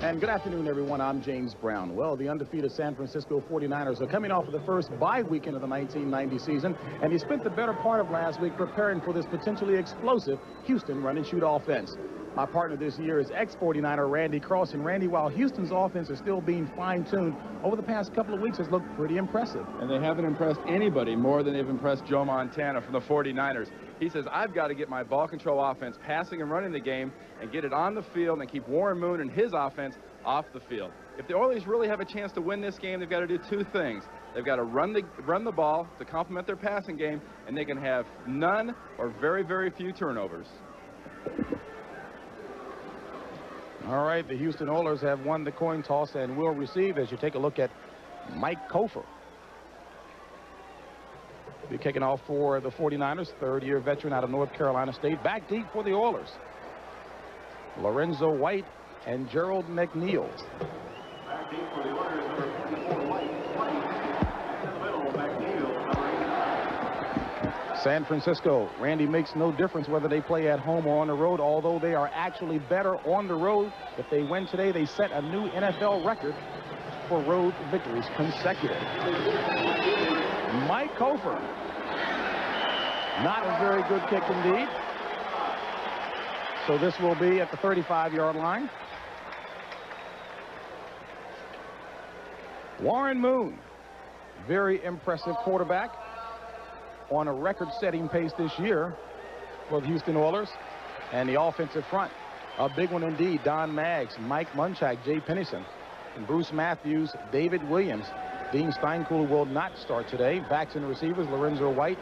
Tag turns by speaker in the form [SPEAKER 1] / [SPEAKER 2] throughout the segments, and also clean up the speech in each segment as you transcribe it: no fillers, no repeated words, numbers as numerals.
[SPEAKER 1] And good afternoon, everyone. I'm James Brown. Well, the undefeated San Francisco 49ers are coming off of the first bye weekend of the 1990 season, and he spent the better part of last week preparing for this potentially explosive Houston run-and-shoot offense. My partner this year is ex-49er Randy Cross. And Randy, while Houston's offense is still being fine-tuned, over the past couple of weeks has looked pretty impressive.
[SPEAKER 2] And they haven't impressed anybody more than they've impressed Joe Montana from the 49ers. He says, I've got to get my ball control offense passing and running the game and get it on the field and keep Warren Moon and his offense off the field. If the Oilers really have a chance to win this game, they've got to do two things. They've got to run the ball to complement their passing game, and they can have none or very, very few turnovers.
[SPEAKER 1] All right, the Houston Oilers have won the coin toss and will receive as you take a look at Mike Kofer. Be kicking off for the 49ers, third-year veteran out of North Carolina State. Back deep for the Oilers, Lorenzo White and Gerald McNeil.
[SPEAKER 3] Back deep for the Oilers, number 24, White. In the middle, McNeil, number 89.
[SPEAKER 1] San Francisco, Randy, makes no difference whether they play at home or on the road, although they are actually better on the road. If they win today, they set a new NFL record for road victories consecutive. Mike Kofer. Not a very good kick indeed. So this will be at the 35-yard line. Warren Moon, very impressive quarterback, on a record-setting pace this year for the Houston Oilers. And the offensive front, a big one indeed. Don Maggs, Mike Munchak, Jay Pennison, and Bruce Matthews, David Williams. Dean Steinkuhler will not start today. Backs in the receivers, Lorenzo White.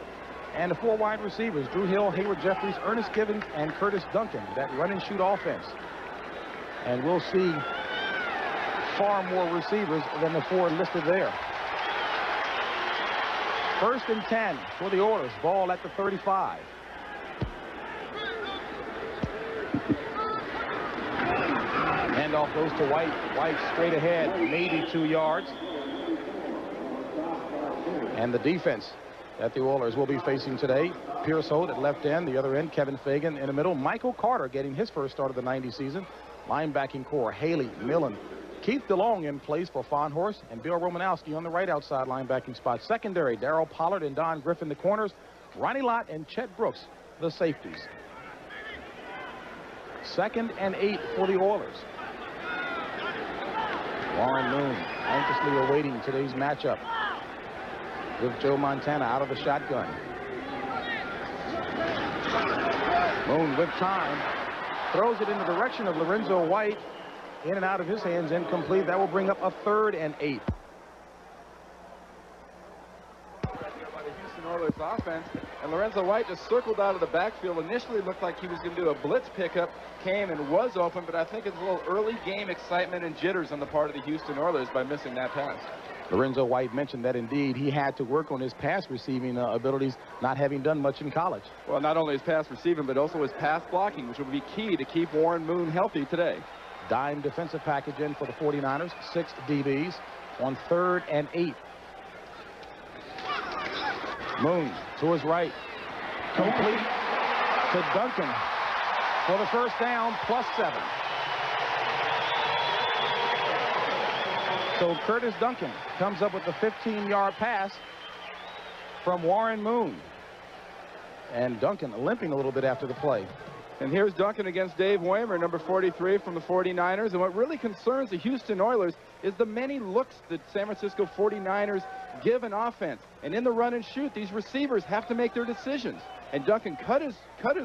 [SPEAKER 1] And the four wide receivers, Drew Hill, Hayward Jeffries, Ernest Givens, and Curtis Duncan. That run-and-shoot offense. And we'll see far more receivers than the four listed there. First and 10 for the Oilers. Ball at the 35. Handoff goes to White. White straight ahead, maybe 2 yards. And the defense that the Oilers will be facing today, Pierce Holt at left end, the other end, Kevin Fagan in the middle. Michael Carter getting his first start of the 90 season. Linebacking core, Haley, Millen, Keith DeLong in place for Fonhorst, and Bill Romanowski on the right outside linebacking spot. Secondary, Darryl Pollard and Don Griffin the corners. Ronnie Lott and Chet Brooks the safeties. 2nd and 8 for the Oilers. Warren Moon anxiously awaiting today's matchup with Joe Montana out of the shotgun. Moon with time throws it in the direction of Lorenzo White. In and out of his hands, incomplete. That will bring up a 3rd and 8.
[SPEAKER 2] By the Houston Oilers offense, and Lorenzo White just circled out of the backfield. Initially looked like he was going to do a blitz pickup, came and was open, but I think it's a little early game excitement and jitters on the part of the Houston Oilers by missing that pass.
[SPEAKER 1] Lorenzo White mentioned that indeed he had to work on his pass receiving abilities, not having done much in college.
[SPEAKER 2] Well, not only his pass receiving, but also his pass blocking, which will be key to keep Warren Moon healthy today.
[SPEAKER 1] Dime defensive package in for the 49ers. 6 DBs on 3rd and 8. Moon to his right. Complete to Duncan for the first down, +7. So Curtis Duncan comes up with a 15-yard pass from Warren Moon. And Duncan limping a little bit after the play.
[SPEAKER 2] And here's Duncan against Dave Waymer, number 43 from the 49ers. And what really concerns the Houston Oilers is the many looks that San Francisco 49ers give an offense. And in the run and shoot, these receivers have to make their decisions. And Duncan cut his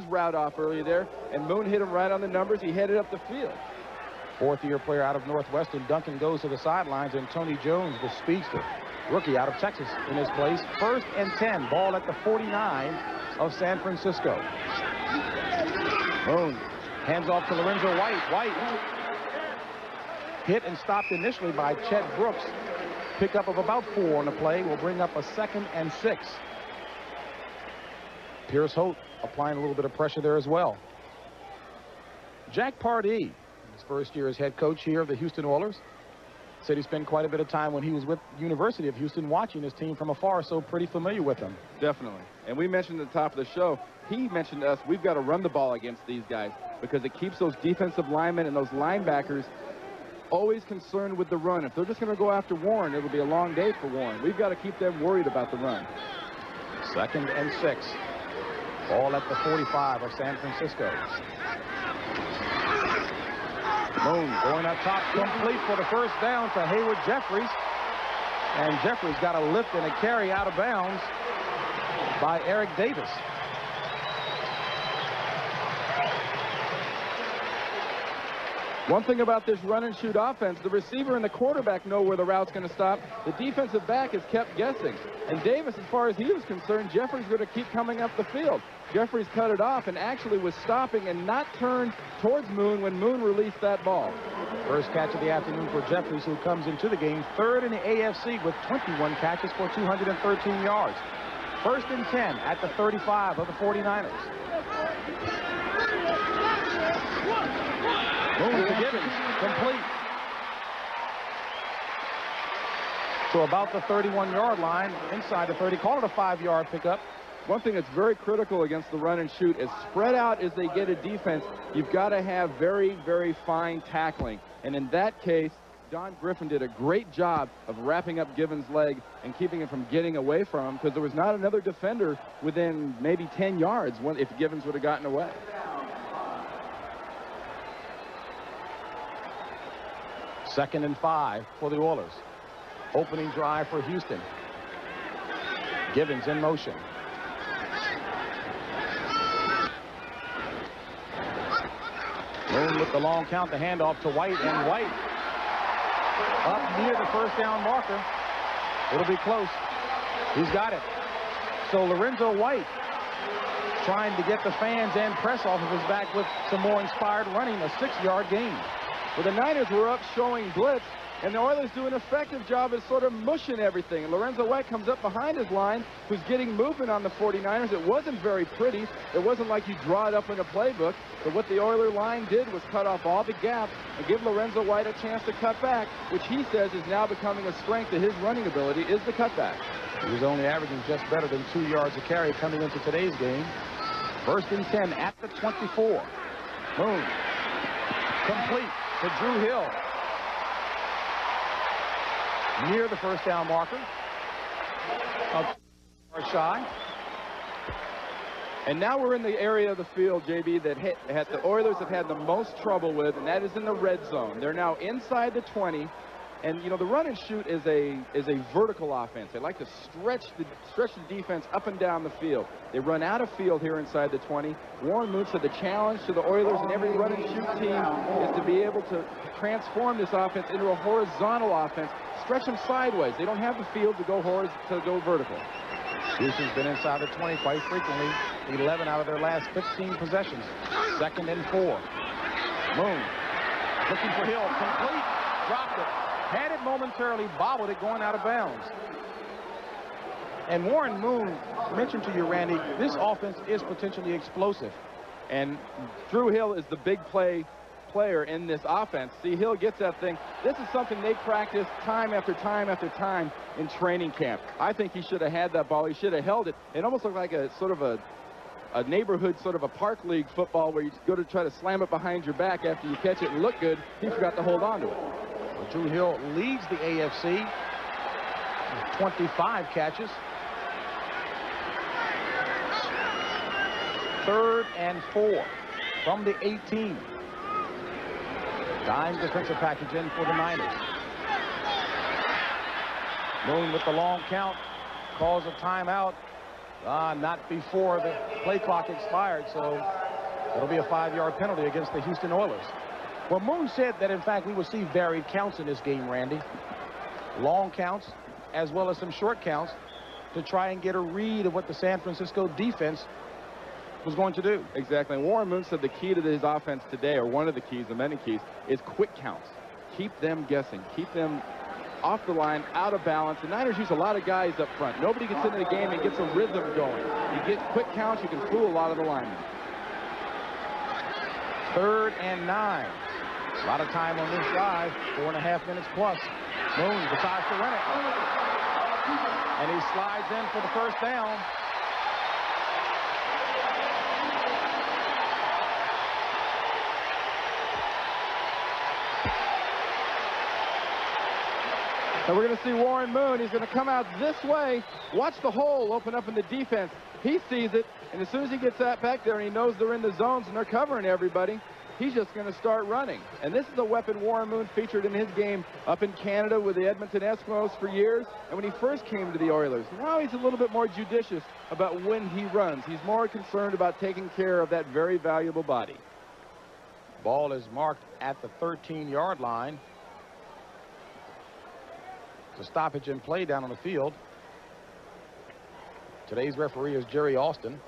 [SPEAKER 2] route off earlier there, and Moon hit him right on the numbers. He headed up the field.
[SPEAKER 1] 4th-year player out of Northwestern, Duncan goes to the sidelines, and Tony Jones, the speedster, rookie out of Texas, in his place. 1st and 10, ball at the 49 of San Francisco. Moon hands off to Lorenzo White. White hit and stopped initially by Chet Brooks. Pickup of about 4 on the play will bring up a 2nd and 6. Pierce Holt applying a little bit of pressure there as well. Jack Pardee, his first year as head coach here of the Houston Oilers, said he spent quite a bit of time when he was with University of Houston watching his team from afar, so pretty familiar with them.
[SPEAKER 2] Definitely. And we mentioned at the top of the show, he mentioned to us, we've got to run the ball against these guys because it keeps those defensive linemen and those linebackers always concerned with the run. If they're just going to go after Warren, it'll be a long day for Warren. We've got to keep them worried about the run.
[SPEAKER 1] 2nd and 6. Ball at the 45 of San Francisco. Moon going up top, complete for the first down to Hayward Jeffries. And Jeffries got a lift and a carry out of bounds by Eric Davis.
[SPEAKER 2] One thing about this run and shoot offense, the receiver and the quarterback know where the route's going to stop. The defensive back is kept guessing. And Davis, as far as he was concerned, Jeffries going to keep coming up the field. Jeffries cut it off and actually was stopping and not turned towards Moon when Moon released that ball.
[SPEAKER 1] First catch of the afternoon for Jeffries, who comes into the game 3rd in the AFC with 21 catches for 213 yards. 1st and 10 at the 35 of the 49ers. Moon to Gibbons, complete. So about the 31-yard line, inside the 30. Call it a 5-yard pickup.
[SPEAKER 2] One thing that's very critical against the run and shoot is spread out as they get a defense. You've got to have very, very fine tackling. And in that case, Don Griffin did a great job of wrapping up Gibbons' leg and keeping him from getting away from him, because there was not another defender within maybe 10 yards if Gibbons would have gotten away.
[SPEAKER 1] Second and 5 for the Oilers. Opening drive for Houston. Gibbons in motion. Moon with the long count, the handoff to White, and White up near the first down marker. It'll be close. He's got it. So Lorenzo White trying to get the fans and press off of his back with some more inspired running, a 6-yard gain.
[SPEAKER 2] Well, the Niners were up showing blitz, and the Oilers do an effective job of sort of mushing everything. And Lorenzo White comes up behind his line, who's getting movement on the 49ers. It wasn't very pretty. It wasn't like you draw it up in a playbook. But what the Oiler line did was cut off all the gaps and give Lorenzo White a chance to cut back, which he says is now becoming a strength of his running ability, is the cutback.
[SPEAKER 1] He was only averaging just better than 2 yards a carry coming into today's game. 1st and 10 at the 24. Moon. Complete to Drew Hill. Near the first down marker. Shy.
[SPEAKER 2] And now we're in the area of the field, JB, that the Oilers have had the most trouble with, and that is in the red zone. They're now inside the 20. And, you know, the run and shoot is a vertical offense. They like to stretch the defense up and down the field. They run out of field here inside the 20. Warren Moon said the challenge to the Oilers and every run and shoot team is to be able to transform this offense into a horizontal offense. Stretch them sideways. They don't have the field to go vertical.
[SPEAKER 1] Houston's been inside the 20 quite frequently. 11 out of their last 15 possessions. 2nd and 4. Moon looking for Hill. Complete. Dropped it. Had it momentarily, bobbled it going out of bounds. And Warren Moon mentioned to you, Randy, this offense is potentially explosive.
[SPEAKER 2] And Drew Hill is the big player in this offense. See, Hill gets that thing. This is something they practice time after time after time in training camp. I think he should have had that ball. He should have held it. It almost looked like a sort of a neighborhood sort of a park league football where you go to try to slam it behind your back after you catch it and look good. He forgot to hold on to it.
[SPEAKER 1] Well, Drew Hill leads the AFC with 25 catches. 3rd and 4 from the 18. Dime defensive package in for the Niners. Moon with the long count, calls a timeout. Not before the play clock expired, so it'll be a 5-yard penalty against the Houston Oilers. Well, Moon said that, in fact, we will see varied counts in this game, Randy. Long counts as well as some short counts to try and get a read of what the San Francisco defense was going to do.
[SPEAKER 2] Exactly. And Warren Moon said the key to his offense today, or one of the keys, the many keys, is quick counts. Keep them guessing. Keep them off the line, out of balance. The Niners use a lot of guys up front. Nobody gets into the game and gets a rhythm going. You get quick counts, you can fool a lot of the linemen.
[SPEAKER 1] 3rd and 9. A lot of time on this drive, 4.5 minutes plus. Moon decides to run it. And he slides in for the first down.
[SPEAKER 2] And we're going to see Warren Moon. He's going to come out this way. Watch the hole open up in the defense. He sees it, and as soon as he gets that back there and he knows they're in the zones and they're covering everybody, he's just going to start running. And this is a weapon Warren Moon featured in his game up in Canada with the Edmonton Eskimos for years, and when he first came to the Oilers. Now he's a little bit more judicious about when he runs. He's more concerned about taking care of that very valuable body.
[SPEAKER 1] Ball is marked at the 13-yard line. It's a stoppage in play down on the field. Today's referee is Jerry Austin.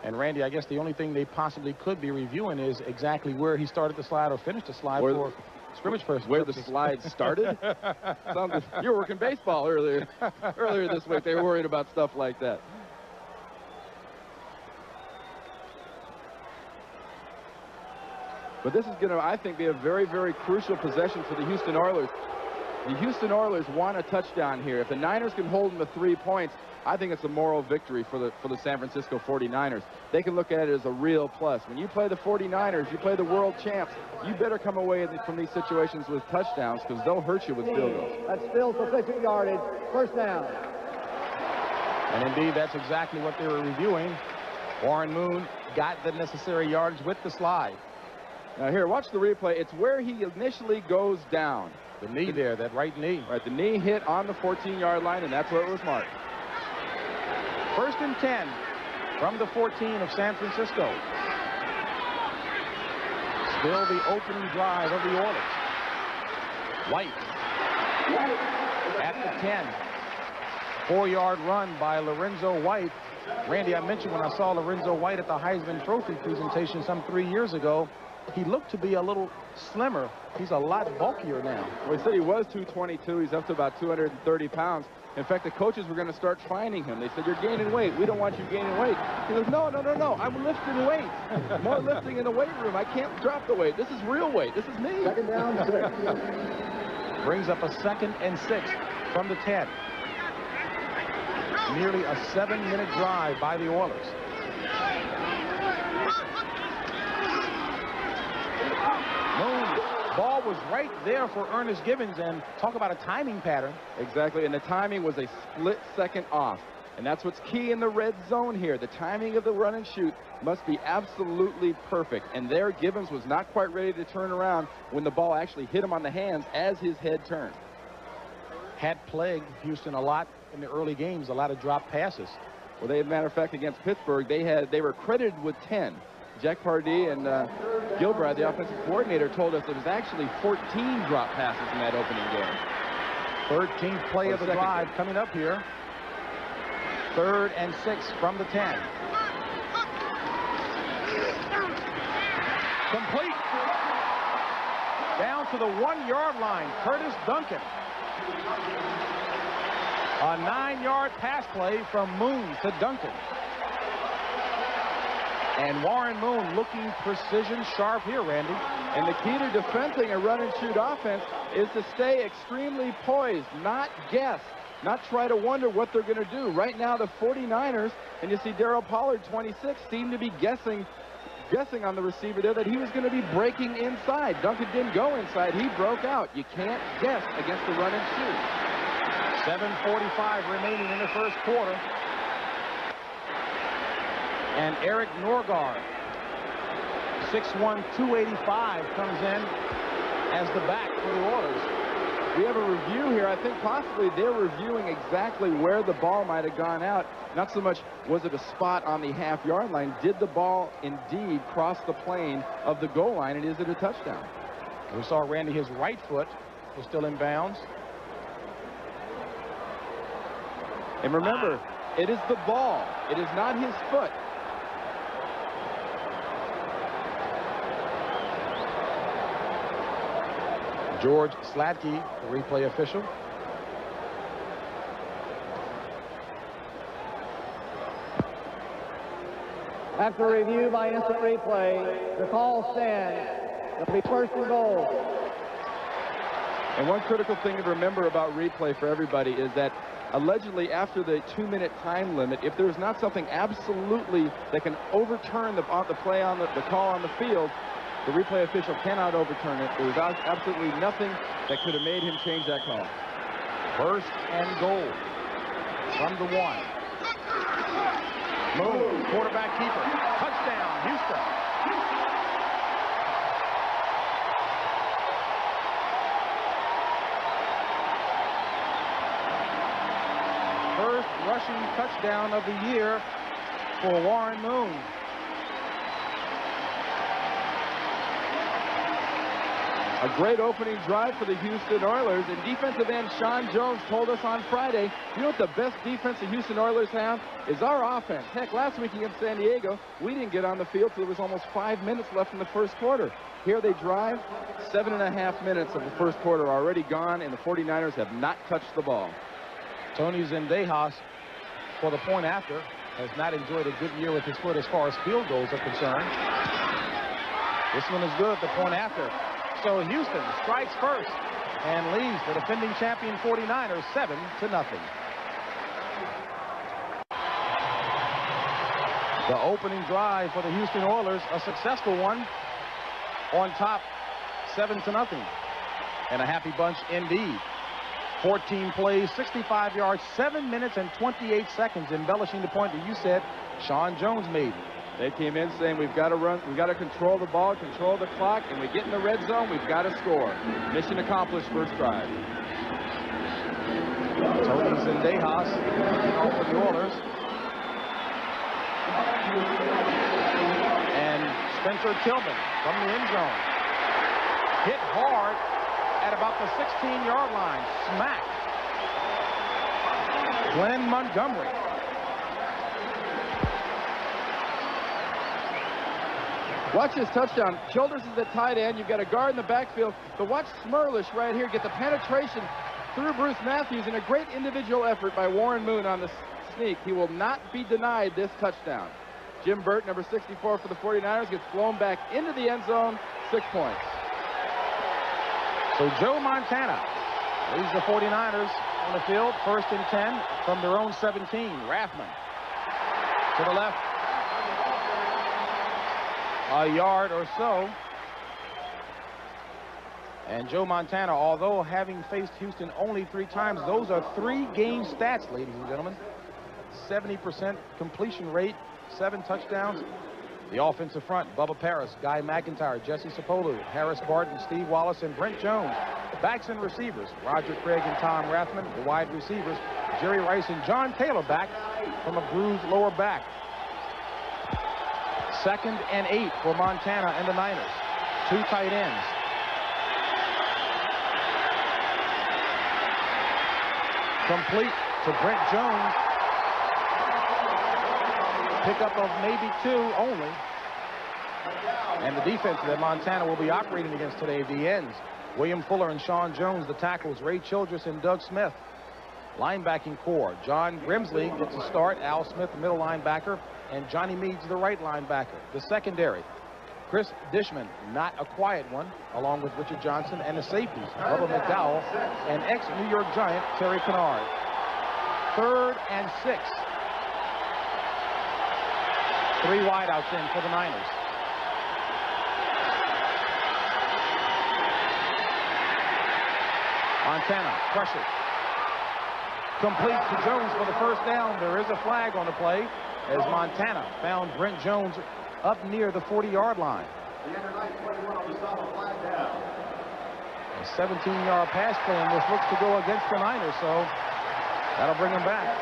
[SPEAKER 1] And Randy, I guess the only thing they possibly could be reviewing is exactly where he started the slide or finished the slide for scrimmage purposes.
[SPEAKER 2] Where the slide started? You were working baseball earlier this week. They were worried about stuff like that. But this is going to, I think, be a very, very crucial possession for the Houston Oilers. The Houston Oilers want a touchdown here. If the Niners can hold them to 3 points, I think it's a moral victory for the San Francisco 49ers. They can look at it as a real plus. When you play the 49ers, you play the world champs, you better come away from these situations with touchdowns because they'll hurt you with field goals.
[SPEAKER 4] That's still sufficient yardage. First down.
[SPEAKER 1] And indeed, that's exactly what they were reviewing. Warren Moon got the necessary yardage with the slide.
[SPEAKER 2] Now here, watch the replay. It's where he initially goes down.
[SPEAKER 1] The knee there, that right knee.
[SPEAKER 2] Right, the knee hit on the 14-yard line, and that's where it was marked.
[SPEAKER 1] 1st and 10 from the 14 of San Francisco. Still the opening drive of the Oilers. White at the 10. 4-yard run by Lorenzo White. Randy, I mentioned when I saw Lorenzo White at the Heisman Trophy presentation some 3 years ago, he looked to be a little slimmer. He's a lot bulkier now.
[SPEAKER 2] Well, he said he was 222. He's up to about 230 pounds. In fact, the coaches were going to start finding him. They said, "You're gaining weight. We don't want you gaining weight." He goes, no. I'm lifting weight. More lifting in the weight room. I can't drop the weight. This is real weight. This is me.
[SPEAKER 4] Second down, 6.
[SPEAKER 1] Brings up a 2nd and 6 from the 10. Nearly a 7-minute drive by the Oilers. Moon, ball was right there for Ernest Givens, and talk about a timing pattern.
[SPEAKER 2] Exactly, and the timing was a split second off. And that's what's key in the red zone here. The timing of the run and shoot must be absolutely perfect. And there, Givens was not quite ready to turn around when the ball actually hit him on the hands as his head turned.
[SPEAKER 1] Had plagued Houston a lot in the early games, a lot of drop passes.
[SPEAKER 2] Well, they, as a matter of fact, against Pittsburgh, they were credited with 10. Jack Pardee and Gilbride, the offensive coordinator, told us it was actually 14 drop passes in that opening game.
[SPEAKER 1] 13th play of the drive coming up here. 3rd and 6 from the 10. Complete. Down to the 1-yard line, Curtis Duncan. A 9-yard pass play from Moon to Duncan. And Warren Moon looking precision sharp here, Randy.
[SPEAKER 2] And the key to defending a run and shoot offense is to stay extremely poised, not guess, not try to wonder what they're going to do. Right now, the 49ers, and you see Darryl Pollard, 26, seem to be guessing on the receiver there that he was going to be breaking inside. Duncan didn't go inside. He broke out. You can't guess against the run and shoot.
[SPEAKER 1] 7:45 remaining in the first quarter. And Eric Norgard, 6'1", 285, comes in as the back for the Oilers.
[SPEAKER 2] We have a review here. I think possibly they're reviewing exactly where the ball might have gone out. Not so much was it a spot on the half-yard line. Did the ball indeed cross the plane of the goal line, and is it a touchdown?
[SPEAKER 1] We saw Randy, his right foot was still in bounds.
[SPEAKER 2] And remember, it is the ball. It is not his foot.
[SPEAKER 1] George Slatke, the replay official.
[SPEAKER 4] After review by instant replay, the call stands. It'll be 1st and goal.
[SPEAKER 2] And one critical thing to remember about replay for everybody is that allegedly after the 2-minute time limit, if there's not something absolutely that can overturn the play on the call on the field, The replay official cannot overturn it. There was absolutely nothing that could have made him change that call.
[SPEAKER 1] First and goal from the 1. Moon, quarterback keeper. Touchdown, Houston. First rushing touchdown of the year for Warren Moon.
[SPEAKER 2] A great opening drive for the Houston Oilers, and defensive end Sean Jones told us on Friday, you know what the best defense the Houston Oilers have? Is our offense. Heck, last week against San Diego, we didn't get on the field till there was almost 5 minutes left in the first quarter. Here they drive, 7.5 minutes of the first quarter are already gone, and the 49ers have not touched the ball.
[SPEAKER 1] Tony Zendejas, for the point after, has not enjoyed a good year with his foot as far as field goals are concerned. This one is good, the point after. So Houston strikes first and leads the defending champion 49ers 7-0. The opening drive for the Houston Oilers, a successful one, on top 7-0. And a happy bunch indeed. 14 plays, 65 yards, 7 minutes and 28 seconds, embellishing the point that you said Sean Jones made.
[SPEAKER 2] They came in saying we've got to run, we've got to control the ball, control the clock, and we get in the red zone, we've got to score. Mission accomplished, first drive.
[SPEAKER 1] Tony Zendejas off for the Oilers. And Spencer Tillman from the end zone. Hit hard at about the 16-yard line. Smacked. Glenn Montgomery.
[SPEAKER 2] Watch this touchdown. Childress is at tight end. You've got a guard in the backfield. But watch Smerlish right here get the penetration through Bruce Matthews, and a great individual effort by Warren Moon on the sneak. He will not be denied this touchdown. Jim Burt, number 64 for the 49ers, gets flown back into the end zone. 6 points.
[SPEAKER 1] So Joe Montana leads the 49ers on the field. 1st and 10 from their own 17. Rathman to the left. A yard or so. And Joe Montana, although having faced Houston only 3 times, those are 3-game stats, ladies and gentlemen. 70% completion rate, 7 touchdowns. The offensive front, Bubba Paris, Guy McIntyre, Jesse Sapolu, Harris Barton, Steve Wallace, and Brent Jones. Backs and receivers, Roger Craig and Tom Rathman. The wide receivers, Jerry Rice and John Taylor, back from a bruised lower back. 2nd and 8 for Montana and the Niners. 2 tight ends. Complete to Brent Jones. Pickup of maybe 2 only. And the defense that Montana will be operating against today, the ends. William Fuller and Sean Jones, the tackles. Ray Childress and Doug Smith. Linebacking core. John Grimsley gets a start. Al Smith, the middle linebacker. And Johnny Meads, the right linebacker. The secondary, Chris Dishman, not a quiet one, along with Richard Johnson, and the safeties, Bubba McDowell and ex-New York Giant Terry Kennard. 3rd and 6. 3 wideouts in for the Niners. Montana, pressure. Complete to Jones for the first down. There is a flag on the play, as Montana found Brent Jones up near the 40-yard line.
[SPEAKER 3] The under 921 on the stop, a flag down.
[SPEAKER 1] A 17-yard pass play, and this looks to go against the Niners, so that'll bring them back.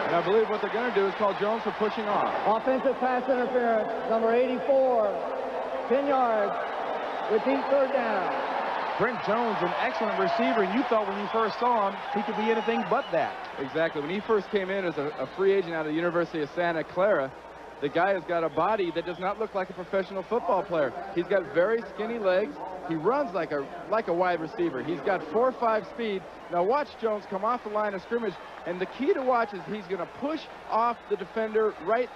[SPEAKER 2] And I believe what they're going to do is call Jones for pushing off.
[SPEAKER 4] Offensive pass interference, number 84, 10 yards, repeat 3rd down.
[SPEAKER 1] Brent Jones, an excellent receiver, and you thought when you first saw him, he could be anything but that.
[SPEAKER 2] Exactly. When he first came in as a free agent out of the University of Santa Clara, the guy has got a body that does not look like a professional football player. He's got very skinny legs. He runs like a wide receiver. He's got 4.5 speed. Now watch Jones come off the line of scrimmage, and the key to watch is he's going to push off the defender right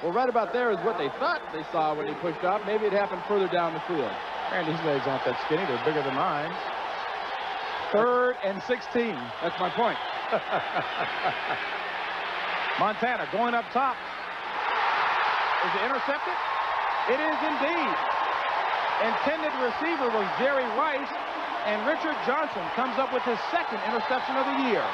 [SPEAKER 2] about there is what they thought they saw when he pushed off. Maybe it happened further down the field.
[SPEAKER 1] And these legs aren't that skinny. They're bigger than mine. 3rd and 16.
[SPEAKER 2] That's my point.
[SPEAKER 1] Montana going up top. Is it intercepted? It is indeed. intended receiver was Jerry Rice, and Richard Johnson comes up with his second interception of the year.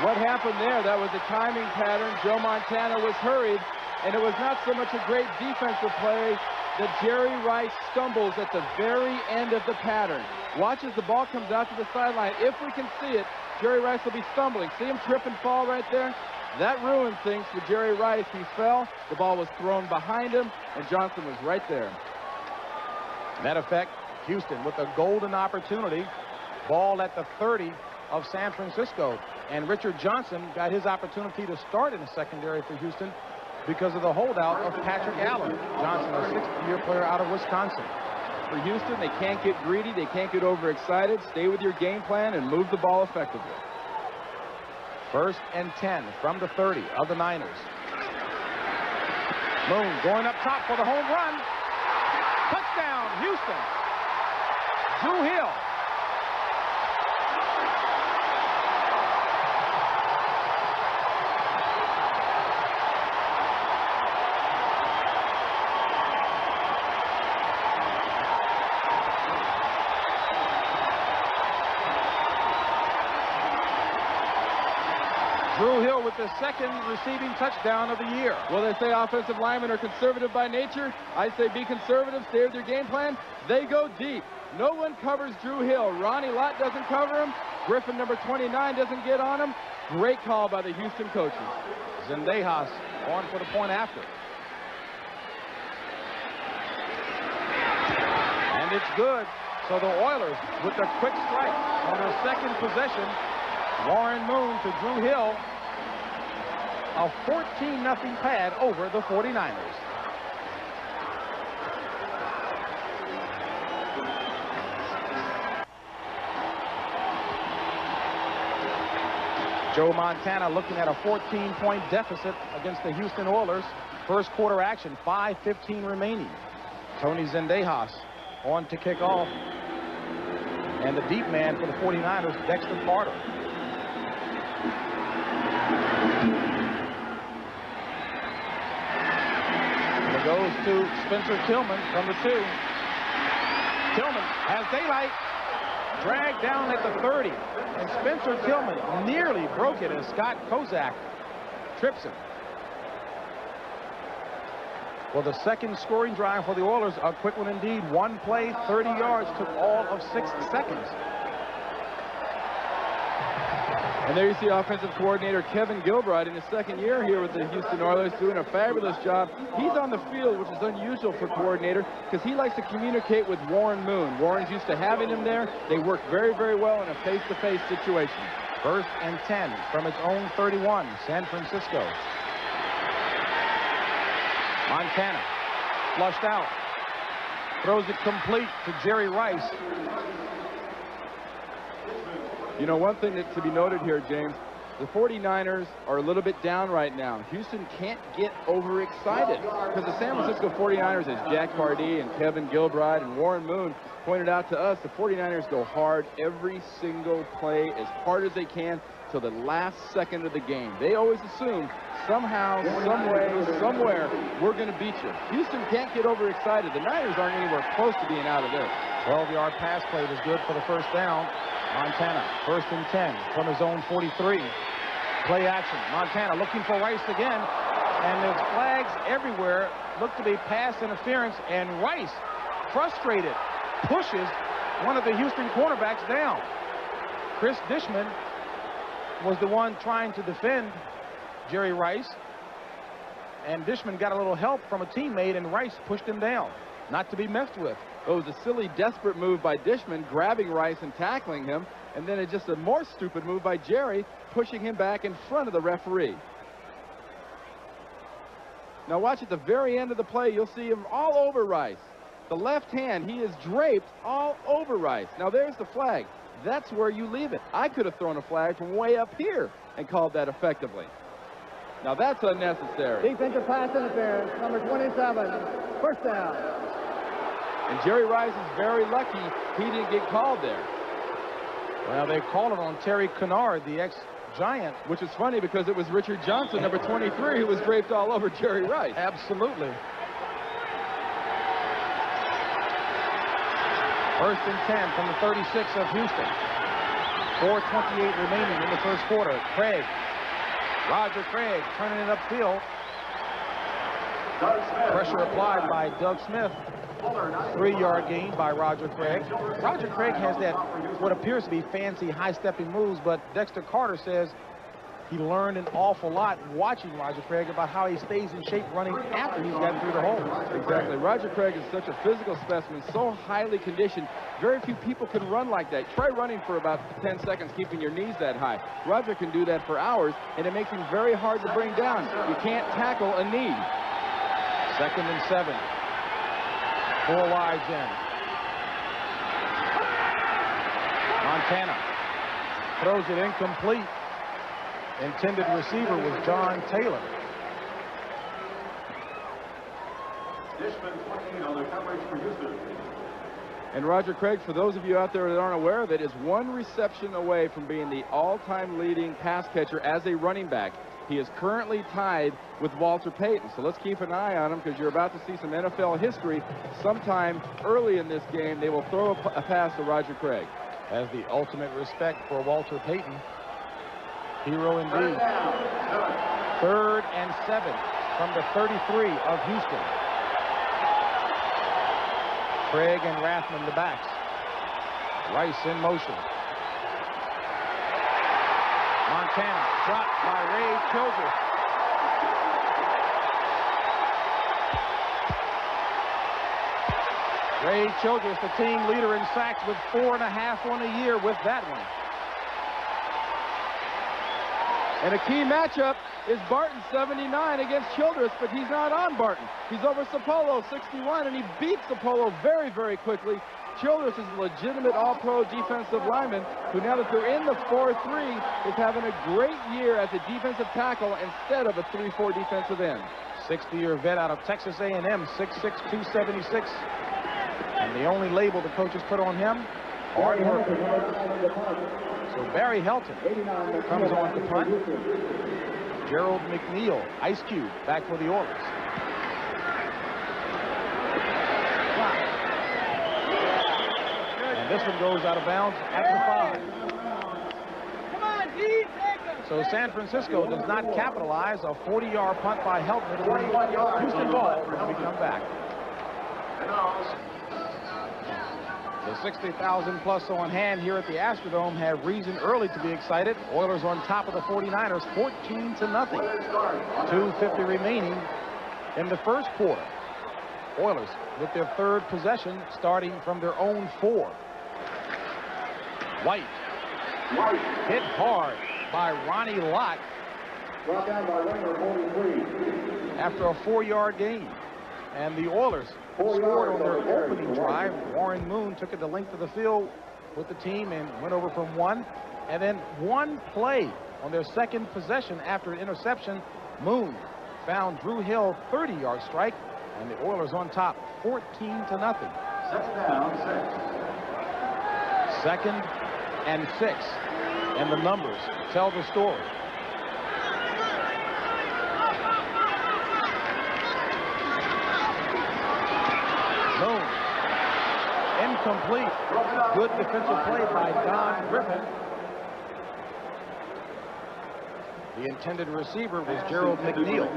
[SPEAKER 2] What happened there? That was a timing pattern. Joe Montana was hurried, and it was not so much a great defensive play that Jerry Rice stumbles at the very end of the pattern. Watch as the ball comes out to the sideline. If we can see it, Jerry Rice will be stumbling. See him trip and fall right there? That ruined things for Jerry Rice. He fell, the ball was thrown behind him, and Johnson was right there.
[SPEAKER 1] Net effect, Houston with a golden opportunity. Ball at the 30 of San Francisco. And Richard Johnson got his opportunity to start in the secondary for Houston because of the holdout of Patrick Allen. Johnson, a sixth-year player out of Wisconsin.
[SPEAKER 2] For Houston, they can't get greedy, they can't get overexcited. Stay with your game plan and move the ball effectively.
[SPEAKER 1] 1st and 10 from the 30 of the Niners. Moon going up top for the home run. Touchdown, Houston. Drew Hill. Drew Hill with the second receiving touchdown of the year.
[SPEAKER 2] Well, they say offensive linemen are conservative by nature. I say be conservative, stay with your game plan. They go deep. No one covers Drew Hill. Ronnie Lott doesn't cover him. Griffin, number 29, doesn't get on him. Great call by the Houston coaches.
[SPEAKER 1] Zendejas on for the point after. And it's good. So the Oilers with a quick strike on their second possession. Warren Moon to Drew Hill. A 14-0 pad over the 49ers. Joe Montana looking at a 14-point deficit against the Houston Oilers. First quarter action, 5:15 remaining. Tony Zendejas on to kick off. And the deep man for the 49ers, Dexter Carter. And it goes to Spencer Tillman from the 2. Tillman has daylight. Dragged down at the 30. And Spencer Tillman nearly broke it as Scott Kozak trips him. Well, the second scoring drive for the Oilers, a quick one indeed. One play, 30 yards, took all of 6 seconds.
[SPEAKER 2] And there you see offensive coordinator Kevin Gilbride in his second year here with the Houston Oilers doing a fabulous job. He's on the field, which is unusual for a coordinator because he likes to communicate with Warren Moon. Warren's used to having him there. They work very, very well in a face-to-face situation.
[SPEAKER 1] 1st and 10 from its own 31, San Francisco. Montana flushed out. Throws it complete to Jerry Rice.
[SPEAKER 2] You know, one thing that to be noted here, James, the 49ers are a little bit down right now. Houston can't get overexcited because the San Francisco 49ers, as Jack Pardee and Kevin Gilbride and Warren Moon pointed out to us, the 49ers go hard every single play as hard as they can till the last second of the game. They always assume somehow, some way, somewhere, we're going to beat you. Houston can't get overexcited. The Niners aren't anywhere close to being out of this.
[SPEAKER 1] 12-yard pass play was good for the first down. Montana, 1st and 10 from his own 43. Play action. Montana looking for Rice again. And there's flags everywhere. Look to be pass interference. And Rice, frustrated, pushes one of the Houston cornerbacks down. Chris Dishman was the one trying to defend Jerry Rice. And Dishman got a little help from a teammate, and Rice pushed him down. Not to be messed with.
[SPEAKER 2] It was a silly, desperate move by Dishman, grabbing Rice and tackling him, and then it's just a more stupid move by Jerry, pushing him back in front of the referee. Now watch at the very end of the play, you'll see him all over Rice. The left hand, he is draped all over Rice. Now there's the flag. That's where you leave it. I could have thrown a flag from way up here and called that effectively. Now that's unnecessary.
[SPEAKER 4] Defensive pass interference, number 27, 1st down.
[SPEAKER 2] And Jerry Rice is very lucky he didn't get called there.
[SPEAKER 1] Well, they called it on Terry Kennard, the ex-Giant.
[SPEAKER 2] Which is funny because it was Richard Johnson, number 23, who was draped all over Jerry Rice.
[SPEAKER 1] Absolutely. First and 10 from the 36 of Houston. 4:28 remaining in the first quarter. Craig. Roger Craig turning it upfield. Pressure applied by Doug Smith. 3-yard gain by Roger Craig. Roger Craig has that, what appears to be fancy high-stepping moves, but Dexter Carter says he learned an awful lot watching Roger Craig about how he stays in shape running after he's gotten through the hole.
[SPEAKER 2] Exactly. Roger Craig is such a physical specimen, so highly conditioned. Very few people can run like that. Try running for about 10 seconds, keeping your knees that high. Roger can do that for hours, and it makes him very hard to bring down. You can't tackle a knee.
[SPEAKER 1] 2nd and 7. 4 wides in. Montana throws it incomplete. Intended receiver was John Taylor.
[SPEAKER 3] Dishman 28 on the coverage for Houston.
[SPEAKER 2] And Roger Craig, for those of you out there that aren't aware of it, is 1 reception away from being the all-time leading pass catcher as a running back. He is currently tied with Walter Payton. So let's keep an eye on him, because you're about to see some NFL history. Sometime early in this game, they will throw a pass to Roger Craig.
[SPEAKER 1] Has the ultimate respect for Walter Payton. Hero indeed. 3rd and 7 from the 33 of Houston. Craig and Rathman the backs. Rice in motion. Montana dropped by Ray Childress. Ray Childress, the team leader in sacks, with 4.5 on the year with that one.
[SPEAKER 2] And a key matchup is Barton 79 against Childress, but he's not on Barton. He's over Sapolo 61, and he beats Sapolo very, very quickly. Childress is a legitimate all-pro defensive lineman who, now that they're in the 4-3, is having a great year as a defensive tackle instead of a 3-4 defensive end.
[SPEAKER 1] 60-year vet out of Texas A&M, 6'6", 276. And the only label the coaches put on him, hard worker. So Barry Helton comes on to punt. Gerald McNeil, Ice Cube, back for the Oilers. And this one goes out of bounds at the 5. So San Francisco does not capitalize. A 40-yard punt by Helton. It'll be Houston ball when we come back. The 60,000 plus on hand here at the Astrodome have reason early to be excited. Oilers on top of the 49ers, 14-0. 2:50 remaining in the first quarter. Oilers with their 3rd possession, starting from their own 4. White hit hard by Ronnie Lott after a 4-yard gain. And the Oilers scored on their opening drive. Warren Moon took it the length of the field with the team and went over from 1. And then 1 play on their 2nd possession after an interception. Moon found Drew Hill 30-yard strike, and the Oilers on top 14-0.
[SPEAKER 3] 2nd down, 6.
[SPEAKER 1] 2nd and 6. And the numbers tell the story. Moon. Incomplete. Good defensive play by Don Griffin. The intended receiver was Gerald McNeil,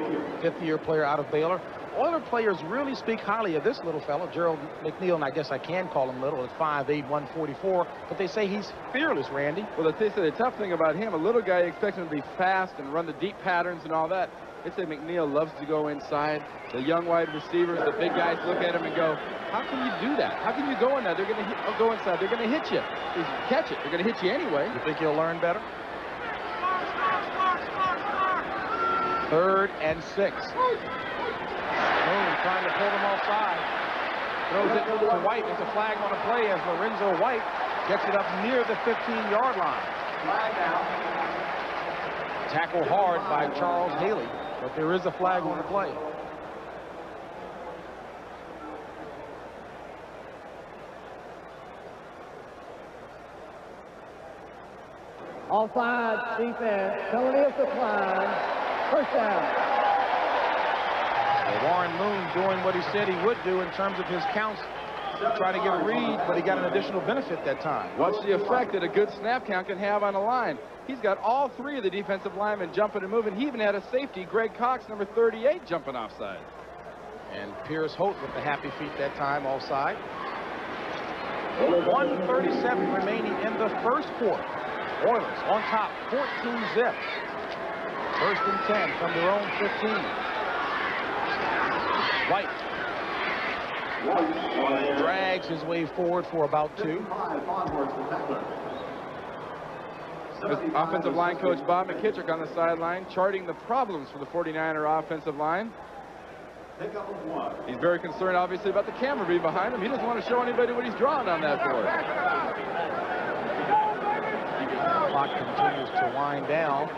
[SPEAKER 1] 5th-year player out of Baylor. Oiler players really speak highly of this little fellow, Gerald McNeil, and I guess I can call him little. It's 5'8", 144, but they say he's fearless, Randy.
[SPEAKER 2] Well, the tough thing about him, a little guy, you expect him to be fast and run the deep patterns and all that. They say McNeil loves to go inside. The young wide receivers, the big guys look at him and go, how can you do that? How can you go in there? They're going to go inside. They're going to hit you. If you catch it, they're going to hit you anyway.
[SPEAKER 1] You think he'll learn better? 3rd and 6. Moon trying to pull them offside. Throws it to White. It's a flag on the play as Lorenzo White gets it up near the 15-yard line. Tackle hard by Charles Haley, but there is a flag on the play.
[SPEAKER 4] Offside defense, penalty of decline, first down.
[SPEAKER 1] Warren Moon doing what he said he would do in terms of his counts try to get a read, but he got an additional benefit that time.
[SPEAKER 2] Watch the effect that a good snap count can have on a line. He's got all three of the defensive linemen jumping and moving. He even had a safety, Greg Cox, number 38, jumping offside.
[SPEAKER 1] And Pierce Holt with the happy feet that time offside. 1:37 remaining in the first quarter. Oilers on top, 14-zip. First and 10 from their own 15. White drags his way forward for about 2.
[SPEAKER 2] Offensive line coach Bob McKittrick on the sideline, charting the problems for the 49er offensive line. He's very concerned, obviously, about the camera being behind him. He doesn't want to show anybody what he's drawing on that board.
[SPEAKER 1] The clock continues to wind down.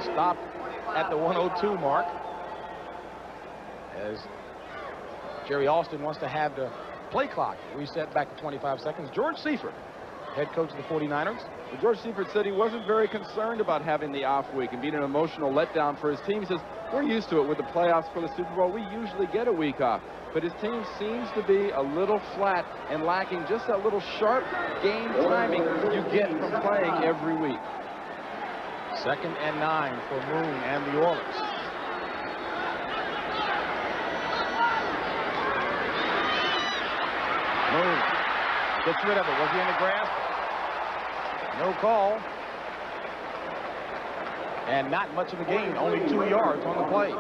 [SPEAKER 1] Stop at the 102 mark, as Jerry Austin wants to have the play clock reset back to 25 seconds. George Seifert, head coach of the 49ers.
[SPEAKER 2] Well, George Seifert said he wasn't very concerned about having the off week and being an emotional letdown for his team. He says, we're used to it with the playoffs for the Super Bowl. We usually get a week off. But his team seems to be a little flat and lacking just that little sharp game timing you get from playing every week.
[SPEAKER 1] 2nd and 9 for Moon and the Oilers. Moon gets rid of it. Was he in the grass? No call. And not much of a gain, only 2 yards on the play.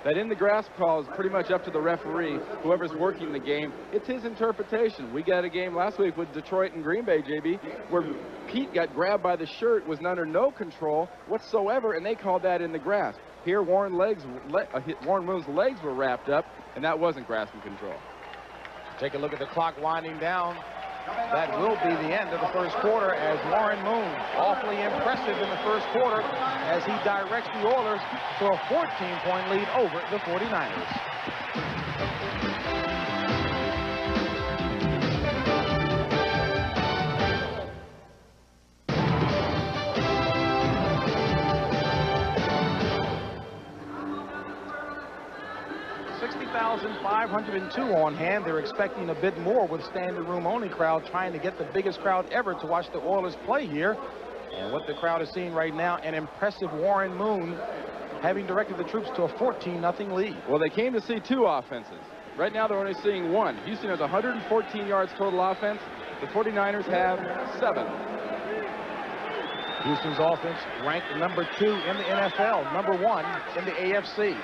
[SPEAKER 2] That in the grass call is pretty much up to the referee, whoever's working the game. It's his interpretation. We got a game last week with Detroit and Green Bay, JB, where Pete got grabbed by the shirt, was under no control whatsoever, and they called that in the grass. Here, Warren Moon's legs were wrapped up, and that wasn't grasping control.
[SPEAKER 1] Take a look at the clock winding down. That will be the end of the first quarter, as Warren Moon, awfully impressive in the first quarter, as he directs the Oilers to a 14-point lead over the 49ers. 60,502 on hand. They're expecting a bit more with standing room only crowd, trying to get the biggest crowd ever to watch the Oilers play here. And what the crowd is seeing right now, an impressive Warren Moon having directed the troops to a 14-0 lead.
[SPEAKER 2] Well, they came to see 2 offenses. Right now they're only seeing 1. Houston has 114 yards total offense. The 49ers have 7.
[SPEAKER 1] Houston's offense ranked number 2 in the NFL, number 1 in the AFC.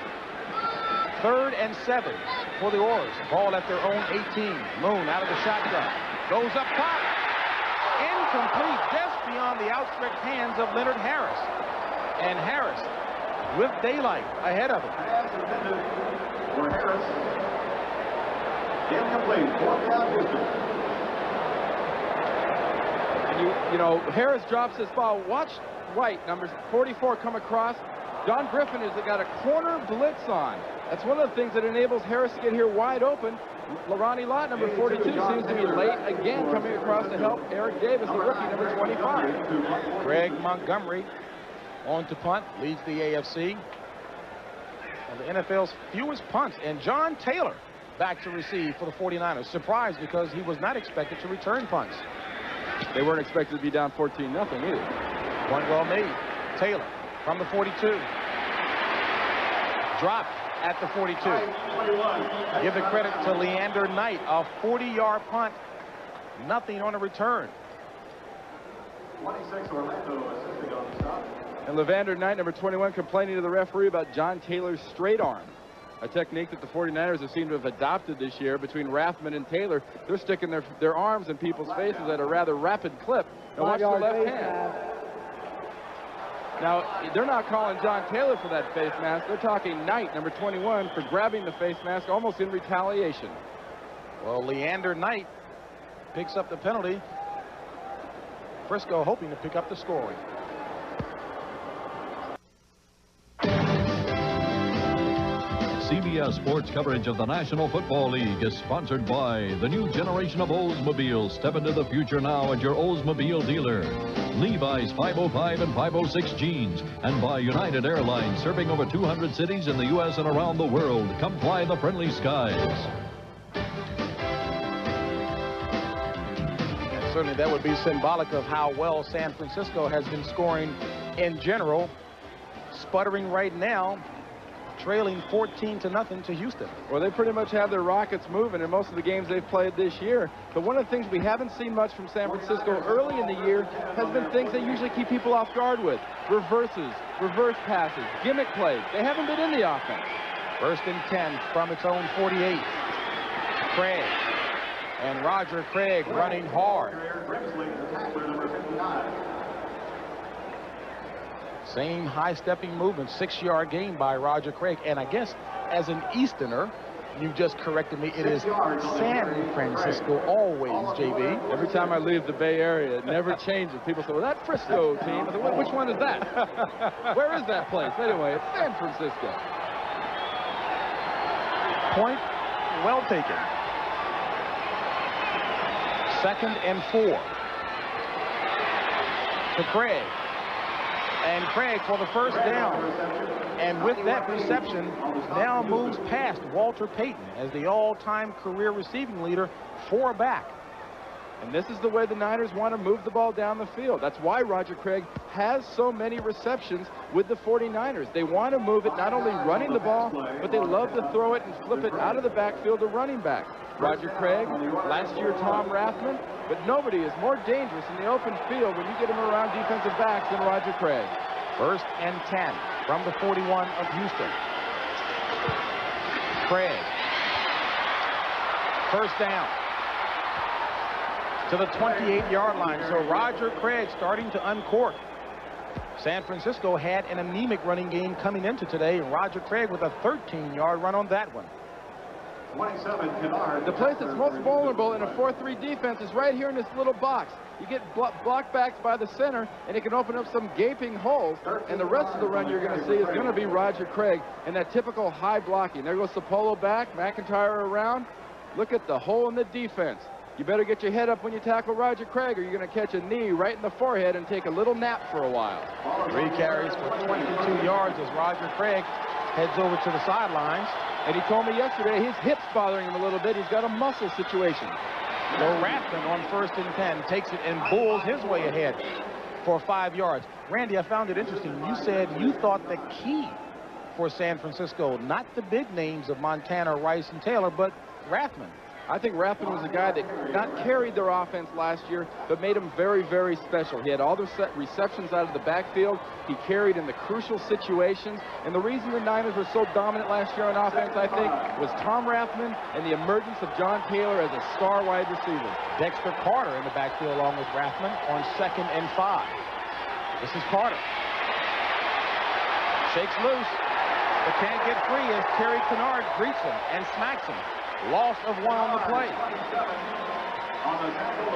[SPEAKER 1] 3rd and 7 for the Oilers. Ball at their own 18. Moon out of the shotgun. Goes up top. Incomplete, just beyond the outstretched hands of Leonard Harris. And Harris with daylight ahead of him.
[SPEAKER 3] For Harris. Incomplete. 4th down Houston.
[SPEAKER 2] And you know, Harris drops his ball. Watch White, number 44, come across. Don Griffin has got a corner blitz on. That's one of the things that enables Harris to get here wide open. Ronnie Lott, number 42, seems to be late again, coming across to help Eric Davis, the rookie, number 25.
[SPEAKER 1] Greg Montgomery on to punt, leads the AFC. And the NFL's fewest punts. And John Taylor back to receive for the 49ers. Surprised because he was not expected to return punts.
[SPEAKER 2] They weren't expected to be down 14-0 either.
[SPEAKER 1] Point well made. Taylor from the 42. Dropped at the 42. Give the credit to Leander Knight, a 40-yard punt. Nothing on a return.
[SPEAKER 3] 26 Orlando assisting on the stop.
[SPEAKER 2] And Levander Knight, number 21, complaining to the referee about John Taylor's straight arm, a technique that the 49ers have seemed to have adopted this year. Between Rathman and Taylor, they're sticking their arms in people's faces at a rather rapid clip. Now watch the left hand. Now, they're not calling John Taylor for that face mask. They're talking Knight, number 21, for grabbing the face mask almost in retaliation.
[SPEAKER 1] Well, Leander Knight picks up the penalty. Frisco hoping to pick up the scoring.
[SPEAKER 5] CBS Sports coverage of the National Football League is sponsored by the new generation of Oldsmobiles. Step into the future now at your Oldsmobile dealer. Levi's 505 and 506 jeans, and by United Airlines, serving over 200 cities in the U.S. and around the world. Come fly the friendly skies.
[SPEAKER 1] And certainly that would be symbolic of how well San Francisco has been scoring in general. Sputtering right now, trailing 14-0 to Houston.
[SPEAKER 2] Well, they pretty much have their rockets moving in most of the games they've played this year. But one of the things we haven't seen much from San Francisco early in the year has been things they usually keep people off guard with. Reverses, reverse passes, gimmick plays. They haven't been in the offense.
[SPEAKER 1] 1st and 10 from its own 48. Craig and Roger Craig running hard. Same high-stepping movement, 6-yard gain by Roger Craig. And I guess as an Easterner, you just corrected me, it is San Francisco always, JB.
[SPEAKER 2] Every time I leave the Bay Area, it never changes. People say, well, that Frisco team. I say, well, which one is that? Where is that place? Anyway, it's San Francisco.
[SPEAKER 1] Point well taken. 2nd and 4. To Craig. And Craig for the first down. And with that reception, now moves past Walter Payton as the all-time career receiving leader, 4 back.
[SPEAKER 2] And this is the way the Niners want to move the ball down the field. That's why Roger Craig has so many receptions with the 49ers. They want to move it not only running the ball, but they love to throw it and flip it out of the backfield to running back. Roger Craig, last year Tom Rathman, but nobody is more dangerous in the open field when you get him around defensive backs than Roger Craig.
[SPEAKER 1] 1st and 10 from the 41 of Houston. Craig. 1st down to the 28-yard line. So Roger Craig starting to uncork. San Francisco had an anemic running game coming into today, and Roger Craig with a 13-yard run on that one.
[SPEAKER 3] 27, Kennard.
[SPEAKER 2] The place that's most vulnerable in a 4-3 defense is right here in this little box. You get block backs by the center, and it can open up some gaping holes, and the rest of the run you're going to see is going to be Roger Craig and that typical high blocking. There goes Sapolo back, McIntyre around. Look at the hole in the defense. You better get your head up when you tackle Roger Craig, or you're going to catch a knee right in the forehead and take a little nap for a while.
[SPEAKER 1] 3 carries for 22 yards as Roger Craig heads over to the sidelines.
[SPEAKER 2] And he told me yesterday his hip's bothering him a little bit. He's got a muscle situation.
[SPEAKER 1] So Rathman on 1st and 10 takes it and bulls his way ahead for 5 yards. Randy, I found it interesting. You said you thought the key for San Francisco, not the big names of Montana, Rice, and Taylor, but Rathman.
[SPEAKER 2] I think Rathman was a guy that not carried their offense last year, but made them very, very special. He had all the receptions out of the backfield. He carried in the crucial situations. And the reason the Niners were so dominant last year on offense, I think, was Tom Rathman and the emergence of John Taylor as a star wide receiver.
[SPEAKER 1] Dexter Carter in the backfield along with Rathman on 2nd and 5. This is Carter. Shakes loose, but can't get free as Terry Kennard greets him and smacks him. Loss of 1 on the play.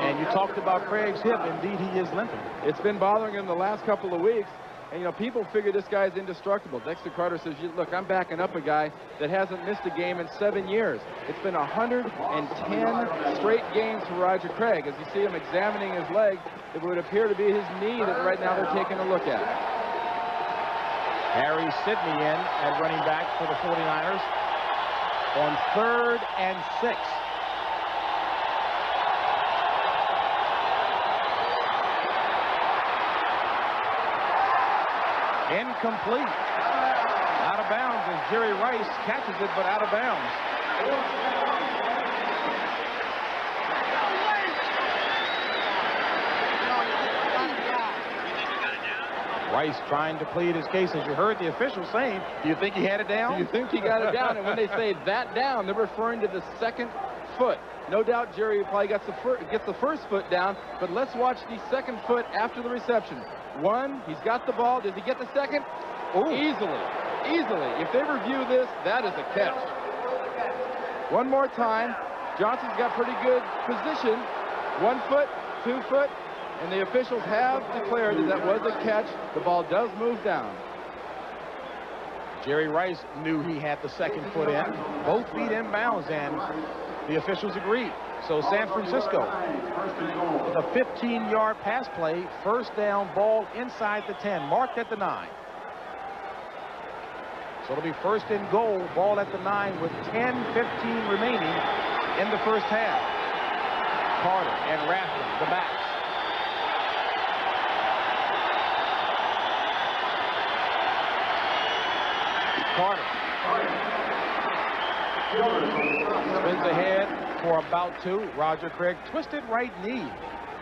[SPEAKER 1] And you talked about Craig's hip. Indeed, he is limping.
[SPEAKER 2] It's been bothering him the last couple of weeks. And, you know, people figure this guy's indestructible. Dexter Carter says, look, I'm backing up a guy that hasn't missed a game in 7 years. It's been 110 straight games for Roger Craig. As you see him examining his leg, it would appear to be his knee that right now they're taking a look at.
[SPEAKER 1] Harry Sidney in at running back for the 49ers. On 3rd and 6. Incomplete. Out of bounds as Jerry Rice catches it, but out of bounds. Rice trying to plead his case. As you heard the official saying, do you think he had it down?
[SPEAKER 2] Do you think he got it down? And when they say that down, they're referring to the 2nd foot. No doubt Jerry probably gets the 1st foot down, but let's watch the 2nd foot after the reception. 1, he's got the ball. Does he get the 2nd?
[SPEAKER 1] Ooh.
[SPEAKER 2] Easily. If they review this, that is a catch. One more time. Johnson's got pretty good position. 1 foot, 2 foot. And the officials have declared that that was a catch. The ball does move down.
[SPEAKER 1] Jerry Rice knew he had the second foot in. Both feet inbounds, and the officials agreed. So San Francisco, with a 15-yard pass play, first down, ball inside the 10, marked at the 9. So it'll be first and goal, ball at the 9 with 10:15 remaining in the first half. Carter and Rathman, the backs. Carter spins ahead for about 2. Roger Craig, twisted right knee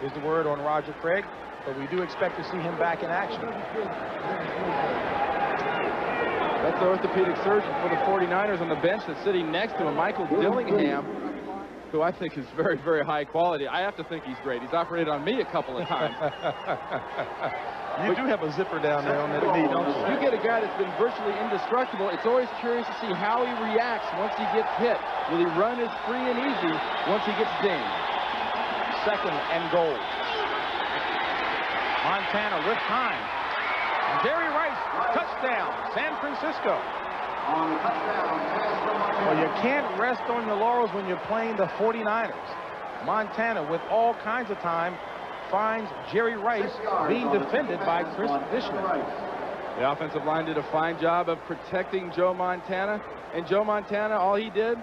[SPEAKER 1] is the word on Roger Craig, but we do expect to see him back in action.
[SPEAKER 2] That's the orthopedic surgeon for the 49ers on the bench that's sitting next to him, Michael Dillingham, who I think is very, very high quality. I have to think he's great. He's operated on me a couple of times.
[SPEAKER 1] You do have a zipper down there on that knee, don't you?
[SPEAKER 2] You get a guy that's been virtually indestructible. It's always curious to see how he reacts once he gets hit. Will he run as free and easy once he gets dinged?
[SPEAKER 1] Second and goal. Montana with time. Jerry Rice, touchdown, San Francisco. Well, you can't rest on your laurels when you're playing the 49ers. Montana, with all kinds of time, finds Jerry Rice being defended by Chris Dishman.
[SPEAKER 2] The offensive line did a fine job of protecting Joe Montana. And Joe Montana, all he did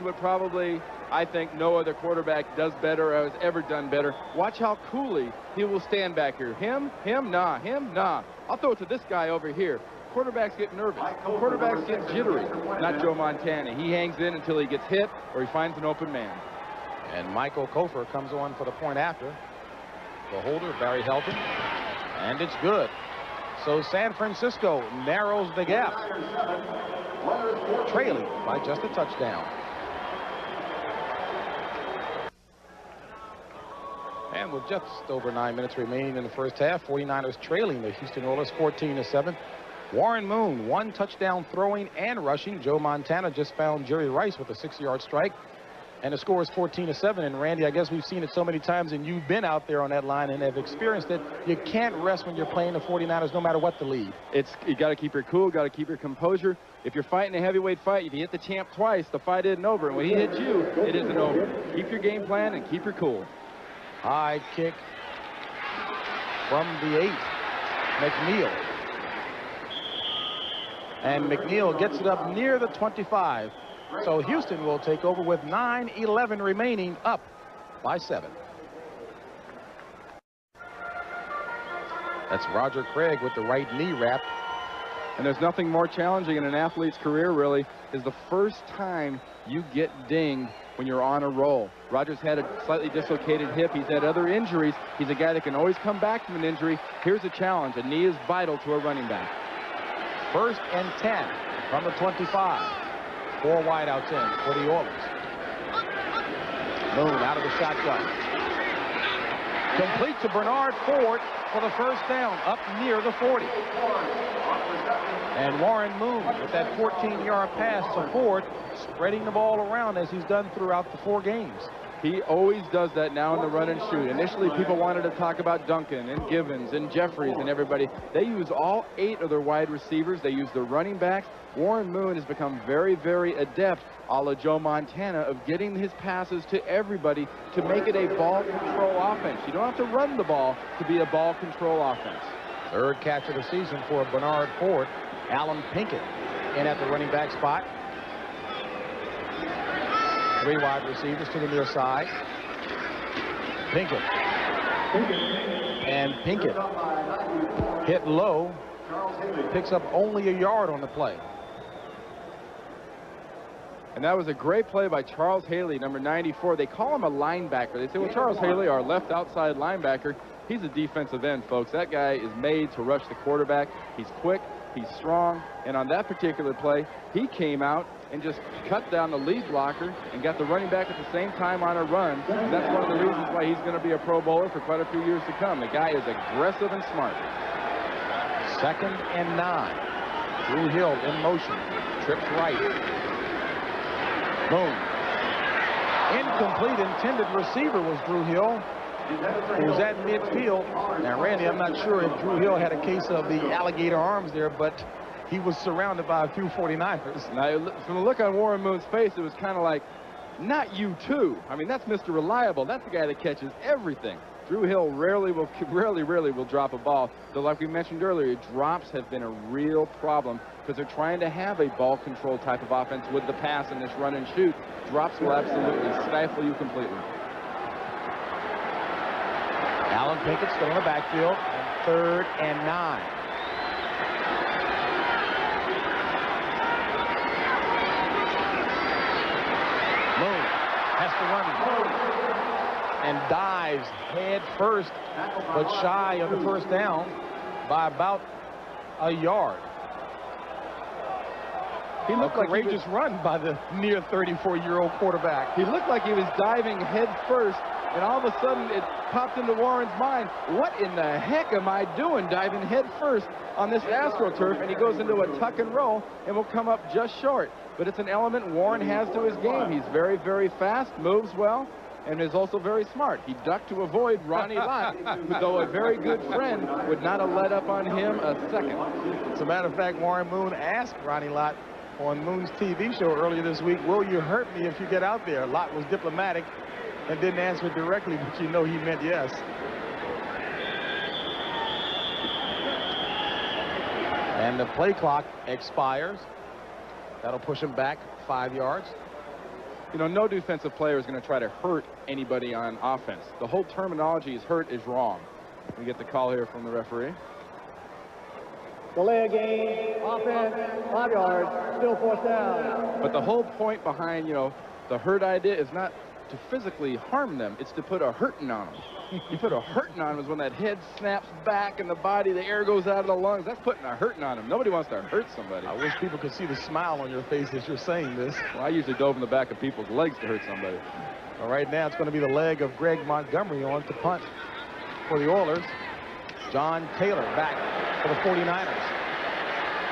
[SPEAKER 2] what probably, I think, no other quarterback does better or has ever done better. Watch how coolly he will stand back here. Him, nah, him, nah. I'll throw it to this guy over here. Quarterbacks get nervous. Quarterbacks get jittery. Not Joe Montana. He hangs in until he gets hit or he finds an open man.
[SPEAKER 1] And Michael Kofer comes on for the point after. The holder, Barry Helton. And it's good. So San Francisco narrows the gap, trailing by just a touchdown. And with just over 9 minutes remaining in the first half, 49ers trailing the Houston Oilers 14-7. Warren Moon, 1 touchdown throwing and rushing. Joe Montana just found Jerry Rice with a 6-yard strike. And the score is 14-7. And Randy, I guess we've seen it so many times, and you've been out there on that line and have experienced it. You can't rest when you're playing the 49ers, no matter what the lead.
[SPEAKER 2] You got to keep your cool, got to keep your composure. If you're fighting a heavyweight fight, if you hit the champ twice, the fight isn't over. And when he hits you, it isn't over. Keep your game plan and keep your cool.
[SPEAKER 1] High kick from the 8. McNeil. And McNeil gets it up near the 25. So Houston will take over with 9:11 remaining, up by 7. That's Roger Craig with the right knee wrap.
[SPEAKER 2] And there's nothing more challenging in an athlete's career, really, is the first time you get dinged when you're on a roll. Roger's had a slightly dislocated hip. He's had other injuries. He's a guy that can always come back from an injury. Here's a challenge. A knee is vital to a running back.
[SPEAKER 1] First and 10 from the 25. 4 wideouts in for the Oilers. Moon out of the shotgun. Complete to Bernard Ford for the first down, up near the 40. And Warren Moon with that 14-yard pass to Ford, spreading the ball around as he's done throughout the 4 games.
[SPEAKER 2] He always does that now in the run and shoot. Initially, people wanted to talk about Duncan and Givens and Jeffries and everybody. They use all 8 of their wide receivers. They use the running backs. Warren Moon has become very, very adept, a la Joe Montana, of getting his passes to everybody to make it a ball control offense. You don't have to run the ball to be a ball control offense. 3rd
[SPEAKER 1] catch of the season for Bernard Ford. Alan Pinkett in at the running back spot. 3 wide receivers to the near side. Pinkett. And Pinkett hit low. Picks up only a yard on the play.
[SPEAKER 2] And that was a great play by Charles Haley, number 94. They call him a linebacker. They say, well, Charles Haley, our left outside linebacker, he's a defensive end, folks. That guy is made to rush the quarterback. He's quick, he's strong, and on that particular play, he came out and just cut down the lead blocker and got the running back at the same time on a run. And that's one of the reasons why he's going to be a Pro Bowler for quite a few years to come. The guy is aggressive and smart.
[SPEAKER 1] 2nd and 9. Drew Hill in motion. Trips right. Boom. Incomplete. Intended receiver was Drew Hill, who was at midfield. Now, Randy, I'm not sure if Drew Hill had a case of the alligator arms there, but he was surrounded by a few 49ers.
[SPEAKER 2] Now, from the look on Warren Moon's face, it was kind of like, not you too. I mean, that's Mr. Reliable. That's the guy that catches everything. Drew Hill rarely will drop a ball. So like we mentioned earlier, drops have been a real problem because they're trying to have a ball control type of offense with the pass and this run and shoot. Drops will absolutely stifle you completely.
[SPEAKER 1] Alan Pinkett still in the backfield. 3rd and 9. Moon has to run and dives head first, but shy of the first down by about a yard.
[SPEAKER 2] He looked like
[SPEAKER 1] a courageous run by the near 34-year-old quarterback.
[SPEAKER 2] He looked like he was diving head first, and all of a sudden it popped into Warren's mind, what in the heck am I doing diving head first on this AstroTurf? And he goes into a tuck and roll and will come up just short. But it's an element Warren has to his game. He's very, very fast, moves well, and is also very smart. He ducked to avoid Ronnie Lott, who, though a very good friend, would not have let up on him a second.
[SPEAKER 1] As a matter of fact, Warren Moon asked Ronnie Lott on Moon's TV show earlier this week, will you hurt me if you get out there? Lott was diplomatic and didn't answer it directly, but you know he meant yes. And the play clock expires. That'll push him back 5 yards.
[SPEAKER 2] You know, no defensive player is going to try to hurt anybody on offense. The whole terminology is hurt is wrong. We get the call here from the referee.
[SPEAKER 4] Delay a game, offense, 5 yards, still 4th down.
[SPEAKER 2] But the whole point behind, you know, the hurt idea is not to physically harm them. It's to put a hurting on them. You put a hurting on them is when that head snaps back and the body, the air goes out of the lungs. That's putting a hurting on them. Nobody wants to hurt somebody.
[SPEAKER 1] I wish people could see the smile on your face as you're saying this.
[SPEAKER 2] Well, I usually dove in the back of people's legs to hurt somebody.
[SPEAKER 1] Well, right now it's going to be the leg of Greg Montgomery on to punt for the Oilers. John Taylor back for the 49ers.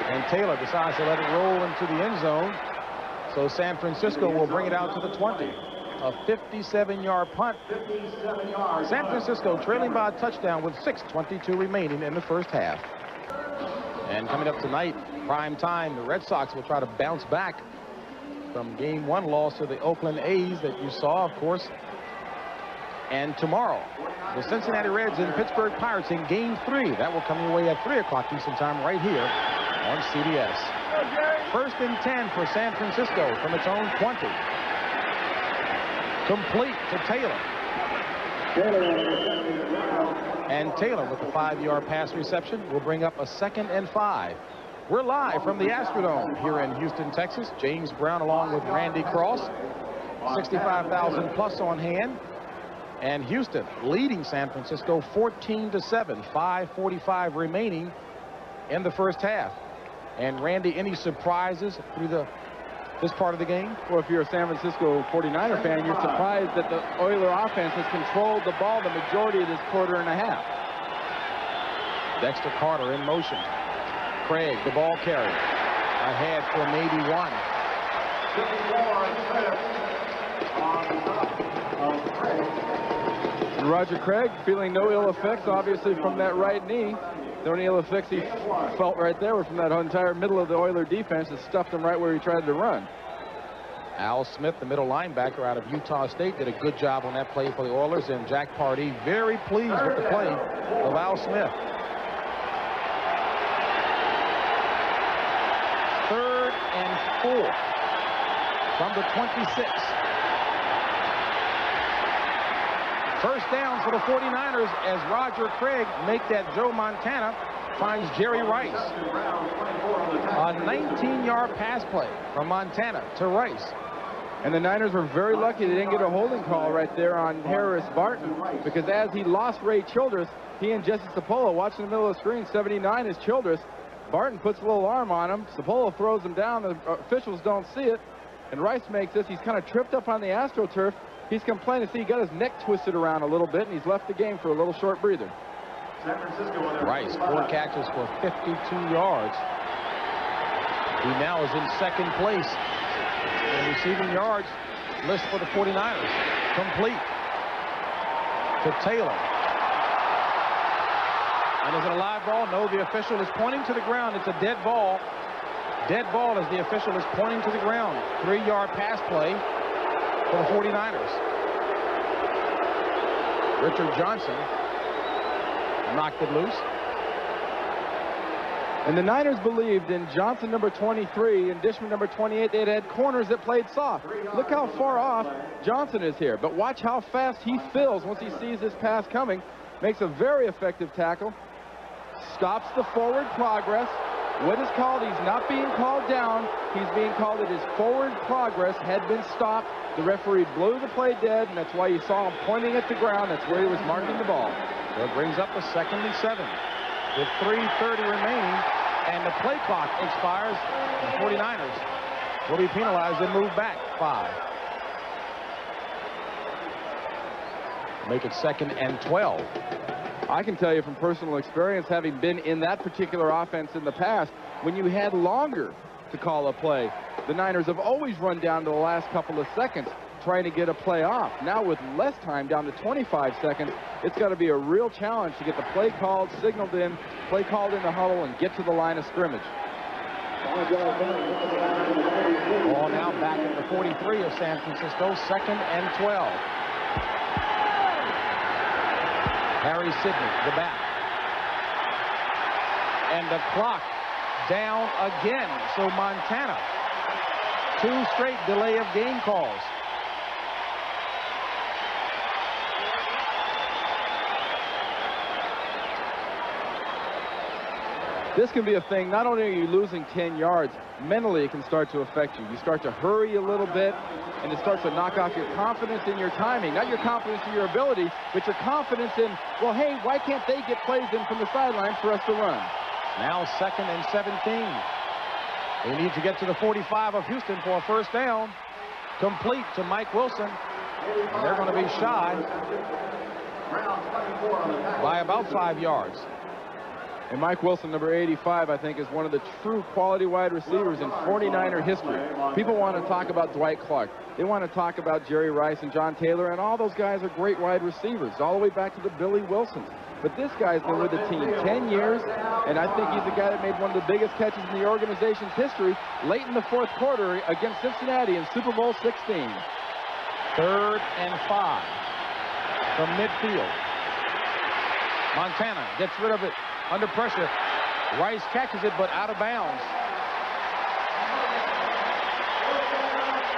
[SPEAKER 1] And Taylor decides to let it roll into the end zone. So San Francisco will bring it out to the 20. A 57-yard punt. San Francisco trailing by a touchdown with 6:22 remaining in the first half. And coming up tonight, prime time, the Red Sox will try to bounce back from Game 1 loss to the Oakland A's that you saw, of course. And tomorrow, the Cincinnati Reds and Pittsburgh Pirates in Game 3. That will come your way at 3 o'clock Eastern Time right here on CBS. 1st and 10 for San Francisco from its own 20. Complete to Taylor. And Taylor with the 5-yard pass reception will bring up a 2nd and 5. We're live from the Astrodome here in Houston, Texas. James Brown along with Randy Cross. 65,000 plus on hand. And Houston leading San Francisco 14-7. 5:45 remaining in the first half. And Randy, any surprises through this part of the game?
[SPEAKER 2] Well, if you're a San Francisco 49er fan, you're surprised that the Oiler offense has controlled the ball the majority of this quarter and a half.
[SPEAKER 1] Dexter Carter in motion. Craig, the ball carrier. Ahead for maybe one.
[SPEAKER 2] And Roger Craig feeling no ill effects, obviously, from that right knee. The only ill effects he felt right there were from that entire middle of the Oiler defense that stuffed him right where he tried to run.
[SPEAKER 1] Al Smith, the middle linebacker out of Utah State, did a good job on that play for the Oilers, and Jack Pardee very pleased with the play of Al Smith. 3rd and 4 from the 26. First down for the 49ers as Roger Craig make that Joe Montana finds Jerry Rice. A 19-yard pass play from Montana to Rice.
[SPEAKER 2] And the Niners were very lucky they didn't get a holding call right there on Harris Barton, because as he lost Ray Childress, he and Jesse Sapolo watching the middle of the screen. 79 is Childress. Barton puts a little arm on him. Sapolo throws him down. The officials don't see it. And Rice makes this. He's kind of tripped up on the AstroTurf. He's complaining. See, he got his neck twisted around a little bit, and he's left the game for a little short breather.
[SPEAKER 1] Rice, 4 catches for 52 yards. He now is in 2nd place in receiving yards list for the 49ers. Complete to Taylor. And is it a live ball? No, the official is pointing to the ground. It's a dead ball. Dead ball as the official is pointing to the ground. 3-yard pass play for the 49ers. Richard Johnson knocked it loose.
[SPEAKER 2] And the Niners believed in Johnson, number 23, and Dishman, number 28. They had corners that played soft. Look how far off Johnson is here. But watch how fast he fills once he sees this pass coming. Makes a very effective tackle. Stops the forward progress. What is called, he's not being called down. He's being called that his forward progress had been stopped. The referee blew the play dead, and that's why you saw him pointing at the ground. That's where he was marking the ball.
[SPEAKER 1] So it brings up a 2nd and 7 with 3:30 remaining, and the play clock expires. The 49ers will be penalized and move back 5. Make it 2nd and 12.
[SPEAKER 2] I can tell you from personal experience, having been in that particular offense in the past, when you had longer to call a play, the Niners have always run down to the last couple of seconds trying to get a play off. Now with less time, down to 25 seconds, it's got to be a real challenge to get the play called, signaled in, play called in the huddle, and get to the line of scrimmage.
[SPEAKER 1] Ball now back at the 43 of San Francisco, 2nd and 12. Harry Sidney, the back. And the clock down again. So Montana, 2 straight delay of game calls.
[SPEAKER 2] This can be a thing. Not only are you losing 10 yards, mentally it can start to affect you. You start to hurry a little bit, and it starts to knock off your confidence in your timing. Not your confidence in your ability, but your confidence in, well, hey, why can't they get plays in from the sideline for us to run?
[SPEAKER 1] Now 2nd and 17. They need to get to the 45 of Houston for a 1st down. Complete to Mike Wilson. And they're going to be shy by about 5 yards.
[SPEAKER 2] And Mike Wilson, number 85, I think, is one of the true quality wide receivers in 49er history. People want to talk about Dwight Clark. They want to talk about Jerry Rice and John Taylor, and all those guys are great wide receivers, all the way back to the Billy Wilsons. But this guy's been with the team 10 years, and I think he's the guy that made one of the biggest catches in the organization's history late in the 4th quarter against Cincinnati in Super Bowl 16.
[SPEAKER 1] 3rd and 5 from midfield. Montana gets rid of it under pressure. Rice catches it, but out of bounds.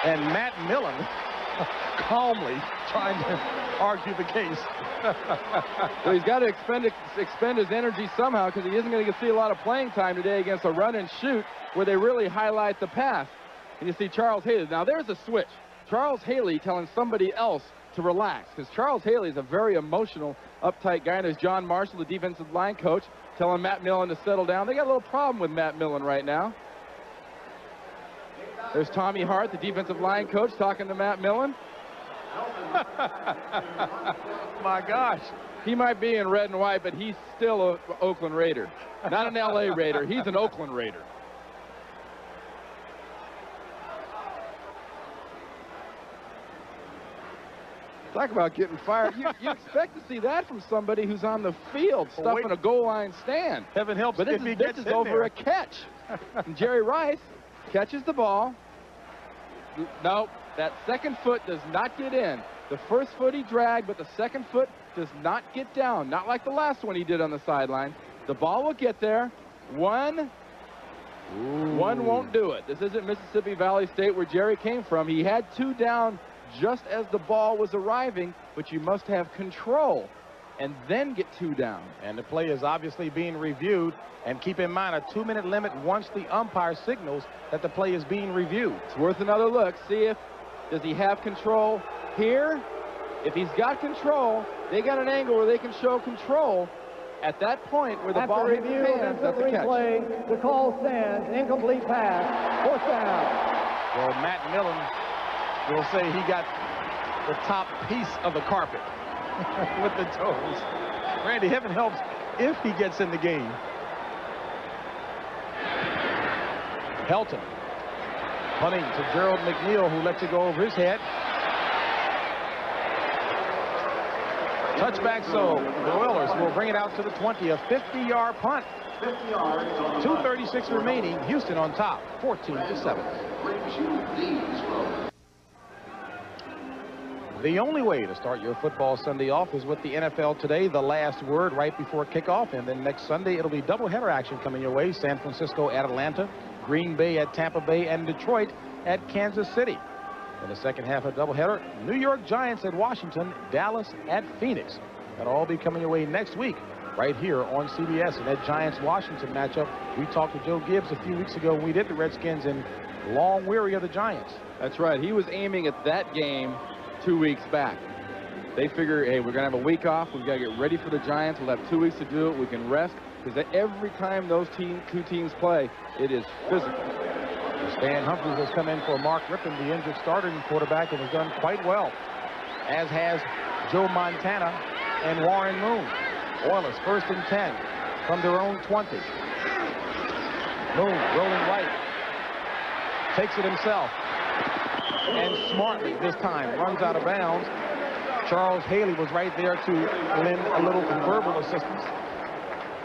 [SPEAKER 1] And Matt Millen calmly trying to argue the case.
[SPEAKER 2] Well, he's got to expend his energy somehow, because he isn't going to see a lot of playing time today against a run and shoot where they really highlight the pass. And you see Charles Haley. Now there's a switch. Charles Haley telling somebody else to relax, because Charles Haley is a very emotional, uptight guy. And there's John Marshall, the defensive line coach, telling Matt Millen to settle down. They got a little problem with Matt Millen right now. There's Tommy Hart, the defensive line coach, talking to Matt Millen.
[SPEAKER 1] My gosh.
[SPEAKER 2] He might be in red and white, but he's still an Oakland Raider. Not an LA Raider. He's an Oakland Raider. Talk about getting fired. You expect to see that from somebody who's on the field stuffing a goal line stand.
[SPEAKER 1] Heaven helps
[SPEAKER 2] but
[SPEAKER 1] if he gets
[SPEAKER 2] this is
[SPEAKER 1] in
[SPEAKER 2] over
[SPEAKER 1] there.
[SPEAKER 2] a catch. And Jerry Rice catches the ball. No, that 2nd foot does not get in. The 1st foot he dragged, but the 2nd foot does not get down. Not like the last one he did on the sideline. The ball will get there. One won't do it. This isn't Mississippi Valley State where Jerry came from. He had 2 down just as the ball was arriving, but you must have control and then get 2 down.
[SPEAKER 1] And the play is obviously being reviewed. And keep in mind, a 2-minute limit once the umpire signals that the play is being reviewed.
[SPEAKER 2] It's worth another look. See if, does he have control here? If he's got control, they got an angle where they can show control. At that point where the ball hits his hands, that's a catch.
[SPEAKER 4] Replay, the call stands, incomplete pass, 4th down.
[SPEAKER 1] Well, Matt Millen will say he got the top piece of the carpet with the toes. Randy, heaven helps if he gets in the game. Helton punting to Gerald McNeil, who lets it go over his head. Touchback, so the Oilers will bring it out to the 20, a 50-yard punt
[SPEAKER 3] 50 yards on the
[SPEAKER 1] 2:36 remaining. Houston on top, 14-7.
[SPEAKER 3] brings you these from
[SPEAKER 1] The only way to start your football Sunday off is with the NFL Today, the last word right before kickoff. And then next Sunday, it'll be doubleheader action coming your way. San Francisco at Atlanta, Green Bay at Tampa Bay, and Detroit at Kansas City. In the second half of doubleheader, New York Giants at Washington, Dallas at Phoenix. That'll all be coming your way next week right here on CBS. And that Giants-Washington matchup, we talked to Joe Gibbs a few weeks ago when we did the Redskins, and long weary of the Giants.
[SPEAKER 2] That's right. He was aiming at that game 2 weeks back. They figure, hey, we're going to have a week off. We've got to get ready for the Giants. We'll have 2 weeks to do it. We can rest, because every time those two teams play, it is physical.
[SPEAKER 1] Stan Humphries has come in for Mark Rippon, the injured starting quarterback, and has done quite well, as has Joe Montana and Warren Moon. Oilers 1st and 10 from their own 20. Moon rolling right, takes it himself, and smartly this time runs out of bounds. Charles Haley was right there to lend a little verbal assistance.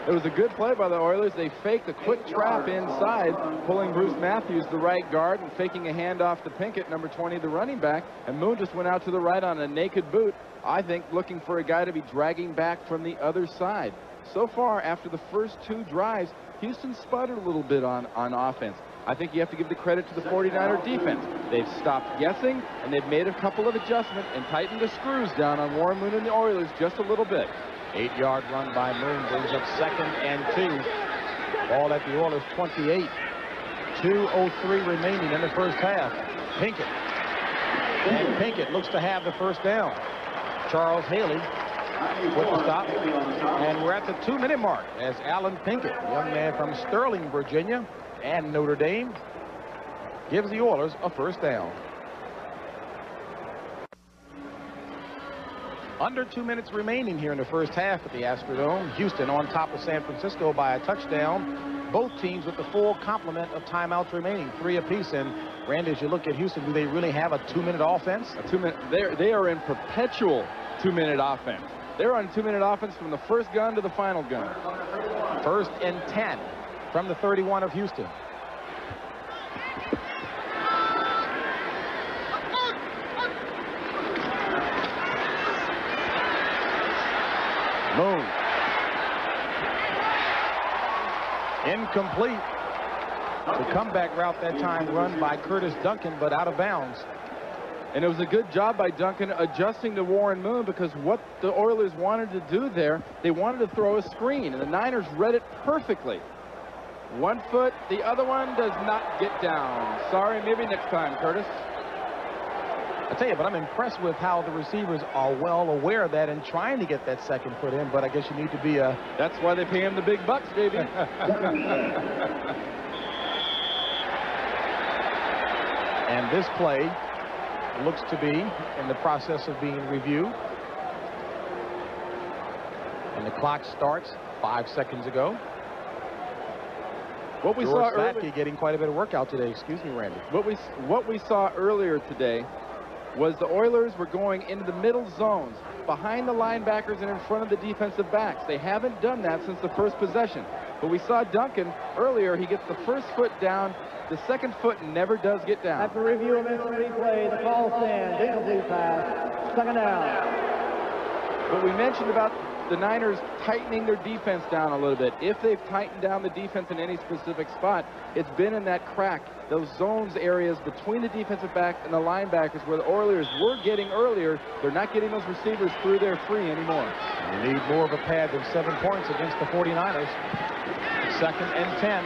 [SPEAKER 2] It was a good play by the Oilers. They faked a quick trap inside, pulling Bruce Matthews, the right guard, and faking a handoff to Pinkett, number 20, the running back. And Moon just went out to the right on a naked boot, I think looking for a guy to be dragging back from the other side. So far, after the first 2 drives, Houston sputtered a little bit on offense. I think you have to give the credit to the 49er defense. They've stopped guessing, and they've made a couple of adjustments and tightened the screws down on Warren Moon and the Oilers just a little bit.
[SPEAKER 1] 8-yard run by Moon brings up 2nd and 2. Ball at the Oilers 28. 2:03 remaining in the first half. Pinkett. And Pinkett looks to have the first down. Charles Haley with the stop. And we're at the 2-minute mark as Alan Pinkett, young man from Sterling, Virginia, and Notre Dame, gives the Oilers a first down. Under 2 minutes remaining here in the first half at the Astrodome. Houston on top of San Francisco by a touchdown. Both teams with the full complement of timeouts remaining, 3 apiece. And Randy, as you look at Houston, do they really have a 2-minute offense?
[SPEAKER 2] A 2-minute. They are in perpetual 2-minute offense. They're on 2-minute offense from the first gun to the final gun.
[SPEAKER 1] 1st and 10 from the 31 of Houston. Moon. Incomplete. The comeback route that time run by Curtis Duncan, but out of bounds.
[SPEAKER 2] And it was a good job by Duncan adjusting to Warren Moon, because what the Oilers wanted to do there, they wanted to throw a screen, and the Niners read it perfectly. 1 foot, the other one does not get down. Sorry, maybe next time, Curtis.
[SPEAKER 1] I tell you, but I'm impressed with how the receivers are well aware of that and trying to get that 2nd foot in, but I guess you need to be a...
[SPEAKER 2] That's why they pay him the big bucks, baby.
[SPEAKER 1] And this play looks to be in the process of being reviewed. And the clock starts 5 seconds ago.
[SPEAKER 2] What we
[SPEAKER 1] George
[SPEAKER 2] saw earlier,
[SPEAKER 1] Slatke getting quite a bit of workout today. Excuse me, Randy.
[SPEAKER 2] What we saw earlier today was the Oilers were going into the middle zones, behind the linebackers and in front of the defensive backs. They haven't done that since the first possession. But we saw Duncan earlier. He gets the 1st foot down. The 2nd foot never does get down.
[SPEAKER 4] After review of instant replay, the call stands. Incomplete pass. 2nd down.
[SPEAKER 2] What we mentioned about the Niners tightening their defense down a little bit. If they've tightened down the defense in any specific spot, it's been in that crack, those zones areas between the defensive back and the linebackers where the Oilers were getting earlier. They're not getting those receivers through there free anymore.
[SPEAKER 1] You need more of a pad than 7 points against the 49ers. 2nd and 10.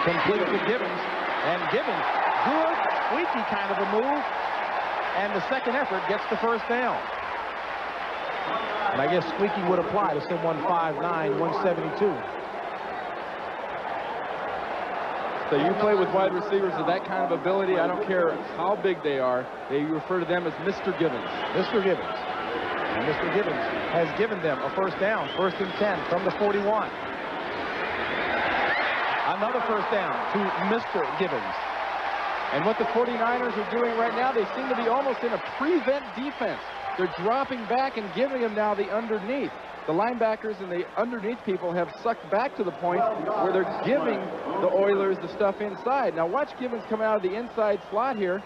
[SPEAKER 1] Complete to Gibbons. And Gibbons, good, squeaky kind of a move. And the 2nd effort gets the first down. And I guess squeaky would apply to someone 5'9", 172.
[SPEAKER 2] So you play with wide receivers of that kind of ability, I don't care how big they are, they refer to them as Mr. Gibbons.
[SPEAKER 1] Mr. Gibbons. And Mr. Gibbons has given them a first down, 1st and 10 from the 41. Another first down to Mr. Gibbons.
[SPEAKER 2] And what the 49ers are doing right now, they seem to be almost in a prevent defense. They're dropping back and giving him now the underneath. The linebackers and the underneath people have sucked back to the point where they're giving the Oilers the stuff inside. Now watch Gibbons come out of the inside slot here.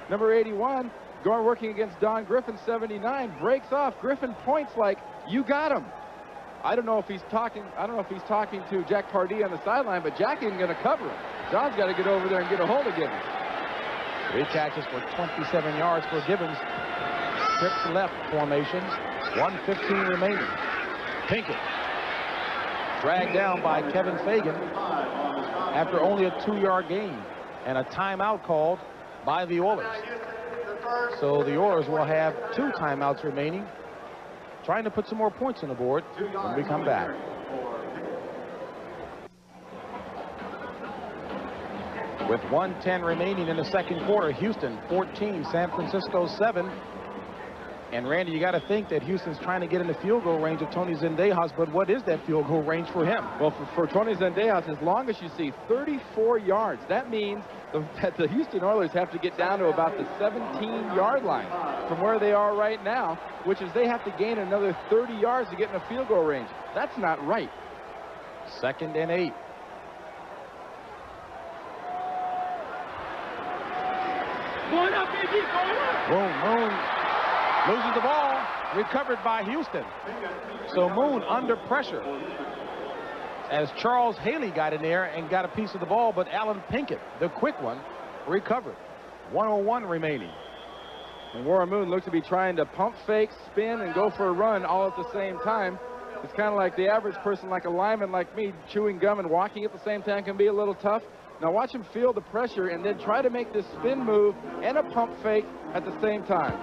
[SPEAKER 2] Number 81, going working against Don Griffin, 79, breaks off. Griffin points like, you got him. I don't know if he's talking to Jack Pardee on the sideline, but Jack isn't going to cover him. John's got to get over there and get a hold of Gibbons.
[SPEAKER 1] 3 catches for 27 yards for Gibbons. Trips left formations. 1:15 remaining. Pinkett dragged down by Kevin Fagan after only a 2-yard gain, and a timeout called by the Oilers. So the Oilers will have 2 timeouts remaining, trying to put some more points on the board when we come back. With 1:10 remaining in the second quarter, Houston 14, San Francisco 7. And Randy, you got to think that Houston's trying to get in the field goal range of Tony Zendejas, but what is that field goal range for him?
[SPEAKER 2] Well, for Tony Zendejas, as long as you see 34 yards, that means that the Houston Oilers have to get down to about the 17-yard line from where they are right now, which is they have to gain another 30 yards to get in a field goal range. That's not right.
[SPEAKER 1] 2nd and 8.
[SPEAKER 3] Going up, AG, going up.
[SPEAKER 1] Moon loses the ball, recovered by Houston. So Moon under pressure as Charles Haley got in there and got a piece of the ball, but Alan Pinkett, the quick one, recovered. 1:01 remaining.
[SPEAKER 2] And Warren Moon looks to be trying to pump fake, spin, and go for a run all at the same time. It's kind of like the average person, like a lineman like me, chewing gum and walking at the same time can be a little tough. Now watch him feel the pressure and then try to make this spin move and a pump fake at the same time.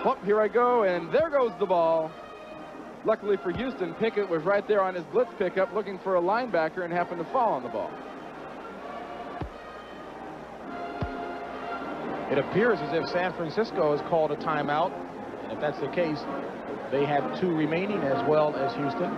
[SPEAKER 2] Oh, here I go, and there goes the ball. Luckily for Houston, Pickett was right there on his blitz pickup looking for a linebacker and happened to fall on the ball.
[SPEAKER 1] It appears as if San Francisco has called a timeout, and if that's the case, they have 2 remaining as well as Houston.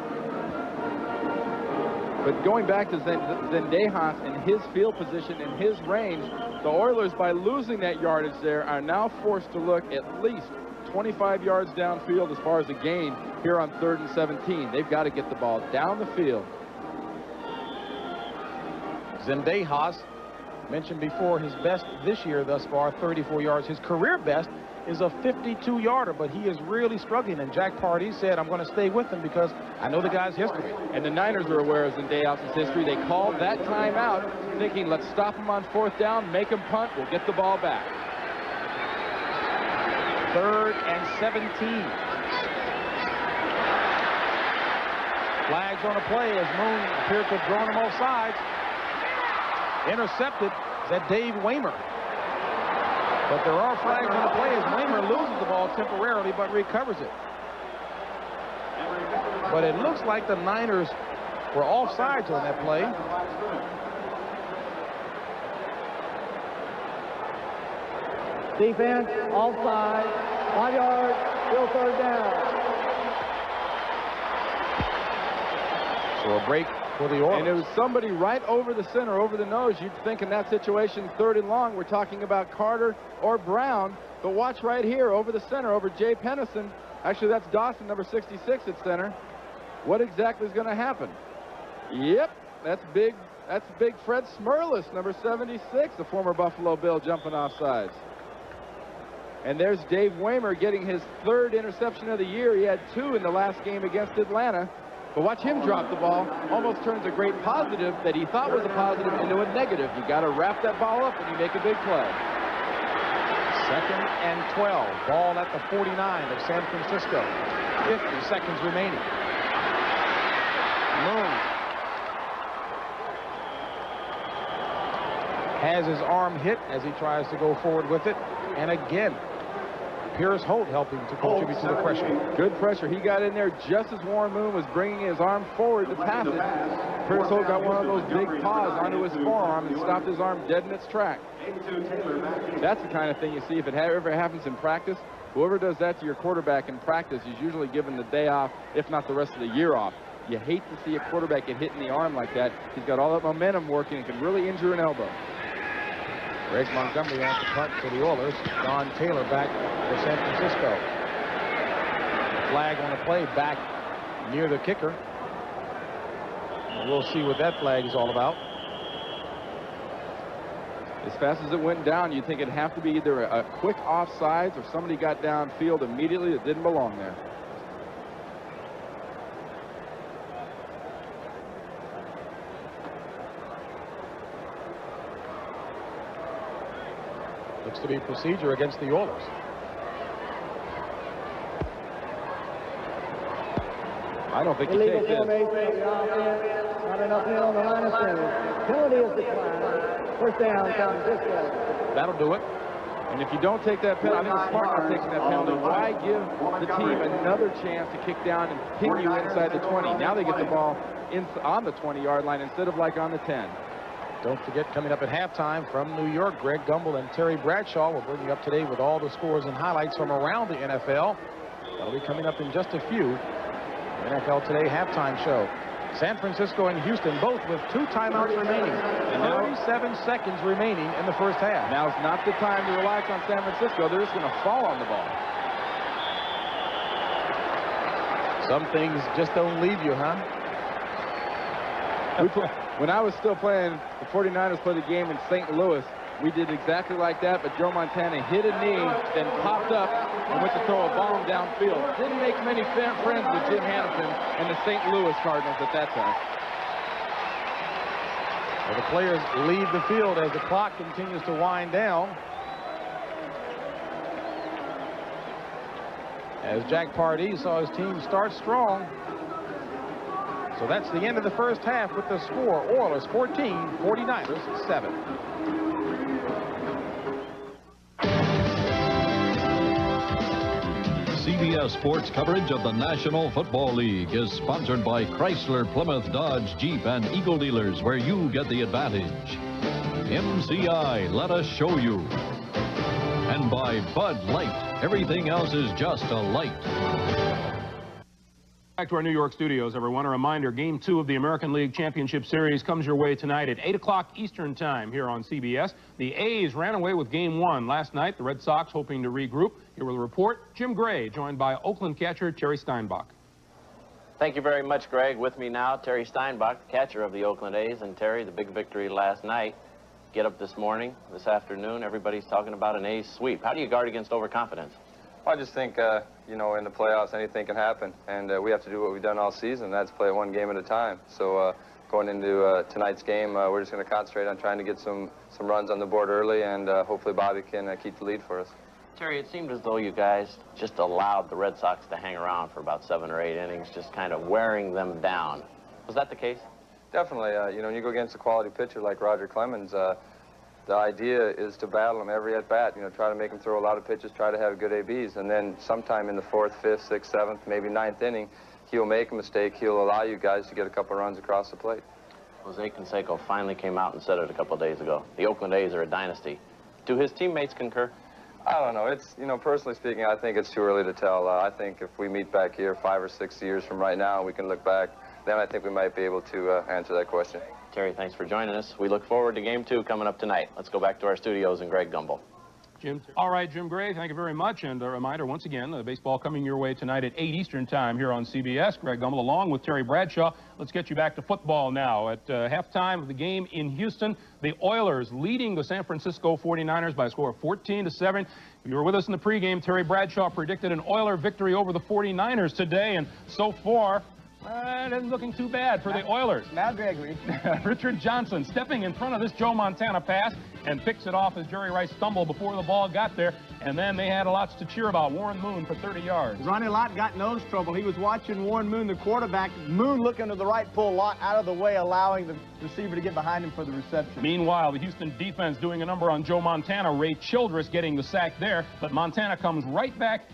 [SPEAKER 2] But going back to Zendejas and his field position and his range, the Oilers, by losing that yardage there, are now forced to look at least 25 yards downfield as far as a gain here on 3rd and 17. They've got to get the ball down the field.
[SPEAKER 1] Zendejas, mentioned before, his best this year thus far, 34 yards. His career best is a 52-yarder, but he is really struggling. And Jack Pardee said, I'm going to stay with him because I know the guy's history.
[SPEAKER 2] And the Niners are aware of Zendejas' history. They called that timeout thinking, let's stop him on 4th down, make him punt, we'll get the ball back.
[SPEAKER 1] 3rd and 17. Flags on a play as Moon appeared to have drawn him off sides. Intercepted. Is that Dave Waymer? But there are flags on the play as Waymer loses the ball temporarily but recovers it. But it looks like the Niners were offsides on that play.
[SPEAKER 4] Defense, offside, 5 yards, still 3rd down.
[SPEAKER 1] So a break for the Oilers.
[SPEAKER 2] And it was somebody right over the center, over the nose. You'd think in that situation, 3rd and long, we're talking about Carter or Brown. But watch right here, over the center, over Jay Pennison. Actually, that's Dawson, number 66 at center. What exactly is going to happen? Yep, that's big Fred Smerlis, number 76, the former Buffalo Bill, jumping off sides. And there's Dave Waymer getting his 3rd interception of the year. He had 2 in the last game against Atlanta. But watch him drop the ball. Almost turns a great positive that he thought was a positive into a negative. You got to wrap that ball up and you make a big play.
[SPEAKER 1] 2nd and 12. Ball at the 49 of San Francisco. 50 seconds remaining. Moon has his arm hit as he tries to go forward with it. And again, Pierce Holt helping to contribute to the pressure.
[SPEAKER 2] Good pressure. He got in there just as Warren Moon was bringing his arm forward to pass it. Pierce Holt got one of those big paws onto his forearm and stopped his arm dead in its track. That's the kind of thing you see if it ever happens in practice. Whoever does that to your quarterback in practice is usually given the day off, if not the rest of the year off. You hate to see a quarterback get hit in the arm like that. He's got all that momentum working and can really injure an elbow.
[SPEAKER 1] Greg Montgomery on the punt for the Oilers. Don Taylor back for San Francisco. Flag on the play back near the kicker. And we'll see what that flag is all about.
[SPEAKER 2] As fast as it went down, you'd think it'd have to be either a quick offsides or somebody got downfield immediately that didn't belong there.
[SPEAKER 1] Looks to be procedure against the Oilers.
[SPEAKER 2] I don't think you
[SPEAKER 4] Illegal
[SPEAKER 2] take this.
[SPEAKER 4] formation of the offense. Not enough in on the line of scrimmage. Penalty is declined. First down, San Francisco.
[SPEAKER 1] That'll do it.
[SPEAKER 2] And if you don't take that penalty, I think it's smart not taking that penalty. Why give the team another chance to kick down and pin you inside the 20? Now they get the ball on the 20-yard line instead of like on the 10.
[SPEAKER 1] Don't forget, coming up at halftime from New York, Greg Gumbel and Terry Bradshaw will bring you up to date with all the scores and highlights from around the NFL. That'll be coming up in just a few. The NFL Today halftime show. San Francisco and Houston both with 2 timeouts remaining. And 37 seconds remaining in the first half.
[SPEAKER 2] Now's not the time to relax on San Francisco. They're just going to fall on the ball.
[SPEAKER 1] Some things just don't leave you, huh?
[SPEAKER 2] When I was still playing, the 49ers played a game in St. Louis. We did exactly like that, but Joe Montana hit a knee, then popped up and went to throw a bomb downfield. Didn't make many friends with Jim Hamilton and the St. Louis Cardinals at that time.
[SPEAKER 1] Well, the players leave the field as the clock continues to wind down. As Jack Pardee saw his team start strong. So that's the end of the first half with the score. Oilers 14, 49ers 7.
[SPEAKER 5] CBS Sports coverage of the National Football League is sponsored by Chrysler, Plymouth, Dodge, Jeep, and Eagle dealers, where you get the advantage. MCI, let us show you. And by Bud Light, everything else is just a light.
[SPEAKER 6] Back to our New York studios, everyone. A reminder, Game 2 of the American League Championship Series comes your way tonight at 8 o'clock Eastern Time here on CBS. The A's ran away with Game 1 last night. The Red Sox hoping to regroup. Here with a report, Jim Gray, joined by Oakland catcher Terry Steinbach.
[SPEAKER 7] Thank you very much, Greg. With me now, Terry Steinbach, catcher of the Oakland A's. And Terry, the big victory last night. Get up this morning, this afternoon, everybody's talking about an A's sweep. How do you guard against overconfidence?
[SPEAKER 8] I just think, you know, in the playoffs, anything can happen. And we have to do what we've done all season. That's play one game at a time. So going into tonight's game, we're just going to concentrate on trying to get some runs on the board early, and hopefully Bobby can keep the lead for us.
[SPEAKER 7] Terry, it seemed as though you guys just allowed the Red Sox to hang around for about 7 or 8 innings, just kind of wearing them down. Was that the case?
[SPEAKER 8] Definitely. You know, when you go against a quality pitcher like Roger Clemens, the idea is to battle him every at-bat, you know, try to make him throw a lot of pitches, try to have good ABs, and then sometime in the 4th, 5th, 6th, 7th, maybe 9th inning, he'll make a mistake. He'll allow you guys to get a couple runs across the plate.
[SPEAKER 7] Jose Canseco finally came out and said it a couple of days ago. The Oakland A's are a dynasty. Do his teammates concur?
[SPEAKER 8] I don't know. It's, you know, personally speaking, I think it's too early to tell. I think if we meet back here 5 or 6 years from right now, we can look back, then I think we might be able to answer that question.
[SPEAKER 7] Terry, thanks for joining us. We look forward to Game 2 coming up tonight. Let's go back to our studios and Greg Gumbel.
[SPEAKER 6] Jim. All right, Jim Gray, thank you very much. And a reminder, once again, baseball coming your way tonight at 8 Eastern Time here on CBS. Greg Gumbel along with Terry Bradshaw. Let's get you back to football now. At halftime of the game in Houston, the Oilers leading the San Francisco 49ers by a score of 14-7. If you were with us in the pregame, Terry Bradshaw predicted an Oiler victory over the 49ers today, and so far, it isn't looking too bad for the Oilers.
[SPEAKER 9] Now, Gregory.
[SPEAKER 6] Richard Johnson stepping in front of this Joe Montana pass and picks it off as Jerry Rice stumbled before the ball got there. And then they had lots to cheer about. Warren Moon for 30 yards.
[SPEAKER 9] Ronnie Lott got nose trouble. He was watching Warren Moon, the quarterback. Moon looking to the right, pull Lott out of the way, allowing the receiver to get behind him for the reception.
[SPEAKER 6] Meanwhile, the Houston defense doing a number on Joe Montana. Ray Childress getting the sack there. But Montana comes right back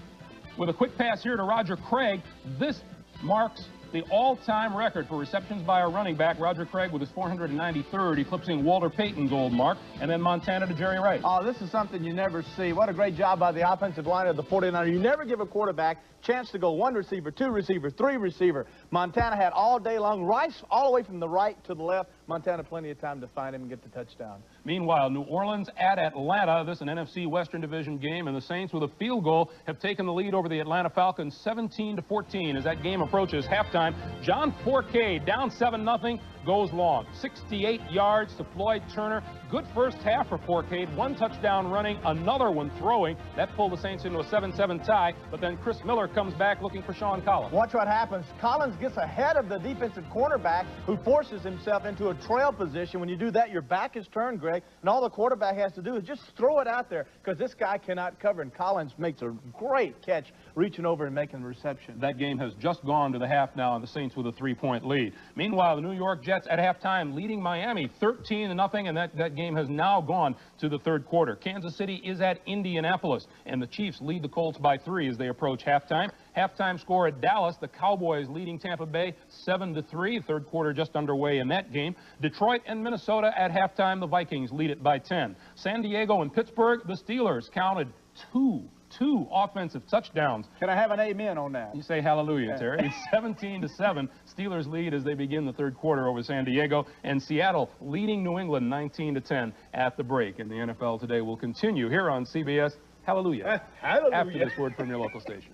[SPEAKER 6] with a quick pass here to Roger Craig. This marks the all-time record for receptions by a running back. Roger Craig with his 493rd, eclipsing Walter Payton's old mark, and then Montana to Jerry Rice.
[SPEAKER 9] Oh, this is something you never see. What a great job by the offensive line of the 49ers. You never give a quarterback chance to go 1 receiver, 2 receiver, 3 receiver. Montana had all day long, Rice all the way from the right to the left. Montana plenty of time to find him and get the touchdown.
[SPEAKER 6] Meanwhile, New Orleans at Atlanta. This is an NFC Western Division game, and the Saints with a field goal have taken the lead over the Atlanta Falcons 17-14 as that game approaches halftime. John Forcade down 7-0, goes long. 68 yards to Floyd Turner. Good first half for Forcade. One touchdown running, another one throwing. That pulled the Saints into a 7-7 tie, but then Chris Miller comes back looking for Sean Collins.
[SPEAKER 9] Watch what happens. Collins gets ahead of the defensive cornerback, who forces himself into a trail position. When you do that, your back is turned, Greg, and all the quarterback has to do is just throw it out there because this guy cannot cover, and Collins makes a great catch reaching over and making the reception.
[SPEAKER 6] That game has just gone to the half now, and the Saints with a 3-point lead. Meanwhile, the New York Jets at halftime leading Miami 13-0, and that game has now gone to the third quarter. Kansas City is at Indianapolis, and the Chiefs lead the Colts by 3 as they approach halftime. Halftime score at Dallas, the Cowboys leading Tampa Bay 7-3. Third quarter just underway in that game. Detroit and Minnesota at halftime, the Vikings lead it by 10. San Diego and Pittsburgh, the Steelers counted two offensive touchdowns.
[SPEAKER 9] Can I have an amen on that?
[SPEAKER 6] You say hallelujah, Terry. It's 17-7. Steelers lead as they begin the third quarter over San Diego, and Seattle leading New England 19-10 at the break. And the NFL Today will continue here on CBS. Hallelujah.
[SPEAKER 9] Hallelujah.
[SPEAKER 6] After this word from your local station.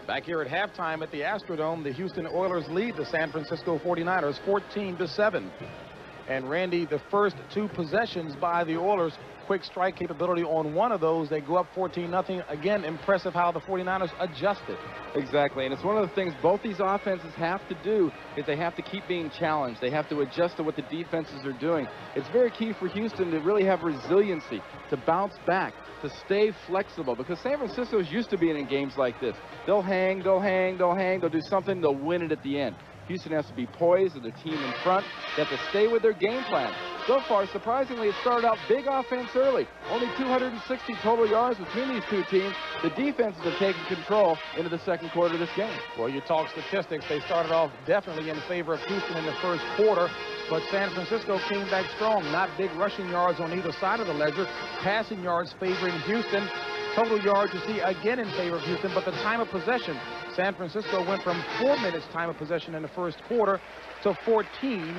[SPEAKER 1] Back here at halftime at the Astrodome, the Houston Oilers lead the San Francisco 49ers 14-7. And Randy, the first 2 possessions by the Oilers, quick strike capability on one of those. They go up 14-0. Again, impressive how the 49ers adjusted.
[SPEAKER 2] Exactly, and it's one of the things both these offenses have to do is they have to keep being challenged. They have to adjust to what the defenses are doing. It's very key for Houston to really have resiliency, to bounce back, to stay flexible, because San Francisco is used to being in games like this. They'll hang, they'll do something, they'll win it at the end. Houston has to be poised with the team in front. They have to stay with their game plan. So far, surprisingly, it started out big offense early. Only 260 total yards between these two teams. The defenses have taken control into the second quarter of this game.
[SPEAKER 1] Well, you talk statistics. They started off definitely in favor of Houston in the first quarter, but San Francisco came back strong. Not big rushing yards on either side of the ledger. Passing yards favoring Houston. Total yards, you see, again in favor of Houston, but the time of possession, San Francisco went from 4 minutes time of possession in the first quarter to 14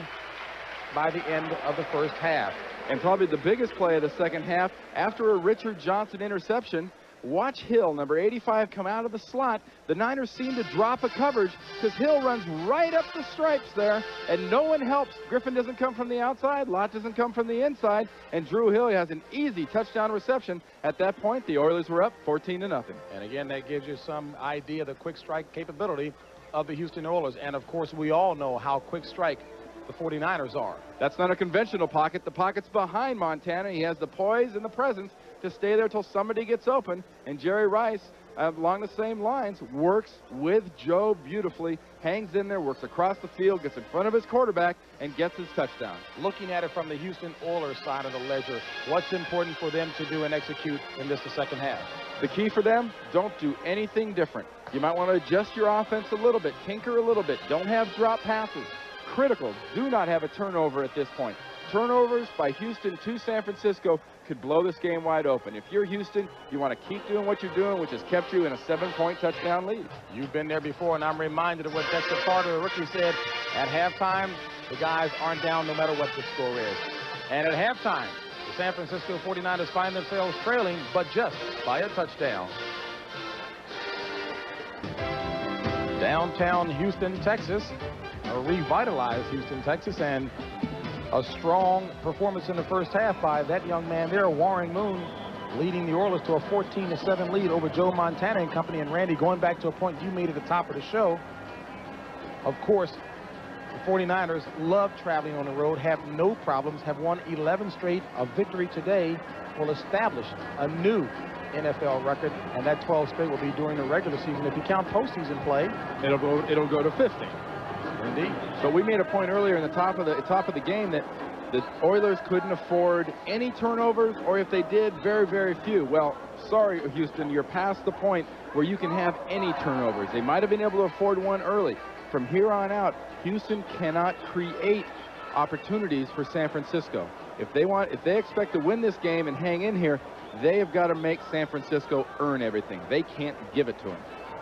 [SPEAKER 1] by the end of the first half.
[SPEAKER 2] And probably the biggest play of the second half, after a Richard Johnson interception, watch Hill, number 85, come out of the slot. The Niners seem to drop a coverage because Hill runs right up the stripes there, and no one helps. Griffin doesn't come from the outside, Lott doesn't come from the inside, and Drew Hill has an easy touchdown reception. At that point, the Oilers were up 14-0.
[SPEAKER 1] And again, that gives you some idea of the quick strike capability of the Houston Oilers. And of course, we all know how quick strike the 49ers are.
[SPEAKER 2] That's not a conventional pocket. The pocket's behind Montana. He has the poise and the presence to stay there till somebody gets open. And Jerry Rice, along the same lines, works with Joe beautifully, hangs in there, works across the field, gets in front of his quarterback, and gets his touchdown.
[SPEAKER 1] Looking at it from the Houston Oilers side of the ledger, what's important for them to do and execute in this, the second half?
[SPEAKER 2] The key for them, don't do anything different. You might want to adjust your offense a little bit, tinker a little bit. Don't have drop passes. Critical, do not have a turnover at this point. Turnovers by Houston to San Francisco could blow this game wide open. If you're Houston, you want to keep doing what you're doing, which has kept you in a 7-point touchdown lead.
[SPEAKER 1] You've been there before, and I'm reminded of what Dexter Carter, the rookie, said at halftime. The guys aren't down no matter what the score is. And at halftime, the San Francisco 49ers find themselves trailing, but just by a touchdown. Downtown Houston, Texas, a revitalized Houston, Texas, and a strong performance in the first half by that young man there, Warren Moon, leading the Oilers to a 14-7 lead over Joe Montana and company. And Randy, going back to a point you made at the top of the show, of course, the 49ers love traveling on the road, have no problems, have won 11 straight. A victory today will establish a new NFL record, and that 12 straight will be during the regular season. If you count postseason play,
[SPEAKER 2] It'll go to 50.
[SPEAKER 1] Indeed.
[SPEAKER 2] But we made a point earlier in the top of the game that the Oilers couldn't afford any turnovers, or if they did, very, very few. Well, sorry, Houston, you're past the point where you can have any turnovers. They might have been able to afford one early. From here on out, Houston cannot create opportunities for San Francisco. If they expect to win this game and hang in here, They have got to make San Francisco earn everything. They can't give it to them.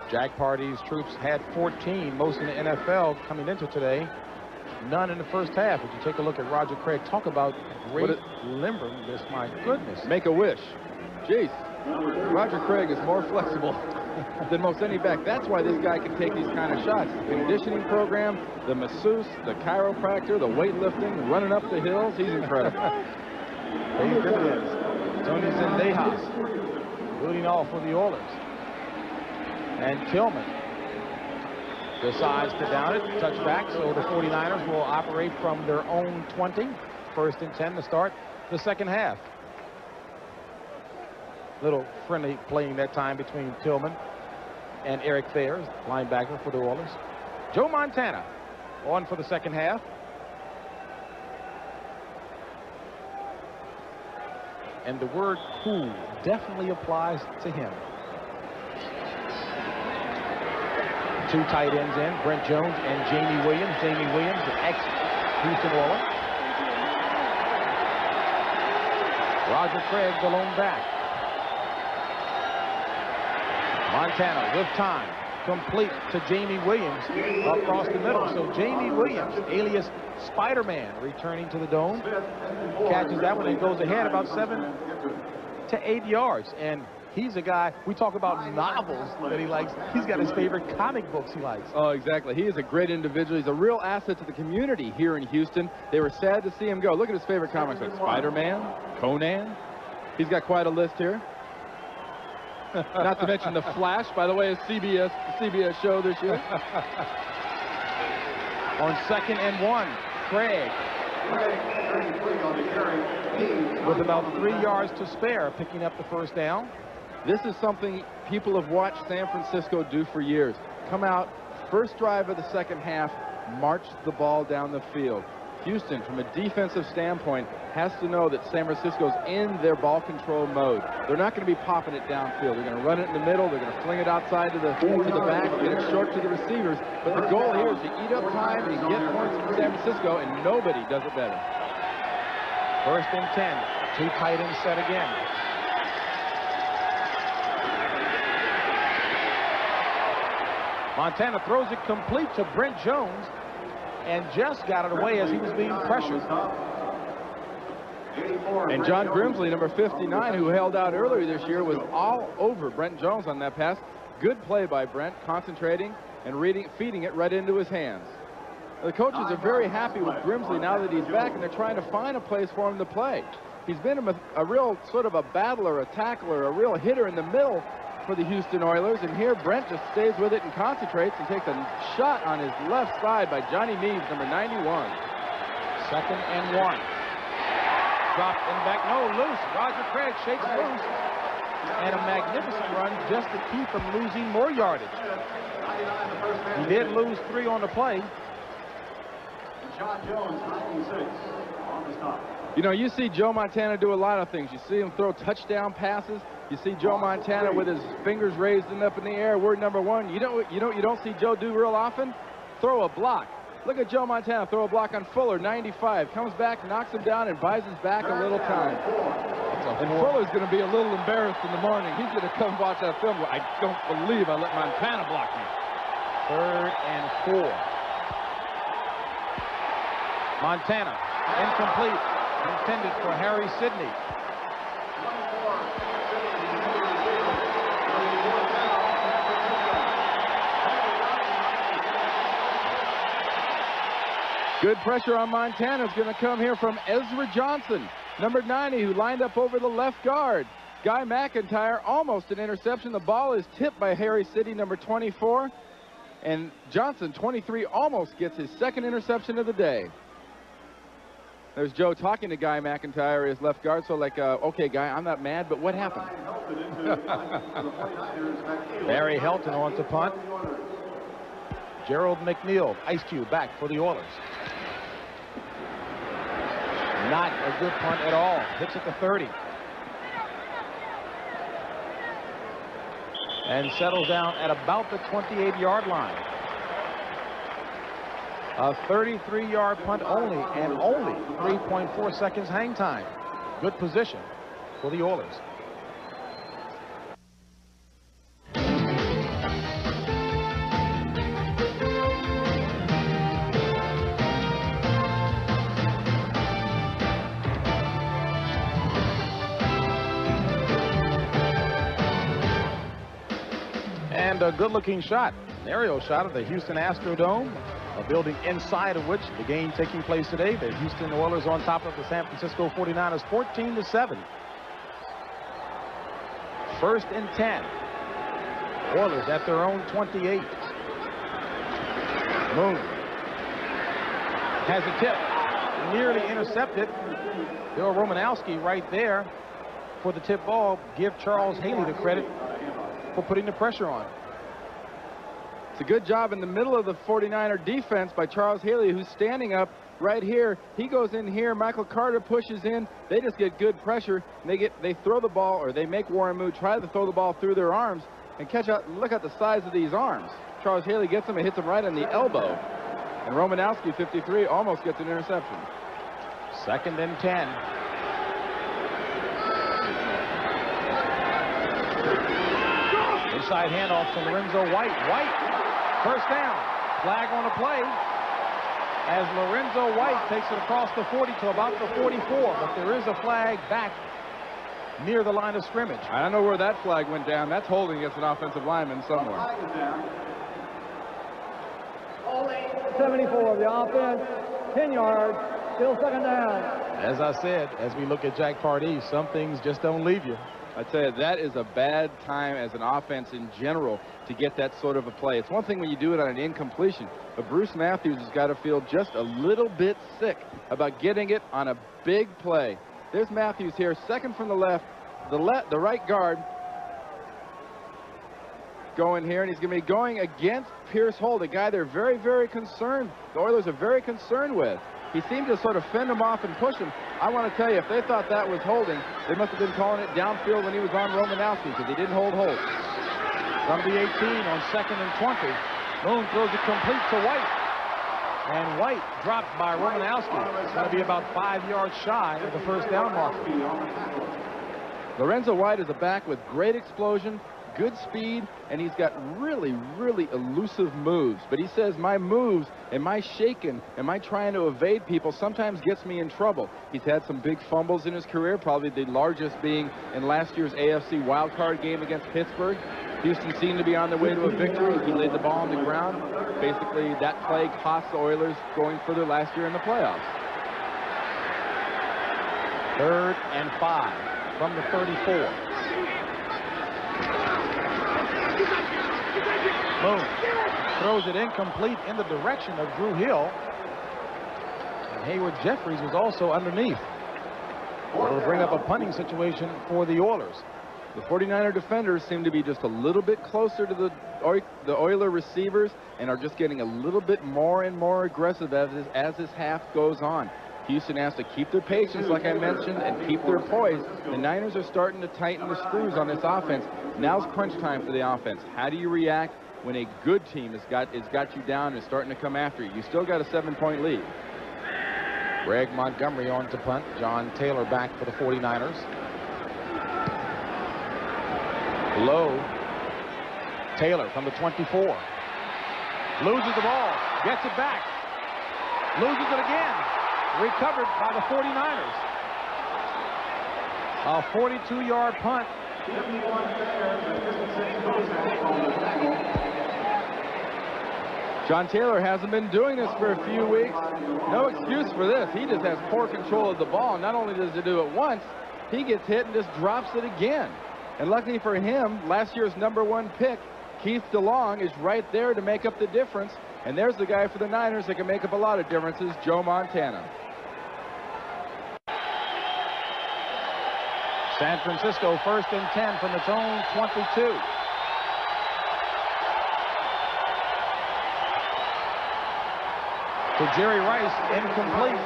[SPEAKER 1] Jack Party's troops had 14, most in the NFL coming into today. None in the first half. If you take a look at Roger Craig, talk about great limberness, my goodness.
[SPEAKER 2] Make a wish. Jeez, Roger Craig is more flexible than most any back. That's why this guy can take these kind of shots. The conditioning program, the masseuse, the chiropractor, the weightlifting, running up the hills. He's incredible.
[SPEAKER 1] Dave Vivians, Tony Zendejas, leading off for the Oilers. And Tillman decides to down it, touchback, so the 49ers will operate from their own 20. First and 10 to start the second half. Little friendly playing that time between Tillman and Eric Thayer, linebacker for the Oilers. Joe Montana on for the second half. And the word cool definitely applies to him. Two tight ends in, Brent Jones and Jamie Williams. Jamie Williams, the ex-Houston Oiler. Roger Craig, the lone back. Montana with time, complete to Jamie Williams across the middle. So Jamie Williams, alias Spider-Man, returning to the dome, catches that one and goes ahead about 7 to 8 yards. And he's a guy, we talk about novels that he likes. He's got his favorite comic books he likes.
[SPEAKER 2] Oh, exactly. He is a great individual. He's a real asset to the community here in Houston. They were sad to see him go. Look at his favorite comics like Spider-Man, Conan. He's got quite a list here. Not to mention The Flash, by the way, a CBS show this year.
[SPEAKER 1] On 2nd and 1, Craig with about 3 yards to spare, picking up the first down.
[SPEAKER 2] This is something people have watched San Francisco do for years. Come out, first drive of the second half, march the ball down the field. Houston, from a defensive standpoint, has to know that San Francisco's in their ball control mode. They're not going to be popping it downfield. They're going to run it in the middle. They're going to fling it outside to the back, get it short to the receivers. But the goal here is to eat up time and get points from San Francisco, and nobody does it better.
[SPEAKER 1] First and 10. Two tight ends set again. Montana throws it complete to Brent Jones and just got it away as he was being pressured.
[SPEAKER 2] And John Grimsley, number 59, who held out earlier this year, was all over Brent Jones on that pass. Good play by Brent, concentrating and feeding it right into his hands. The coaches are very happy with Grimsley now that he's back, and they're trying to find a place for him to play. He's been a real sort of a battler, a tackler, a real hitter in the middle for the Houston Oilers, and here Brent just stays with it and concentrates and takes a shot on his left side by Johnny Meaves, number 91.
[SPEAKER 1] 2nd and 1. Dropped in back, no, loose. Roger Craig shakes loose, and a magnificent run just to keep him losing more yardage. He did lose 3 on the play.
[SPEAKER 3] John Jones, 96, on the stop.
[SPEAKER 2] You know, you see Joe Montana do a lot of things. You see him throw touchdown passes. You see Joe Montana with his fingers raised and up in the air. Word number 1. You don't see Joe do real often. Throw a block. Look at Joe Montana throw a block on Fuller, 95. Comes back, knocks him down, and buys his back a little time. And Fuller's going to be a little embarrassed in the morning. He's going to come watch that film. I don't believe I let Montana block me.
[SPEAKER 1] 3rd and 4. Montana, incomplete, intended for Harry Sidney.
[SPEAKER 2] Good pressure on Montana is going to come here from Ezra Johnson, number 90, who lined up over the left guard. Guy McIntyre, almost an interception. The ball is tipped by Harry Sidney, number 24. And Johnson, 23, almost gets his second interception of the day. There's Joe talking to Guy McIntyre, his left guard. So like, okay, Guy, I'm not mad, but what happened?
[SPEAKER 1] Barry Helton on to punt. Gerald McNeil, Ice Cube, back for the Oilers. Not a good punt at all. Hits at the 30. And settles down at about the 28-yard line. A 33-yard punt only, and only 3.4 seconds hang time. Good position for the Oilers. And a good-looking shot, an aerial shot of the Houston Astrodome, a building inside of which the game taking place today. The Houston Oilers on top of the San Francisco 49ers, 14-7. First and 10. Oilers at their own 28. Moon has a tip, nearly intercepted. Bill Romanowski right there for the tip ball. Give Charles Haley the credit for putting the pressure on.
[SPEAKER 2] It's a good job in the middle of the 49er defense by Charles Haley, who's standing up right here. He goes in here. Michael Carter pushes in. They just get good pressure. And they throw the ball, or they make Warren Moon try to throw the ball through their arms and catch out. Look at the size of these arms. Charles Haley gets him and hits him right on the elbow. And Romanowski, 53, almost gets an interception.
[SPEAKER 1] Second and 10. Inside handoff to Lorenzo White. White, first down. Flag on the play as Lorenzo White takes it across the 40 to about the 44. But there is a flag back near the line of scrimmage.
[SPEAKER 2] I don't know where that flag went down. That's holding against an offensive lineman somewhere.
[SPEAKER 4] 74 of the offense, 10 yards, still second down.
[SPEAKER 1] As I said, as we look at Jack Pardee, some things just don't leave you.
[SPEAKER 2] I tell you, that is a bad time as an offense in general to get that sort of a play. It's one thing when you do it on an incompletion, but Bruce Matthews has got to feel just a little bit sick about getting it on a big play. There's Matthews here, second from the left, the right guard going here, and he's going to be going against Pierce Holt, a guy they're very, very concerned. The Oilers are very concerned with. He seemed to sort of fend him off and push him. I want to tell you, if they thought that was holding, they must have been calling it downfield when he was on Romanowski, because he didn't hold Holt.
[SPEAKER 1] From the 18 on second and 20. Moon throws it complete to White. And White dropped by Romanowski. It's going to be about 5 yards shy of the first down marker.
[SPEAKER 2] Lorenzo White is a back with great explosion, good speed, and he's got really, really elusive moves. But he says, my moves and my shaking and my trying to evade people sometimes gets me in trouble. He's had some big fumbles in his career, probably the largest being in last year's AFC wildcard game against Pittsburgh. Houston seemed to be on their way to a victory. He laid the ball on the ground. Basically, that play cost the Oilers going further last year in the playoffs.
[SPEAKER 1] 3rd and 5 from the 34. Moon throws it incomplete in the direction of Drew Hill. And Hayward Jeffries was also underneath. It'll bring up a punting situation for the Oilers.
[SPEAKER 2] The 49er defenders seem to be just a little bit closer to the Oiler receivers and are just getting a little bit more and more aggressive as this half goes on. Houston has to keep their patience, like I mentioned, and keep their poise. The Niners are starting to tighten the screws on this offense. Now's crunch time for the offense. How do you react when a good team has got you down and is starting to come after you? You still got a 7-point lead.
[SPEAKER 1] Greg Montgomery on to punt. John Taylor back for the 49ers. Low. Taylor from the 24. Loses the ball. Gets it back. Loses it again. Recovered by the 49ers. A 42-yard punt.
[SPEAKER 2] John Taylor hasn't been doing this for a few weeks. No excuse for this. He just has poor control of the ball. Not only does he do it once, he gets hit and just drops it again. And luckily for him, last year's #1 pick, Keith DeLong, is right there to make up the difference. And there's the guy for the Niners that can make up a lot of differences, Joe Montana.
[SPEAKER 1] San Francisco 1st and 10 from its own 22. To Jerry Rice, incomplete.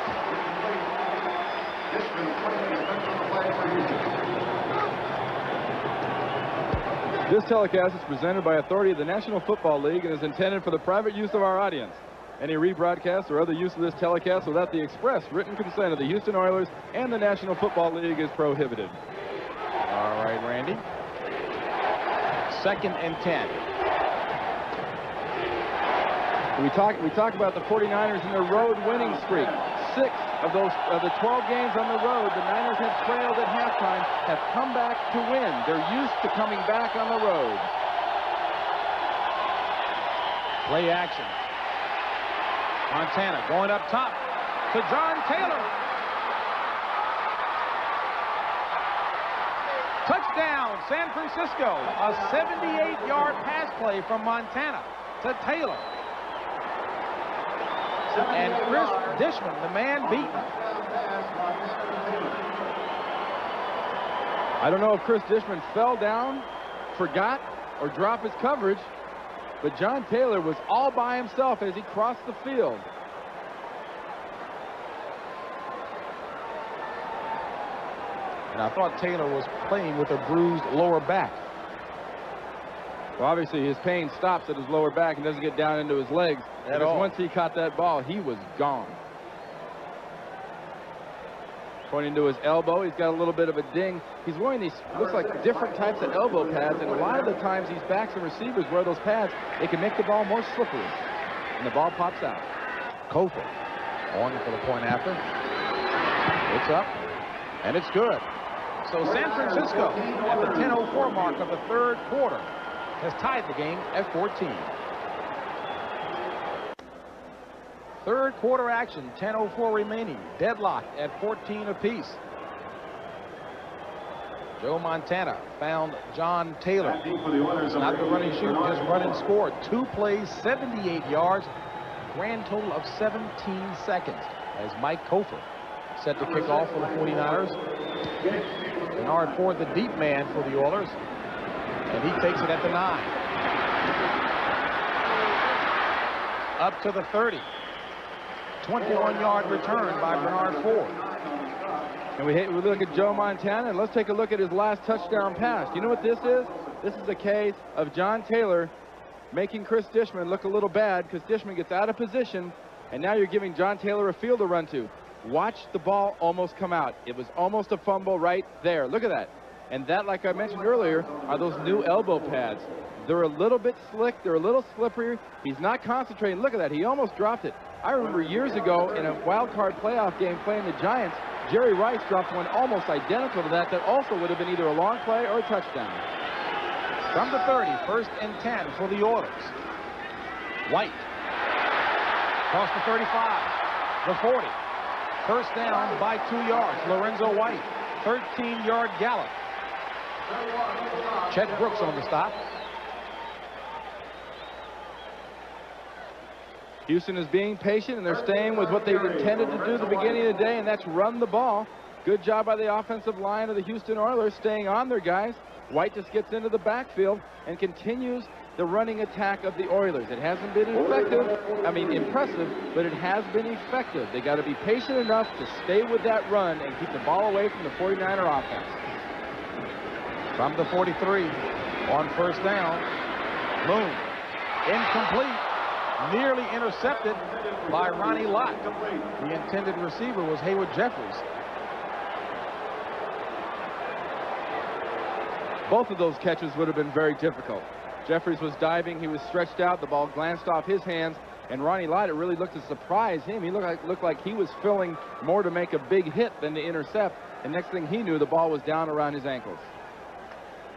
[SPEAKER 2] This telecast is presented by authority of the National Football League and is intended for the private use of our audience. Any rebroadcast or other use of this telecast without the express written consent of the Houston Oilers and the National Football League is prohibited.
[SPEAKER 1] All right, Randy. 2nd and 10.
[SPEAKER 2] We talk about the 49ers and their road winning streak. 6 of the 12 games on the road the Niners have trailed at halftime have come back to win. They're used to coming back on the road.
[SPEAKER 1] Play action. Montana going up top to John Taylor. Touchdown, San Francisco. A 78-yard pass play from Montana to Taylor. And Chris Dishman, the man beaten.
[SPEAKER 2] I don't know if Chris Dishman fell down, forgot, or dropped his coverage, but John Taylor was all by himself as he crossed the field.
[SPEAKER 1] And I thought Taylor was playing with a bruised lower back.
[SPEAKER 2] Well, obviously his pain stops at his lower back and doesn't get down into his legs. Because once he caught that ball, he was gone. Pointing to his elbow, he's got a little bit of a ding. He's wearing these, looks like different types of elbow pads, and a lot of the times these backs and receivers wear those pads, they can make the ball more slippery. And the ball pops out.
[SPEAKER 1] Kofor on for the point after. It's up, and it's good. So San Francisco, at the 10:04 mark of the third quarter, has tied the game at 14. Third quarter action, 10:04 remaining. Deadlocked at 14 apiece. Joe Montana found John Taylor. Not the running shoot, just run and score. 2 plays, 78 yards, grand total of 17 seconds. As Mike Kofor set to kick off for the 49ers. Bernard Ford, the deep man for the Oilers. And he takes it at the 9. Up to the 30. 21-yard return by Bernard Ford.
[SPEAKER 2] And we look at Joe Montana, and let's take a look at his last touchdown pass. You know what this is? This is a case of John Taylor making Chris Dishman look a little bad because Dishman gets out of position, and now you're giving John Taylor a field to run to. Watch the ball almost come out. It was almost a fumble right there. Look at that. And that, like I mentioned earlier, are those new elbow pads. They're a little bit slick. They're a little slippery. He's not concentrating. Look at that. He almost dropped it. I remember years ago in a wild card playoff game playing the Giants, Jerry Rice dropped one almost identical to that also would have been either a long play or a touchdown.
[SPEAKER 1] From the 30, 1st and 10 for the Oilers. White. Across the 35. The 40. First down by 2 yards. Lorenzo White. 13-yard gallop. Chet Brooks on the stop.
[SPEAKER 2] Houston is being patient, and they're staying with what they intended to do at the beginning of the day, and that's run the ball. Good job by the offensive line of the Houston Oilers, staying on their guys. White just gets into the backfield and continues the running attack of the Oilers. It hasn't been impressive, but it has been effective. They got to be patient enough to stay with that run and keep the ball away from the 49er offense.
[SPEAKER 1] From the 43, on first down, Moon, incomplete. Nearly intercepted by Ronnie Lott. The intended receiver was Hayward Jeffries.
[SPEAKER 2] Both of those catches would have been very difficult. Jeffries was diving, he was stretched out, the ball glanced off his hands, and Ronnie Lott, it really looked to surprise him. He looked like he was filling more to make a big hit than to intercept, and next thing he knew, the ball was down around his ankles.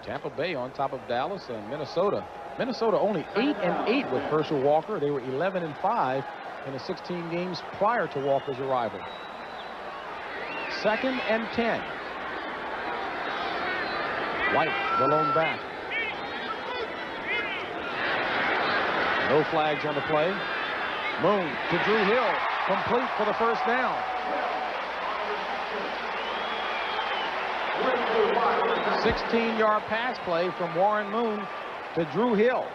[SPEAKER 1] Tampa Bay on top of Dallas and Minnesota. Minnesota only 8-8 with Herschel Walker. They were 11-5 in the 16 games prior to Walker's arrival. 2nd and 10. White, the lone back. No flags on the play. Moon to Drew Hill, complete for the first down. 16-yard pass play from Warren Moon to Drew Hill.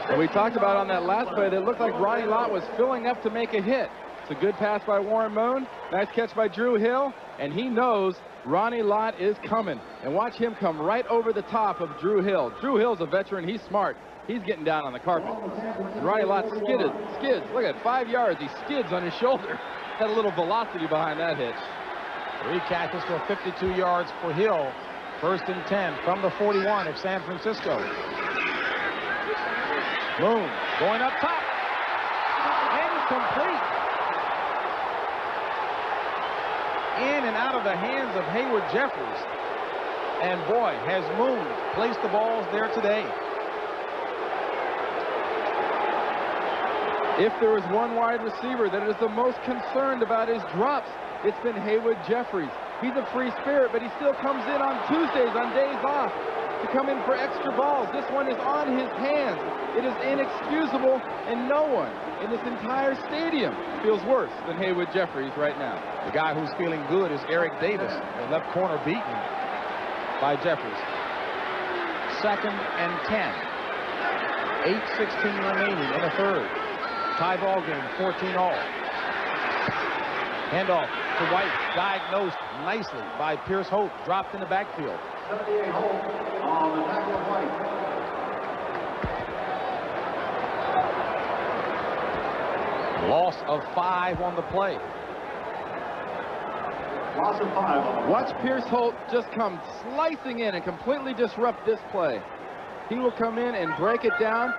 [SPEAKER 2] And we talked about on that last play that it looked like Ronnie Lott was filling up to make a hit. It's a good pass by Warren Moon. Nice catch by Drew Hill. And he knows Ronnie Lott is coming. And watch him come right over the top of Drew Hill. Drew Hill's a veteran. He's smart. He's getting down on the carpet. And Ronnie Lott skids. Look at 5 yards. He skids on his shoulder. Had a little velocity behind that hit.
[SPEAKER 1] 3 catches for 52 yards for Hill. 1st and 10 from the 41 of San Francisco. Moon going up top. Incomplete. In and out of the hands of Hayward Jeffries. And boy, has Moon placed the balls there today.
[SPEAKER 2] If there was one wide receiver that is the most concerned about his drops, it's been Haywood Jeffries. He's a free spirit, but he still comes in on Tuesdays, on days off, to come in for extra balls. This one is on his hands. It is inexcusable, and no one in this entire stadium feels worse than Haywood Jeffries right now.
[SPEAKER 1] The guy who's feeling good is Eric Davis, the left corner beaten by Jeffries. 2nd and 10. 8:16 remaining in the third. Tie ball game, 14-all. Handoff to White, diagnosed nicely by Pierce Holt, dropped in the backfield.
[SPEAKER 3] 78 Holt on the tackle of White.
[SPEAKER 1] Loss of 5 on the play.
[SPEAKER 3] Loss of 5 on the
[SPEAKER 2] Watch Pierce Holt just come slicing in and completely disrupt this play. He will come in and break it down.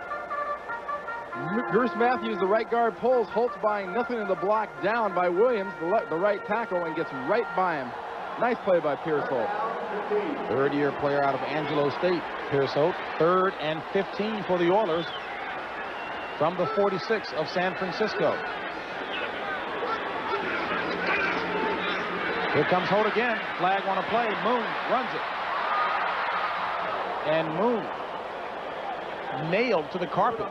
[SPEAKER 2] Bruce Matthews, the right guard, pulls. Holt's buying nothing in the block, down by Williams, the right tackle, and gets right by him. Nice play by Pierce Holt.
[SPEAKER 1] Third-year player out of Angelo State, Pierce Holt. 3rd and 15 for the Oilers from the 46 of San Francisco. Here comes Holt again. Flag on a play. Moon runs it. And Moon nailed to the carpet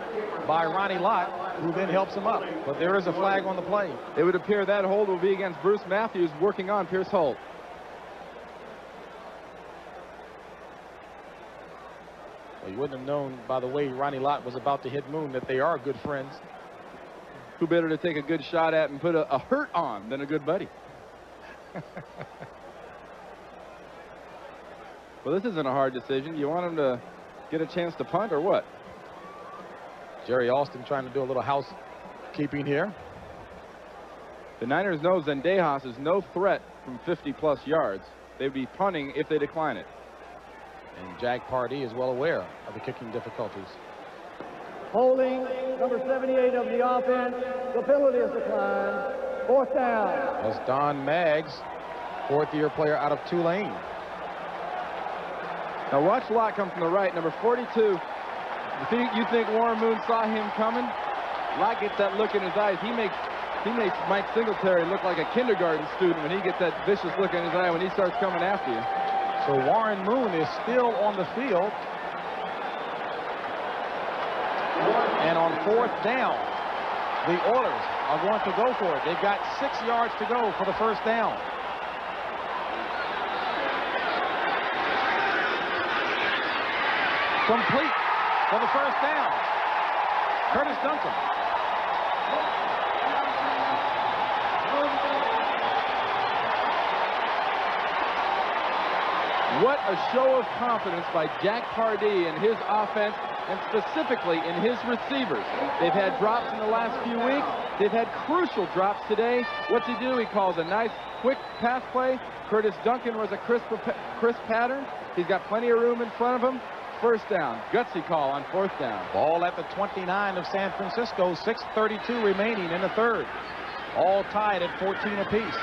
[SPEAKER 1] by Ronnie Lott, who then helps him up. But there is a flag on the play.
[SPEAKER 2] It would appear that hold will be against Bruce Matthews, working on Pierce Holt.
[SPEAKER 1] Well, you wouldn't have known by the way Ronnie Lott was about to hit Moon that they are good friends.
[SPEAKER 2] Who better to take a good shot at and put a hurt on than a good buddy? Well, this isn't a hard decision. You want him to get a chance to punt or what?
[SPEAKER 1] Jerry Austin trying to do a little housekeeping here.
[SPEAKER 2] The Niners know Zendejas is no threat from 50-plus yards. They'd be punting if they decline it.
[SPEAKER 1] And Jack Pardee is well aware of the kicking difficulties.
[SPEAKER 4] Holding number 78 of the offense. The penalty is declined. 4th down.
[SPEAKER 1] That's Don Maggs, 4th-year player out of Tulane.
[SPEAKER 2] Now watch Lott come from the right, number 42. You think Warren Moon saw him coming? Lott gets that look in his eyes. He makes Mike Singletary look like a kindergarten student when he gets that vicious look in his eye when he starts coming after you.
[SPEAKER 1] So Warren Moon is still on the field. And on 4th down, the Oilers are going to go for it. They've got 6 yards to go for the 1st down. Complete for the 1st down. Curtis Duncan.
[SPEAKER 2] What a show of confidence by Jack Pardee and his offense, and specifically in his receivers. They've had drops in the last few weeks. They've had crucial drops today. What's he do? He calls a nice, quick pass play. Curtis Duncan was a crisp pattern. He's got plenty of room in front of him. 1st down. Gutsy call on 4th down.
[SPEAKER 1] Ball at the 29 of San Francisco. 6:32 remaining in the third. All tied at 14 apiece.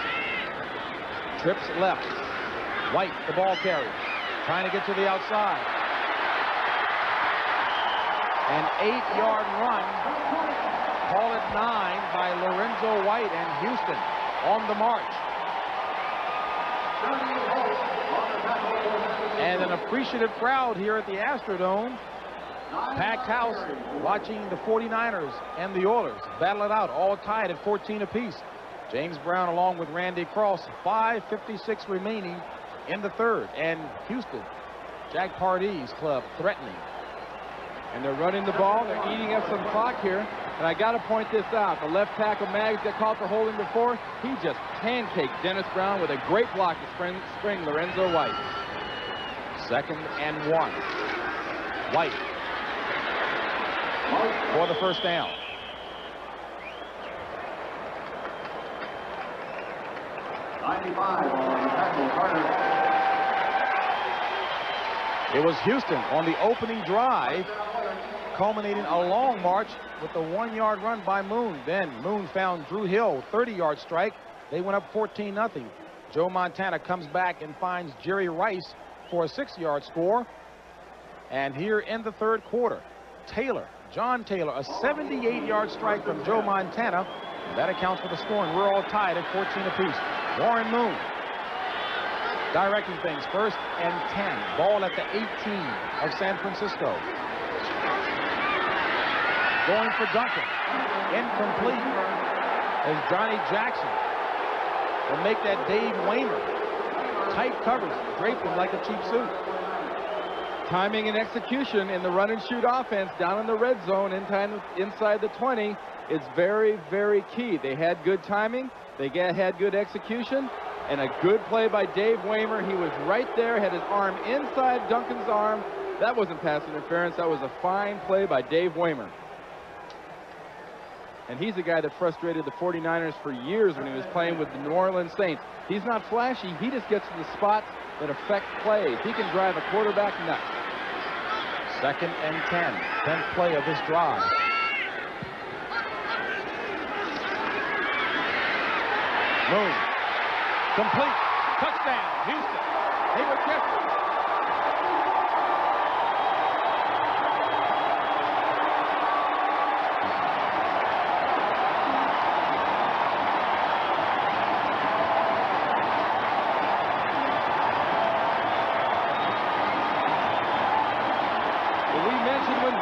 [SPEAKER 1] Trips left. White, the ball carrier, trying to get to the outside. An 8-yard run, call it 9 by Lorenzo White, and Houston on the march. And an appreciative crowd here at the Astrodome. Packed house watching the 49ers and the Oilers battle it out, all tied at 14 apiece. James Brown along with Randy Cross, 5:56 remaining in the third. And Houston, Jack Pardee's club, threatening.
[SPEAKER 2] And they're running the ball. They're eating up some clock here. And I got to point this out. The left tackle, Maggs, got called for holding before. He just pancaked Dennis Brown with a great block to spring Lorenzo White.
[SPEAKER 1] 2nd and 1. White for the 1st down. It was Houston on the opening drive, culminating a long march with a 1-yard run by Moon. Then Moon found Drew Hill, 30-yard strike. They went up 14-0. Joe Montana comes back and finds Jerry Rice for a 6-yard score. And here in the third quarter, Taylor, John Taylor, a 78-yard strike from Joe Montana. That accounts for the score, and we're all tied at 14 apiece. Warren Moon directing things, 1st and 10. Ball at the 18 of San Francisco. Going for Duncan. Incomplete as Johnny Jackson will make that Dave Waymer. Tight covers, draped him like a cheap suit.
[SPEAKER 2] Timing and execution in the run and shoot offense down in the red zone inside the 20 is very, very key. They had good timing, they had good execution, and a good play by Dave Waymer. He was right there, had his arm inside Duncan's arm. That wasn't pass interference. That was a fine play by Dave Waymer. And he's a guy that frustrated the 49ers for years when he was playing with the New Orleans Saints. He's not flashy. He just gets to the spots that affect plays. He can drive a quarterback nuts.
[SPEAKER 1] 2nd and 10. 10th play of this drive. Moon. Complete. Touchdown. Houston. Hayward Jeffries.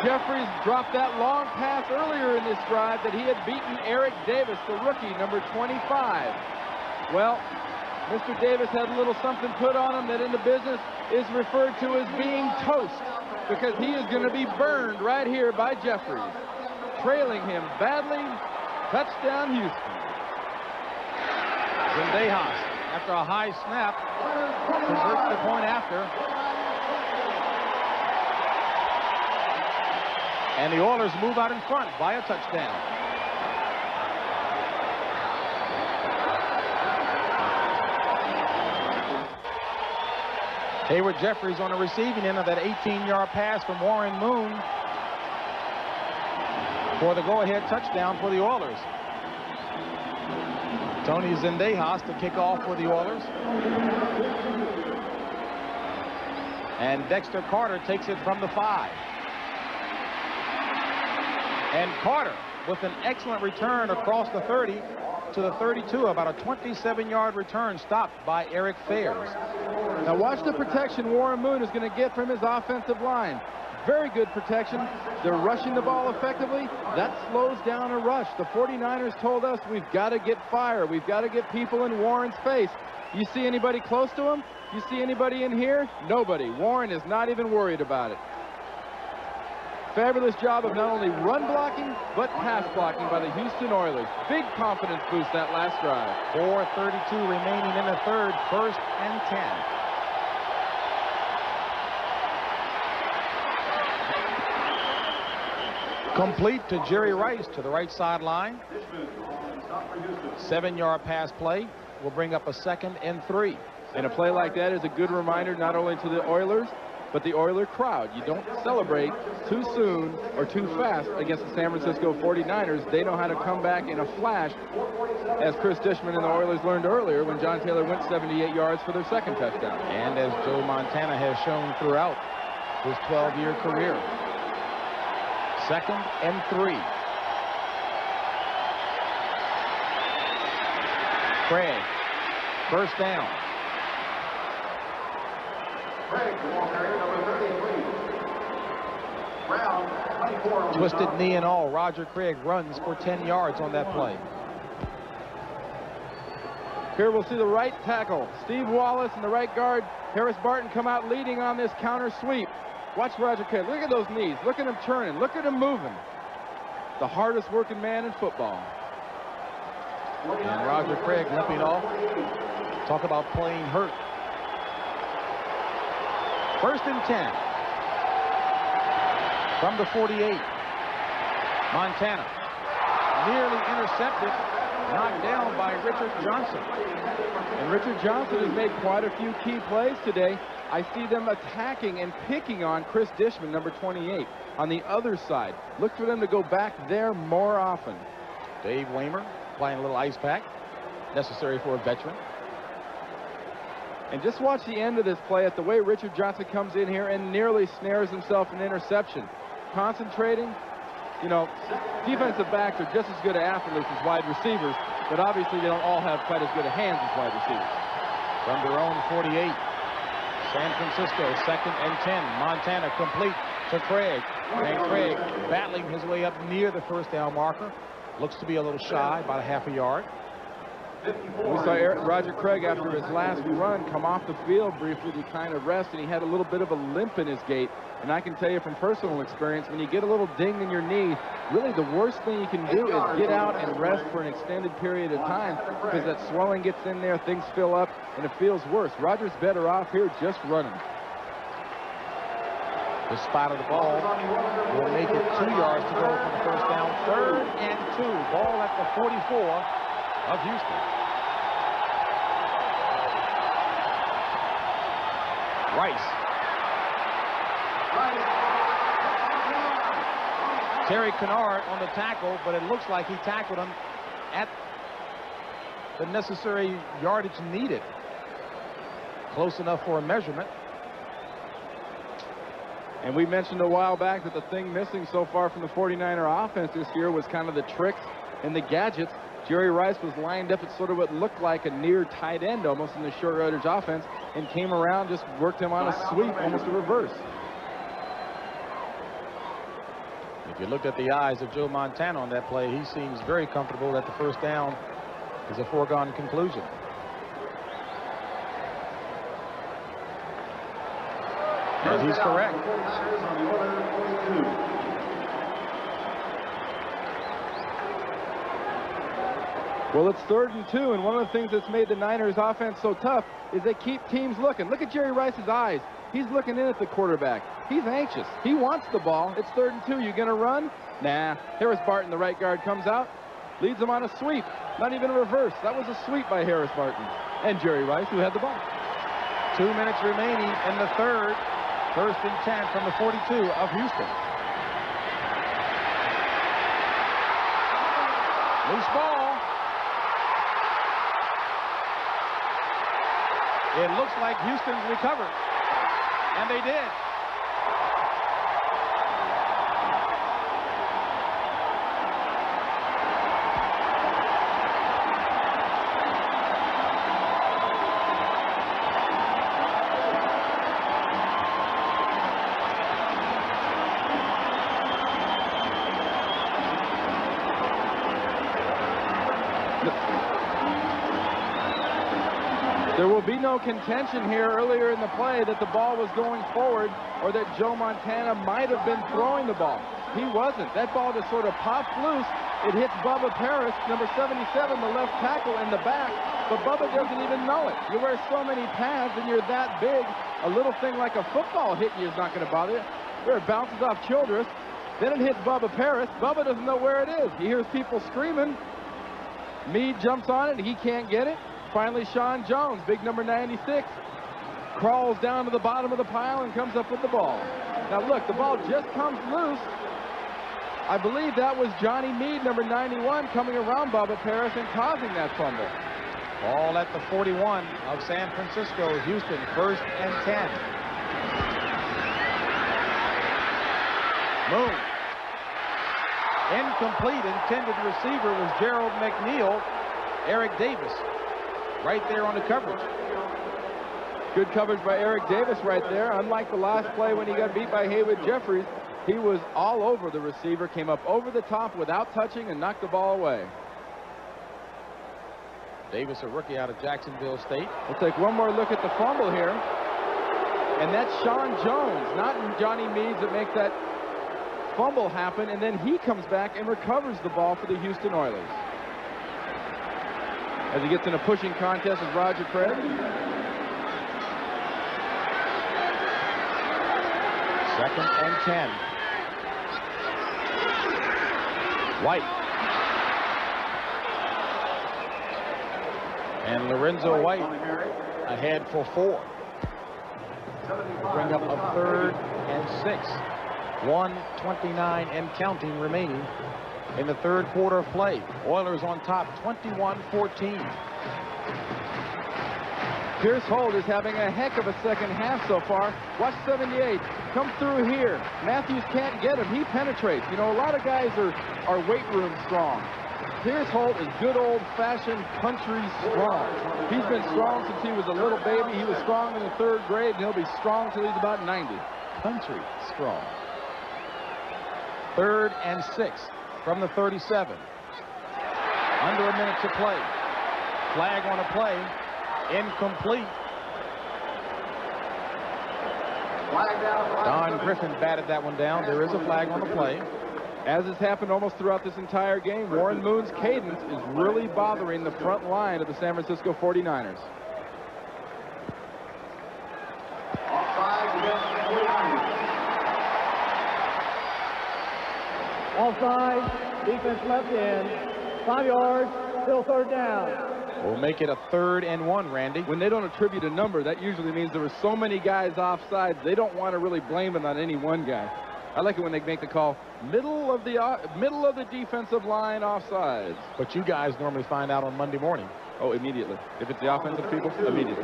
[SPEAKER 2] Jeffries dropped that long pass earlier in this drive that he had beaten Eric Davis, the rookie, number 25. Well, Mr. Davis had a little something put on him that in the business is referred to as being toast, because he is going to be burned right here by Jeffries. Trailing him badly. Touchdown, Houston.
[SPEAKER 1] Zendejas, after a high snap, converts the point after. And the Oilers move out in front by a touchdown. Hayward Jeffries on the receiving end of that 18-yard pass from Warren Moon for the go-ahead touchdown for the Oilers. Tony Zendejas to kick off for the Oilers. And Dexter Carter takes it from the 5. And Carter with an excellent return across the 30 to the 32, about a 27-yard return stopped by Eric Fairs.
[SPEAKER 2] Now watch the protection Warren Moon is going to get from his offensive line. Very good protection. They're rushing the ball effectively. That slows down a rush. The 49ers told us we've got to get fire. We've got to get people in Warren's face. You see anybody close to him? You see anybody in here? Nobody. Warren is not even worried about it. Fabulous job of not only run blocking, but pass blocking by the Houston Oilers. Big confidence boost that last drive.
[SPEAKER 1] 4:32 remaining in the third, 1st and 10. Complete to Jerry Rice to the right sideline. 7-yard pass play will bring up a 2nd and 3.
[SPEAKER 2] And a play like that is a good reminder not only to the Oilers, but the Oiler crowd. You don't celebrate too soon or too fast against the San Francisco 49ers. They know how to come back in a flash, as Chris Dishman and the Oilers learned earlier when John Taylor went 78 yards for their 2nd touchdown.
[SPEAKER 1] And as Joe Montana has shown throughout his 12-year career. 2nd and 3. Craig, 1st down. Twisted knee and all, Roger Craig runs for 10 yards on that play.
[SPEAKER 2] Here we'll see the right tackle, Steve Wallace, and the right guard, Harris Barton, come out leading on this counter sweep. Watch Roger Craig. Look at those knees. Look at him turning. Look at him moving. The hardest working man in football.
[SPEAKER 1] And Roger Craig limping off. Talk about playing hurt. 1st and 10. From the 48. Montana. Nearly intercepted. Knocked down by Richard Johnson.
[SPEAKER 2] And Richard Johnson has made quite a few key plays today. I see them attacking and picking on Chris Dishman, number 28, on the other side. Look for them to go back there more often.
[SPEAKER 1] Dave Waymer playing a little ice pack, necessary for a veteran.
[SPEAKER 2] And just watch the end of this play at the way Richard Johnson comes in here and nearly snares himself an interception. Concentrating. You know, defensive backs are just as good athletes as wide receivers, but obviously they don't all have quite as good a hands as wide receivers.
[SPEAKER 1] From their own 48, San Francisco, 2nd and 10. Montana complete to Craig. And Craig battling his way up near the first down marker. Looks to be a little shy, about a half a yard.
[SPEAKER 2] We saw Roger Craig after his last run come off the field briefly to kind of rest, and he had a little bit of a limp in his gait. And I can tell you from personal experience, when you get a little ding in your knee, really the worst thing you can do is get out and rest for an extended period of time, because that swelling gets in there, things fill up, and it feels worse. Roger's better off here just running.
[SPEAKER 1] The spot of the ball will make it 2 yards to go for the first down. 3rd and 2. Ball at the 44 of Houston. Rice. Terry Kennard on the tackle, but it looks like he tackled him at the necessary yardage needed. Close enough for a measurement.
[SPEAKER 2] And we mentioned a while back that the thing missing so far from the 49er offense this year was kind of the tricks and the gadgets. Jerry Rice was lined up at sort of what looked like a near tight end almost in the short yardage offense, and came around, just worked him on a sweep, almost a reverse.
[SPEAKER 1] If you looked at the eyes of Joe Montana on that play, he seems very comfortable that the first down is a foregone conclusion. And he's correct.
[SPEAKER 2] Well, it's 3rd and 2, and one of the things that's made the Niners offense so tough is they keep teams looking. Look at Jerry Rice's eyes. He's looking in at the quarterback. He's anxious. He wants the ball. It's 3rd and 2. You going to run? Nah. Harris Barton, the right guard, comes out, leads him on a sweep. Not even a reverse. That was a sweep by Harris Barton. And Jerry Rice, who had the ball.
[SPEAKER 1] 2 minutes remaining in the 3rd. 1st and 10 from the 42 of Houston. Loose ball. It looks like Houston's recovered. And they did.
[SPEAKER 2] There will be no contention here earlier in the play that the ball was going forward or that Joe Montana might have been throwing the ball. He wasn't. That ball just sort of popped loose. It hits Bubba Paris, number 77, the left tackle, in the back, but Bubba doesn't even know it. You wear so many pads and you're that big, a little thing like a football hitting you is not going to bother you. Where it bounces off Childress, then it hits Bubba Paris. Bubba doesn't know where it is. He hears people screaming. Meade jumps on it, he can't get it. Finally, Sean Jones, big number 96, crawls down to the bottom of the pile and comes up with the ball. Now look, the ball just comes loose. I believe that was Johnny Meade, number 91, coming around Bubba Paris and causing that fumble.
[SPEAKER 1] Ball at the 41 of San Francisco. Houston, 1st and 10. Moon. Incomplete. Intended receiver was Gerald McNeil. Eric Davis right there on the coverage.
[SPEAKER 2] Good coverage by Eric Davis right there. Unlike the last play when he got beat by Haywood Jeffries, he was all over the receiver, came up over the top without touching and knocked the ball away.
[SPEAKER 1] Davis, a rookie out of Jacksonville State.
[SPEAKER 2] We'll take one more look at the fumble here. And that's Sean Jones, not Johnny Meade, that makes that fumble happen. And then he comes back and recovers the ball for the Houston Oilers. As he gets in a pushing contest with Roger Craig.
[SPEAKER 1] Second and 10. White. And Lorenzo White ahead for 4. Bring up a 3rd and 6. 1:29 and counting remaining in the 3rd quarter of play. Oilers on top, 21-14.
[SPEAKER 2] Pierce Holt is having a heck of a second half so far. Watch 78 come through here. Matthews can't get him. He penetrates. You know, a lot of guys are weight room strong. Pierce Holt is good old-fashioned country strong. He's been strong since he was a little baby. He was strong in the 3rd grade, and he'll be strong till he's about 90.
[SPEAKER 1] Country strong. 3rd and 6 from the 37. Under a minute to play. Flag on a play. Incomplete. Don Griffin batted that one down. There is a flag on the play.
[SPEAKER 2] As has happened almost throughout this entire game, Warren Moon's cadence is really bothering the front line of the San Francisco 49ers.
[SPEAKER 4] Offside, defense left in, 5 yards, still 3rd down.
[SPEAKER 1] We'll make it a 3rd and 1, Randy.
[SPEAKER 2] When they don't attribute a number, that usually means there were so many guys offside, they don't want to really blame it on any one guy. I like it when they make the call, middle of the defensive line offsides.
[SPEAKER 1] But you guys normally find out on Monday morning.
[SPEAKER 2] Oh, immediately. If it's the offensive people, immediately.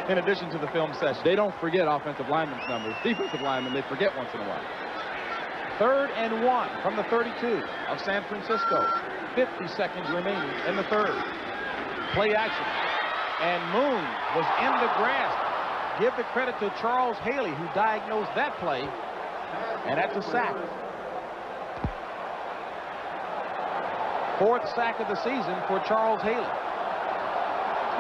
[SPEAKER 1] In addition to the film session.
[SPEAKER 2] They don't forget offensive linemen's numbers. Defensive linemen, they forget once in a while.
[SPEAKER 1] 3rd and 1 from the 32 of San Francisco. 50 seconds remaining in the 3rd. Play action. And Moon was in the grasp. Give the credit to Charles Haley, who diagnosed that play. And that's a sack. 4th sack of the season for Charles Haley.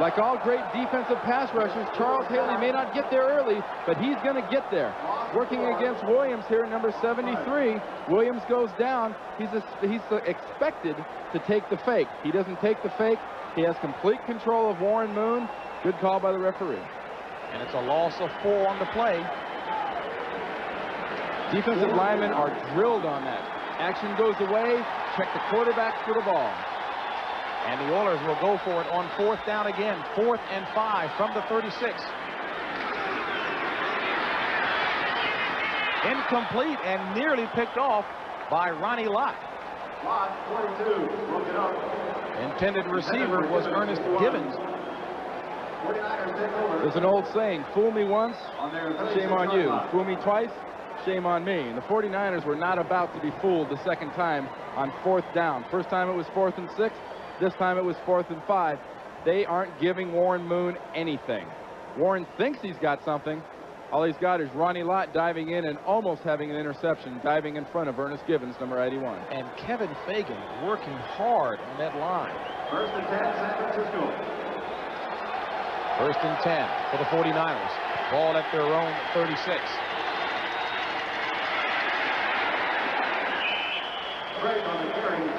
[SPEAKER 2] Like all great defensive pass rushers, Charles Haley may not get there early, but he's going to get there. Working against Williams here, number 73. Williams goes down. He's expected to take the fake. He doesn't take the fake. He has complete control of Warren Moon. Good call by the referee.
[SPEAKER 1] And it's a loss of 4 on the play.
[SPEAKER 2] Defensive linemen are drilled on that. Action goes away. Check the quarterback for the ball.
[SPEAKER 1] And the Oilers will go for it on 4th down again. 4th and 5 from the 36. Incomplete and nearly picked off by Ronnie Lott.
[SPEAKER 3] Lott, 42, broke it up.
[SPEAKER 1] Intended receiver was Ernest Gibbons.
[SPEAKER 3] 49ers take over.
[SPEAKER 2] There's an old saying, fool me once, shame on you. Fool me twice, shame on me. And the 49ers were not about to be fooled the second time on 4th down. First time it was 4th and 6. This time it was 4th and 5. They aren't giving Warren Moon anything. Warren thinks he's got something. All he's got is Ronnie Lott diving in and almost having an interception, diving in front of Ernest Gibbons, number 81.
[SPEAKER 1] And Kevin Fagan working hard on that line.
[SPEAKER 3] 1st and 10, San Francisco.
[SPEAKER 1] 1st and 10 for the 49ers. Ball at their own 36.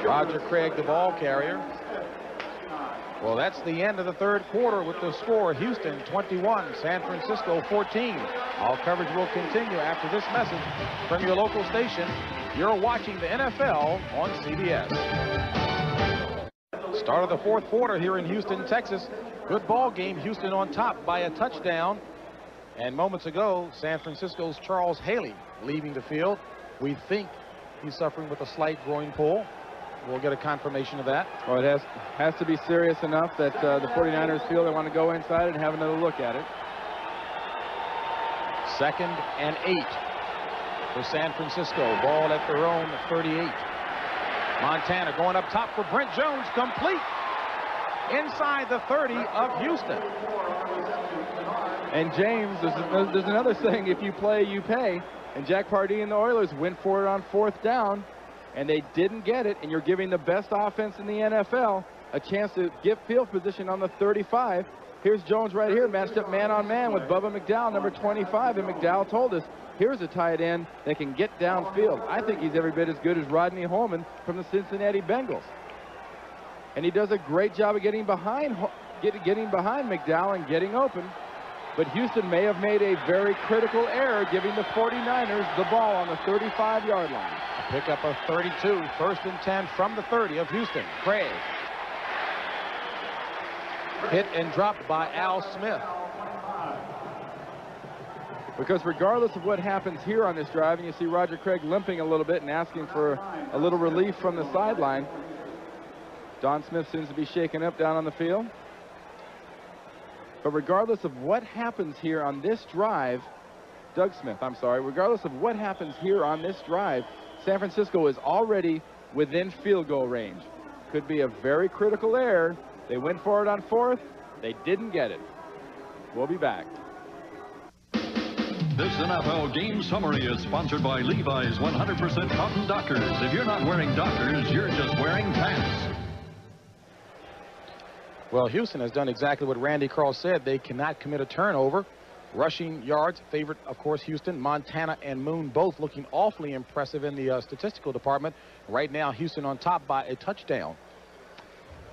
[SPEAKER 1] Roger Craig, the ball carrier. Well, that's the end of the 3rd quarter with the score. Houston 21, San Francisco 14. All coverage will continue after this message from your local station. You're watching the NFL on CBS. Start of the 4th quarter here in Houston, Texas. Good ball game. Houston on top by a touchdown. And moments ago, San Francisco's Charles Haley leaving the field. We think he's suffering with a slight groin pull. We'll get a confirmation of that.
[SPEAKER 2] Well, it has to be serious enough that the 49ers feel they want to go inside and have another look at it.
[SPEAKER 1] 2nd and 8 for San Francisco. Ball at their own 38. Montana going up top for Brent Jones. Complete inside the 30 of Houston.
[SPEAKER 2] And James, there's another saying, if you play, you pay. And Jack Pardee and the Oilers went for it on 4th down. And they didn't get it, and you're giving the best offense in the NFL a chance to get field position on the 35. Here's Jones right here, matched up man-on-man with Bubba McDowell, number 25, and McDowell told us, here's a tight end that can get downfield. I think he's every bit as good as Rodney Holman from the Cincinnati Bengals. And he does a great job of getting behind McDowell and getting open. But Houston may have made a very critical error giving the 49ers the ball on the 35-yard line.
[SPEAKER 1] Pick up a 32, 1st and 10 from the 30 of Houston. Craig. Hit and dropped by Al Smith.
[SPEAKER 2] Because regardless of what happens here on this drive, and you see Roger Craig limping a little bit and asking for a little relief from the sideline, Don Smith seems to be shaken up down on the field. But regardless of what happens here on this drive, Doug Smith, I'm sorry, regardless of what happens here on this drive, San Francisco is already within field goal range. Could be a very critical error. They went for it on 4th. They didn't get it. We'll be back.
[SPEAKER 5] This NFL game summary is sponsored by Levi's 100% Cotton Dockers. If you're not wearing Dockers, you're just wearing pants.
[SPEAKER 1] Well, Houston has done exactly what Randy Cross said. They cannot commit a turnover. Rushing yards, favorite, of course, Houston. Montana and Moon both looking awfully impressive in the statistical department. Right now, Houston on top by a touchdown.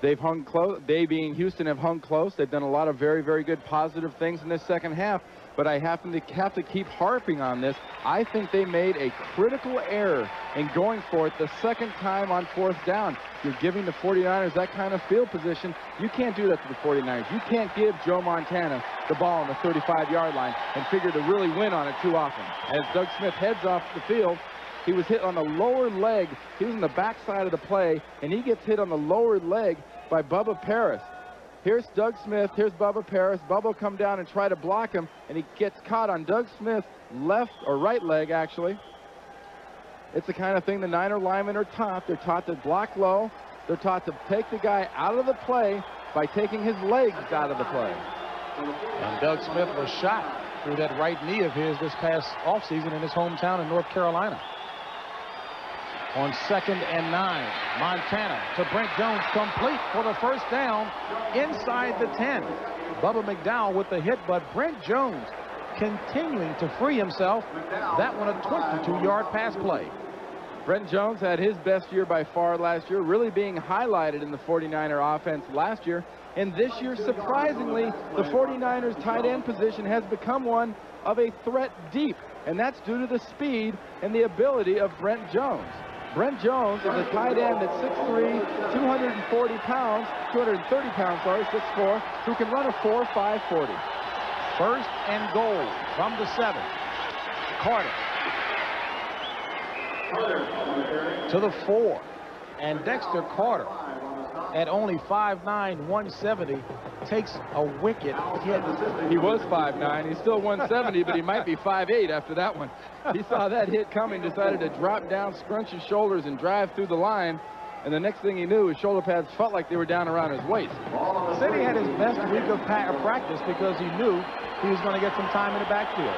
[SPEAKER 2] They've hung close. They, being Houston, have hung close. They've done a lot of very, very good positive things in this second half. But I have to keep harping on this. I think they made a critical error in going for it the second time on 4th down. You're giving the 49ers that kind of field position. You can't do that to the 49ers. You can't give Joe Montana the ball on the 35-yard line and figure to really win on it too often. As Doug Smith heads off the field, he was hit on the lower leg. He was on the backside of the play, and he gets hit on the lower leg by Bubba Paris. Here's Doug Smith, here's Bubba Paris. Bubba will come down and try to block him, and he gets caught on Doug Smith's left or right leg, actually. It's the kind of thing the Niner linemen are taught. They're taught to block low. They're taught to take the guy out of the play by taking his legs out of the play.
[SPEAKER 1] And Doug Smith was shot through that right knee of his this past offseason in his hometown in North Carolina. On 2nd and 9, Montana to Brent Jones, complete for the first down inside the 10. Bubba McDowell with the hit, but Brent Jones continuing to free himself. That one a 22-yard pass play.
[SPEAKER 2] Brent Jones had his best year by far last year, really being highlighted in the 49er offense last year. And this year, surprisingly, the 49ers tight end position has become one of a threat deep. And that's due to the speed and the ability of Brent Jones. Brent Jones is a tight end that's 6'3", 230 pounds, 6'4", who can run a 4.5 40.
[SPEAKER 1] First and goal from the 7. Carter to the 4. And Dexter Carter, at only 5'9", 170, takes a wicked hit.
[SPEAKER 2] He was 5'9". He's still 170, but he might be 5'8" after that one. He saw that hit coming, decided to drop down, scrunch his shoulders, and drive through the line. And the next thing he knew, his shoulder pads felt like they were down around his waist.
[SPEAKER 1] Said he had his best week of practice because he knew he was going to get some time in the backfield.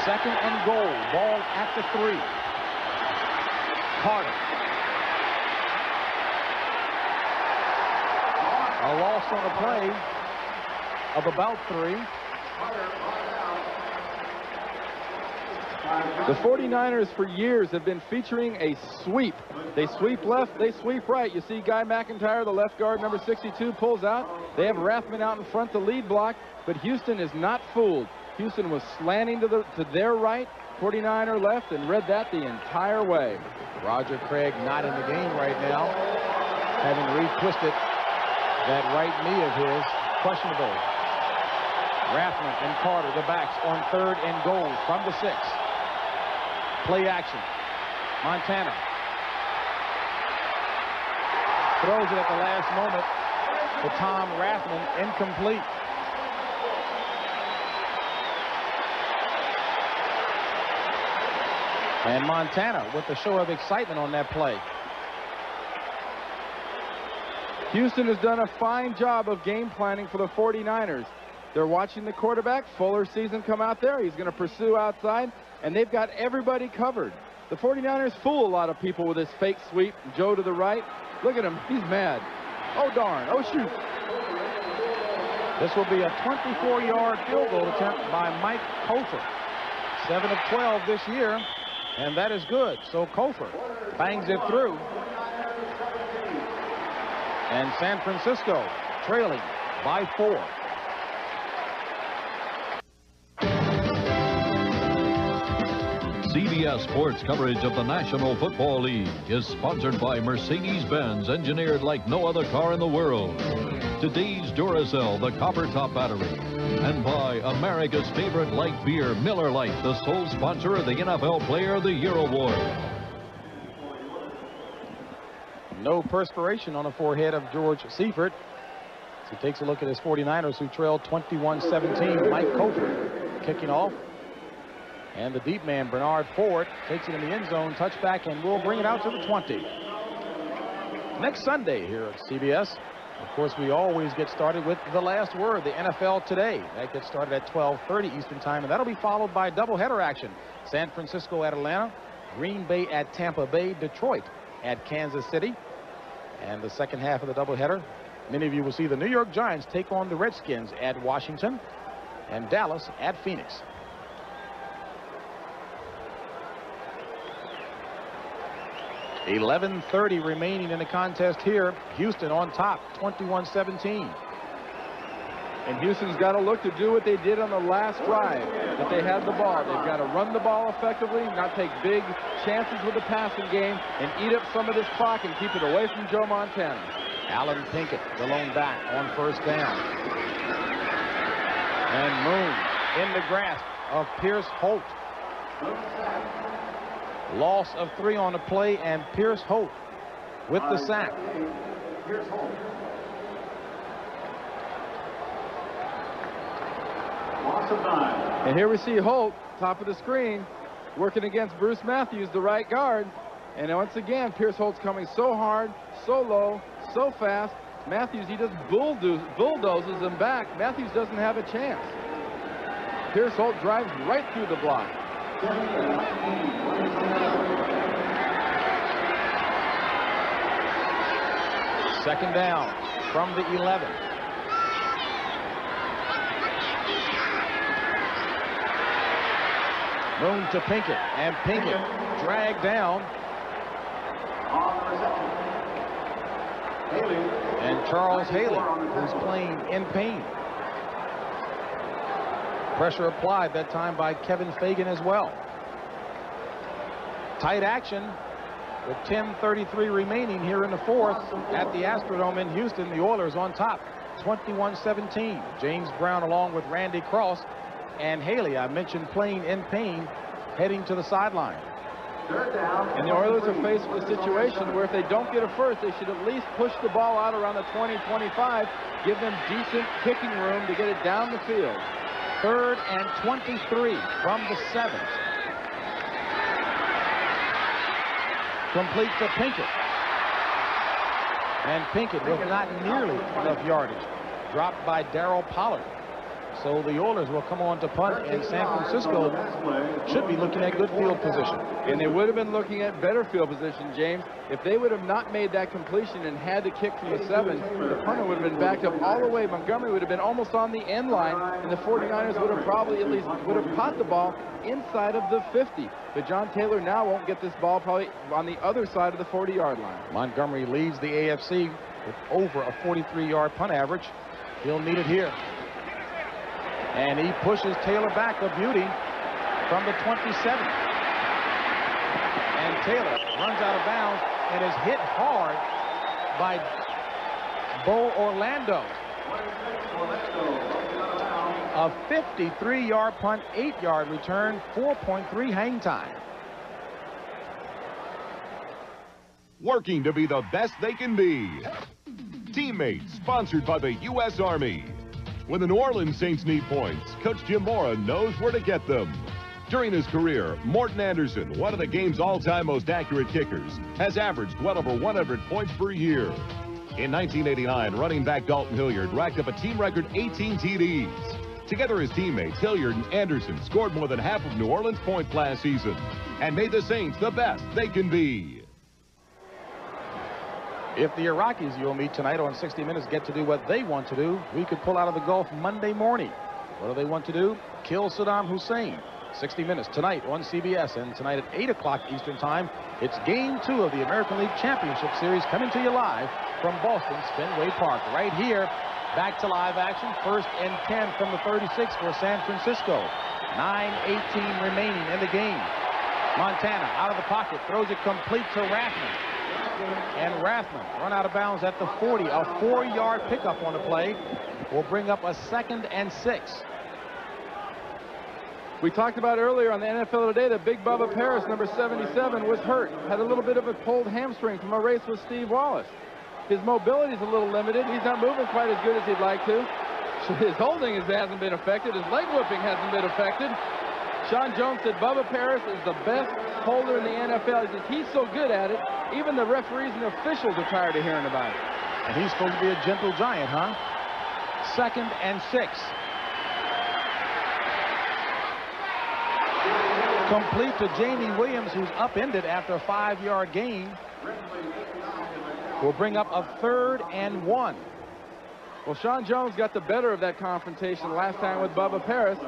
[SPEAKER 1] 2nd and goal, ball at the 3. Carter. A loss on a play of about 3.
[SPEAKER 2] The 49ers for years have been featuring a sweep. They sweep left, they sweep right. You see Guy McIntyre, the left guard, number 62, pulls out. They have Rathman out in front to lead block, but Houston is not fooled. Houston was slanting to their right, 49er left, and read that the entire way.
[SPEAKER 1] Roger Craig not in the game right now, having retwisted that right knee of his, questionable. Rathman and Carter, the backs, on 3rd and goal from the 6. Play action. Montana throws it at the last moment to Tom Rathman, incomplete. And Montana with a show of excitement on that play.
[SPEAKER 2] Houston has done a fine job of game planning for the 49ers. They're watching the quarterback. Fuller sees him come out there. He's going to pursue outside, and they've got everybody covered. The 49ers fool a lot of people with this fake sweep. Joe to the right. Look at him. He's mad. Oh, darn. Oh, shoot.
[SPEAKER 1] This will be a 24-yard field goal attempt by Mike Cofer. 7 of 12 this year, and that is good. So Cofer bangs it through. And San Francisco trailing by 4.
[SPEAKER 5] CBS Sports coverage of the National Football League is sponsored by Mercedes-Benz, engineered like no other car in the world. Today's Duracell, the copper top battery. And by America's favorite light beer, Miller Lite, the sole sponsor of the NFL Player of the Year Award.
[SPEAKER 1] No perspiration on the forehead of George Seifert. He takes a look at his 49ers, who trailed 21-17. Mike Cofer kicking off. And the deep man, Bernard Ford, takes it in the end zone, touchback, and will bring it out to the 20. Next Sunday here at CBS, of course, we always get started with the last word, the NFL Today. That gets started at 12:30 Eastern Time, and that'll be followed by doubleheader action. San Francisco at Atlanta, Green Bay at Tampa Bay, Detroit at Kansas City. And the second half of the doubleheader, many of you will see the New York Giants take on the Redskins at Washington and Dallas at Phoenix. .11:30 remaining in the contest here. Houston on top, 21-17.
[SPEAKER 2] And Houston's got to look to do what they did on the last drive, that they had the ball. They've got to run the ball effectively, not take big chances with the passing game, and eat up some of this clock and keep it away from Joe Montana.
[SPEAKER 1] Alan Pinkett, the lone back on first down. And Moon in the grasp of Pierce Holt. Loss of 3 on the play, and Pierce Holt with the sack.
[SPEAKER 3] Loss of 9.
[SPEAKER 2] And here we see Holt, top of the screen, working against Bruce Matthews, the right guard. And once again, Pierce Holt's coming so hard, so low, so fast. Matthews, he just bulldozes him back. Matthews doesn't have a chance. Pierce Holt drives right through the block.
[SPEAKER 1] Second down from the 11. Moon to Pinkett, and Pinkett dragged down.
[SPEAKER 3] On the reception, Haley.
[SPEAKER 1] And Charles Haley, who's playing in pain. Pressure applied that time by Kevin Fagan as well. Tight action with 10:33 remaining here in the fourth at the Astrodome in Houston. The Oilers on top, 21-17. James Brown along with Randy Cross and Haley, I mentioned, playing in pain, heading to the sideline.
[SPEAKER 3] Third down.
[SPEAKER 2] And the Oilers are faced with a situation where if they don't get a first, they should at least push the ball out around the 20-25, give them decent kicking room to get it down the field.
[SPEAKER 1] 3rd and 23 from the 7. Complete to Pinkett. And Pinkett with not nearly enough yardage. Dropped by Darryl Pollard. So the Oilers will come on to punt, and San Francisco should be looking at good field position.
[SPEAKER 2] And they would have been looking at better field position, James. If they would have not made that completion and had to kick from the 7, the punter would have been backed up all the way. Montgomery would have been almost on the end line, and the 49ers would have probably at least would have caught the ball inside of the 50. But John Taylor now won't get this ball probably on the other side of the 40-yard line.
[SPEAKER 1] Montgomery leads the AFC with over a 43-yard punt average. He'll need it here. And he pushes Taylor back, a beauty, from the 27. And Taylor runs out of bounds and is hit hard by Bo Orlando. A 53-yard punt, 8-yard return, 4.3 hang time.
[SPEAKER 10] Working to be the best they can be. Teammates, sponsored by the U.S. Army. When the New Orleans Saints need points, Coach Jim Mora knows where to get them. During his career, Morton Anderson, one of the game's all-time most accurate kickers, has averaged well over 100 points per year. In 1989, running back Dalton Hilliard racked up a team record 18 TDs. Together as teammates, Hilliard and Anderson scored more than half of New Orleans' points last season and made the Saints the best they can be.
[SPEAKER 1] If the Iraqis you'll meet tonight on 60 Minutes get to do what they want to do, we could pull out of the Gulf Monday morning. What do they want to do? Kill Saddam Hussein. 60 Minutes tonight on CBS, and tonight at 8 o'clock Eastern Time, it's Game 2 of the American League Championship Series coming to you live from Boston's Fenway Park. Right here, back to live action. 1st and 10 from the 36 for San Francisco. 9:18 remaining in the game. Montana out of the pocket, throws it complete to Rathman. And Rathman run out of bounds at the 40. A 4-yard pickup on the play will bring up a 2nd and 6.
[SPEAKER 2] We talked about earlier on the NFL Today that Big Bubba Paris, number 77, was hurt. Had a little bit of a pulled hamstring from a race with Steve Wallace. His mobility is a little limited. He's not moving quite as good as he'd like to. His holding hasn't been affected. His leg whipping hasn't been affected. Sean Jones said Bubba Paris is the best holder in the NFL. He says he's so good at it, even the referees and officials are tired of hearing about it.
[SPEAKER 1] And he's supposed to be a gentle giant, huh? 2nd and 6. Complete to Jamie Williams, who's upended after a 5-yard gain. Will bring up a 3rd and 1.
[SPEAKER 2] Well, Sean Jones got the better of that confrontation last time with Bubba Paris.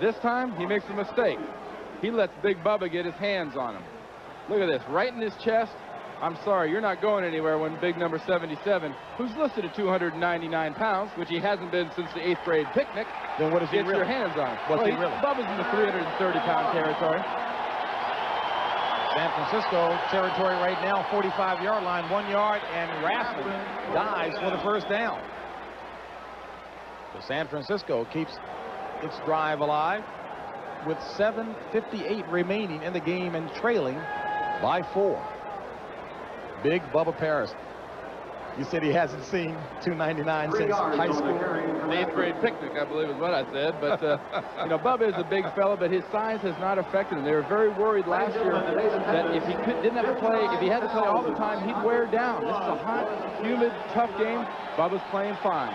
[SPEAKER 2] This time, he makes a mistake. He lets Big Bubba get his hands on him. Look at this, right in his chest. I'm sorry, you're not going anywhere when big number 77, who's listed at 299 pounds, which he hasn't been since the 8th grade picnic.
[SPEAKER 1] Then what is he
[SPEAKER 2] really? Get your hands on him.
[SPEAKER 1] What's he really?
[SPEAKER 2] Bubba's in the 330-pound territory.
[SPEAKER 1] San Francisco territory right now, 45-yard line, 1 yard, and Rathman dives for the first down. So San Francisco keeps its drive alive with 7:58 remaining in the game and trailing by 4. Big Bubba Paris. You said he hasn't seen 299 since high school.
[SPEAKER 2] The 8th grade picnic, I believe is what I said. But, you know, Bubba is a big fella, but his size has not affected him. They were very worried last year that if he didn't have to play, if he had to play all the time, he'd wear down. This is a hot, humid, tough game. Bubba's playing fine.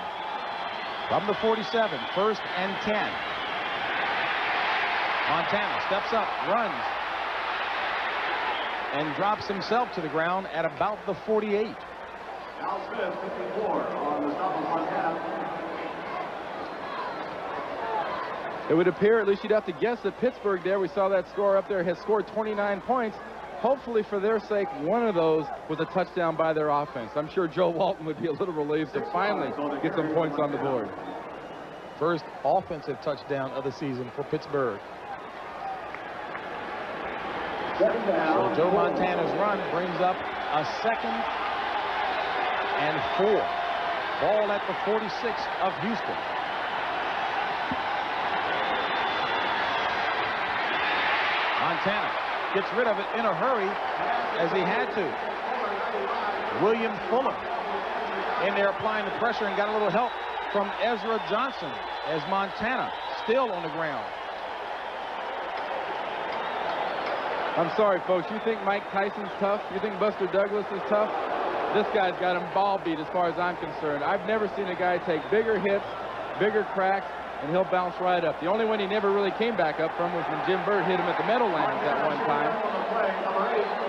[SPEAKER 1] From the 47, 1st and 10. Montana steps up, runs, and drops himself to the ground at about the 48.
[SPEAKER 3] Al Smith, 54, on the stop of Montana.
[SPEAKER 2] It would appear, at least you'd have to guess, that Pittsburgh there, we saw that score up there, has scored 29 points. Hopefully, for their sake, one of those was a touchdown by their offense. I'm sure Joe Walton would be a little relieved to finally get some points on the board.
[SPEAKER 1] First offensive touchdown of the season for Pittsburgh. So Joe Montana's run brings up a 2nd and 4. Ball at the 46 of Houston. Montana gets rid of it in a hurry as he had to. William Fuller in there applying the pressure and got a little help from Ezra Johnson as Montana still on the ground.
[SPEAKER 2] I'm sorry, folks. You think Mike Tyson's tough? You think Buster Douglas is tough? This guy's got him ball beat as far as I'm concerned. I've never seen a guy take bigger hits, bigger cracks, and he'll bounce right up. The only one he never really came back up from was when Jim Burt hit him at the Meadowlands at one time.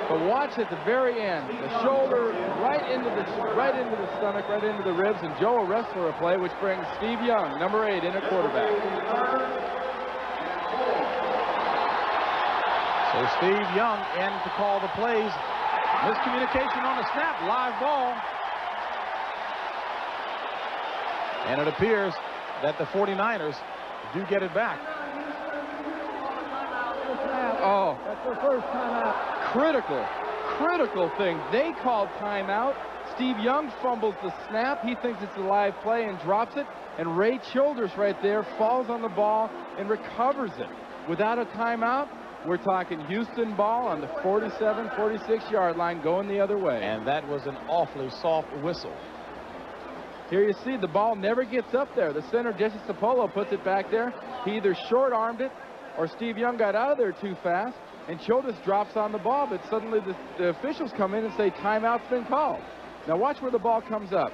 [SPEAKER 2] But watch at the very end, the shoulder right into the stomach, right into the ribs, and Joe arrests for a play, which brings Steve Young, number 8, in at quarterback.
[SPEAKER 1] So Steve Young in to call the plays. Miscommunication on the snap, live ball. And it appears that the 49ers do get it back.
[SPEAKER 2] Oh, that's the first timeout. Critical thing. They called timeout. Steve Young fumbles the snap. He thinks it's a live play and drops it. And Ray Childers right there falls on the ball and recovers it. Without a timeout, we're talking Houston ball on the 47, 46-yard line going the other way.
[SPEAKER 1] And that was an awfully soft whistle.
[SPEAKER 2] Here you see the ball never gets up there. The center, Jesse Sapolo, puts it back there. He either short-armed it or Steve Young got out of there too fast, and Childers drops on the ball, but suddenly the officials come in and say timeout's been called. Now watch where the ball comes up.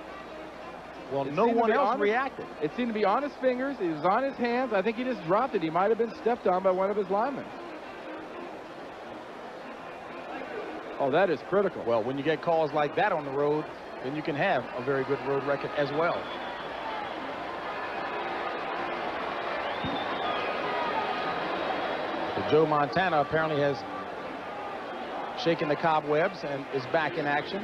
[SPEAKER 1] Well, no one else reacted.
[SPEAKER 2] It seemed to be on his fingers. It was on his hands. I think he just dropped it. He might have been stepped on by one of his linemen. Oh, that is critical.
[SPEAKER 1] Well, when you get calls like that on the road, then you can have a very good road record as well. So Joe Montana apparently has shaken the cobwebs and is back in action.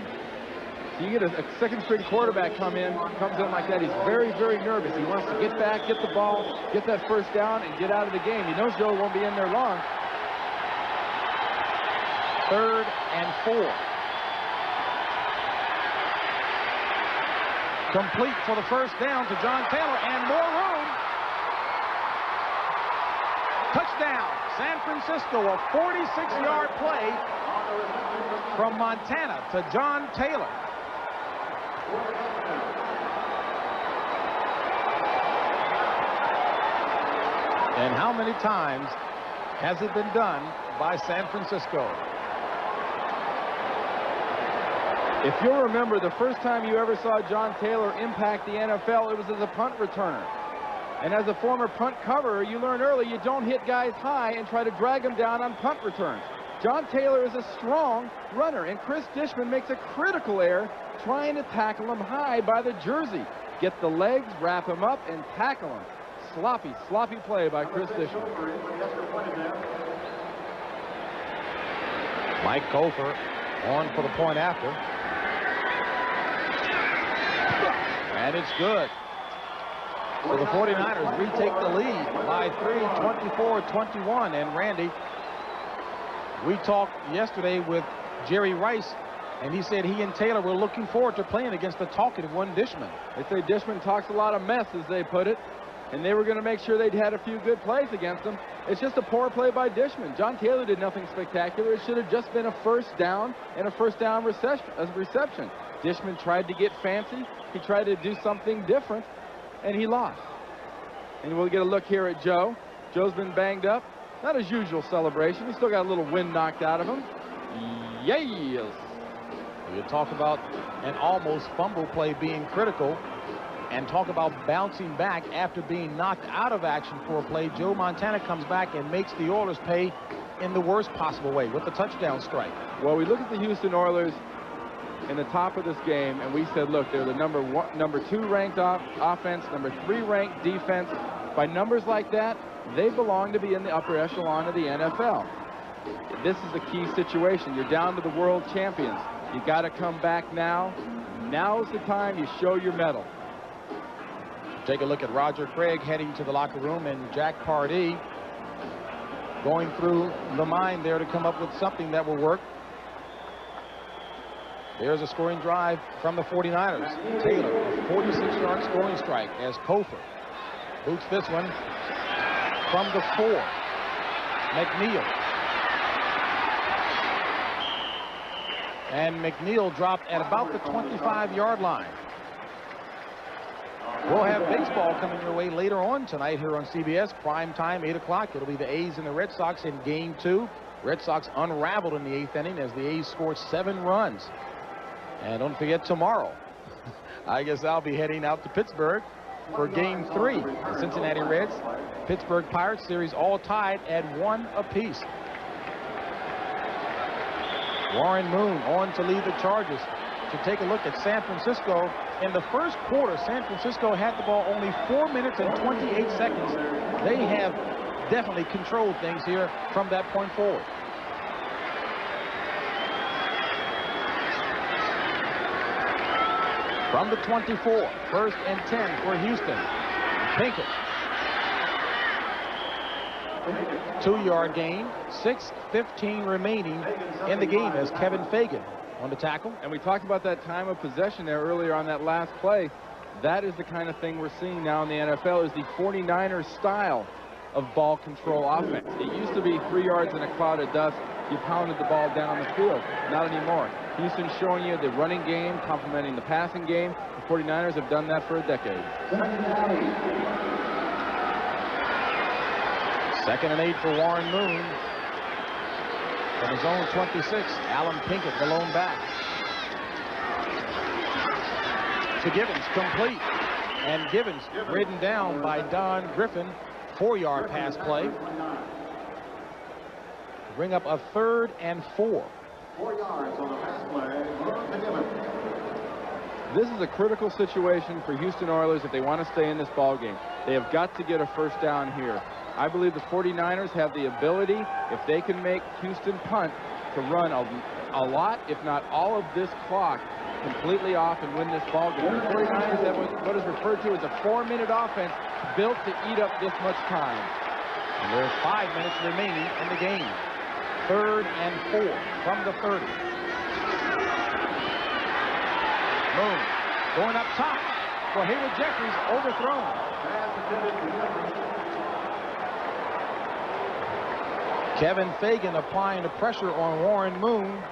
[SPEAKER 2] So you get a second-string quarterback comes in like that. He's very, very nervous. He wants to get back, get the ball, get that first down, and get out of the game. He knows Joe won't be in there long.
[SPEAKER 1] 3rd and 4. Complete for the first down to John Taylor, and more room. Touchdown, San Francisco, a 46-yard play from Montana to John Taylor. And how many times has it been done by San Francisco?
[SPEAKER 2] If you'll remember, the first time you ever saw John Taylor impact the NFL, it was as a punt returner. And as a former punt coverer, you learn early you don't hit guys high and try to drag them down on punt returns. John Taylor is a strong runner, and Chris Dishman makes a critical error trying to tackle him high by the jersey. Get the legs, wrap him up, and tackle him. Sloppy, sloppy play by Chris Dishman.
[SPEAKER 1] Mike Cofer on for the point after. And it's good. So the 49ers retake the lead by 3, 24-21. And Randy, we talked yesterday with Jerry Rice, and he said he and Taylor were looking forward to playing against the talkative one Dishman.
[SPEAKER 2] They say Dishman talks a lot of mess, as they put it, and they were going to make sure they'd had a few good plays against him. It's just a poor play by Dishman. John Taylor did nothing spectacular. It should have just been a first down and a first down reception. Dishman tried to get fancy. He tried to do something different, and he lost. And we'll get a look here at Joe. Joe's been banged up. Not his usual celebration. He's still got a little wind knocked out of him. Yes.
[SPEAKER 1] You talk about an almost fumble play being critical, and talk about bouncing back after being knocked out of action for a play. Joe Montana comes back and makes the Oilers pay in the worst possible way with the touchdown strike.
[SPEAKER 2] Well, we look at the Houston Oilers in the top of this game, and we said, look, they're the number 2 ranked offense, number 3 ranked defense. By numbers like that, they belong to be in the upper echelon of the NFL. This is the key situation. You're down to the world champions. You got to come back now. Now's the time you show your mettle.
[SPEAKER 1] Take a look at Roger Craig heading to the locker room, and Jack Pardee going through the mind there to come up with something that will work. There's a scoring drive from the 49ers. Taylor, a 46-yard scoring strike as Cofer boots this one from the 4. McNeil. And McNeil dropped at about the 25-yard line. We'll have baseball coming your way later on tonight here on CBS. Prime time, 8 o'clock. It'll be the A's and the Red Sox in Game 2. Red Sox unraveled in the 8th inning as the A's scored 7 runs. And don't forget tomorrow, I guess I'll be heading out to Pittsburgh for Game 3. The Cincinnati Reds, Pittsburgh Pirates series all tied at 1 apiece. Warren Moon on to lead the Chargers. To take a look at San Francisco, in the first quarter, San Francisco had the ball only 4 minutes and 28 seconds. They have definitely controlled things here from that point forward. From the 24, 1st and 10 for Houston. Pinkett. 2-yard gain, 6:15 remaining in the game as Kevin Fagan on the tackle.
[SPEAKER 2] And we talked about that time of possession there earlier on that last play. That is the kind of thing we're seeing now in the NFL, is the 49ers style of ball control offense. It used to be 3 yards in a cloud of dust. You pounded the ball down the field. Not anymore. Houston's showing you the running game, complementing the passing game. The 49ers have done that for a decade.
[SPEAKER 1] 2nd and 8 for Warren Moon. From his own 26, Alan Pinkett, the lone back. To Givens, complete. And Givens ridden down by Don Griffin. 4-yard pass play. Bring up a 3rd and 4.
[SPEAKER 3] 4 yards on the pass play.
[SPEAKER 2] This is a critical situation for Houston Oilers if they want to stay in this ball game. They have got to get a first down here. I believe the 49ers have the ability, if they can make Houston punt, to run a lot, if not all of this clock completely off and win this ball game. The 49ers have what is referred to as a 4-minute offense built to eat up this much time.
[SPEAKER 1] And there's 5 minutes remaining in the game. 3rd and 4 from the 30. Moon going up top for Hayward Jeffries, overthrown. Kevin Fagan applying the pressure on Warren Moon.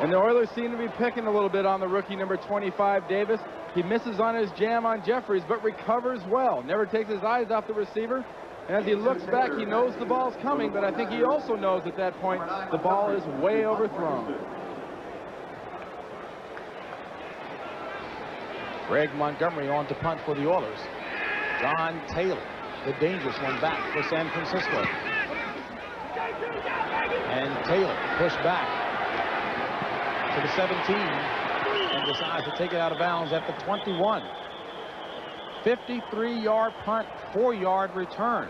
[SPEAKER 2] And the Oilers seem to be picking a little bit on the rookie number 25, Davis. He misses on his jam on Jeffries, but recovers well. Never takes his eyes off the receiver. And as he looks back, he knows the ball's coming, but I think he also knows at that point the ball is way overthrown.
[SPEAKER 1] Greg Montgomery on to punt for the Oilers. John Taylor, the dangerous one, back for San Francisco. And Taylor pushed back to the 17 and decides to take it out of bounds at the 21. 53-yard punt, 4-yard return.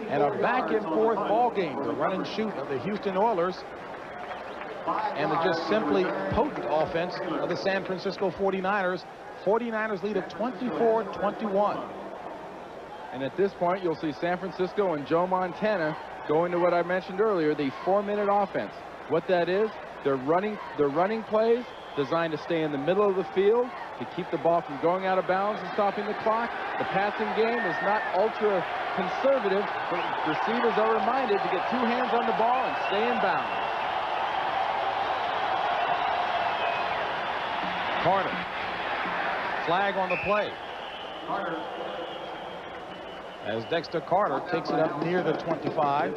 [SPEAKER 1] And a back-and-forth ball game, the run and shoot of the Houston Oilers and the just simply potent offense of the San Francisco 49ers. 49ers lead at 24-21.
[SPEAKER 2] And at this point, you'll see San Francisco and Joe Montana go into what I mentioned earlier, the 4-minute offense. What that is, they're running plays designed to stay in the middle of the field to keep the ball from going out of bounds and stopping the clock. The passing game is not ultra conservative, but receivers are reminded to get 2 hands on the ball and stay in bounds.
[SPEAKER 1] Carter, flag on the play. As Dexter Carter takes it up near the 25.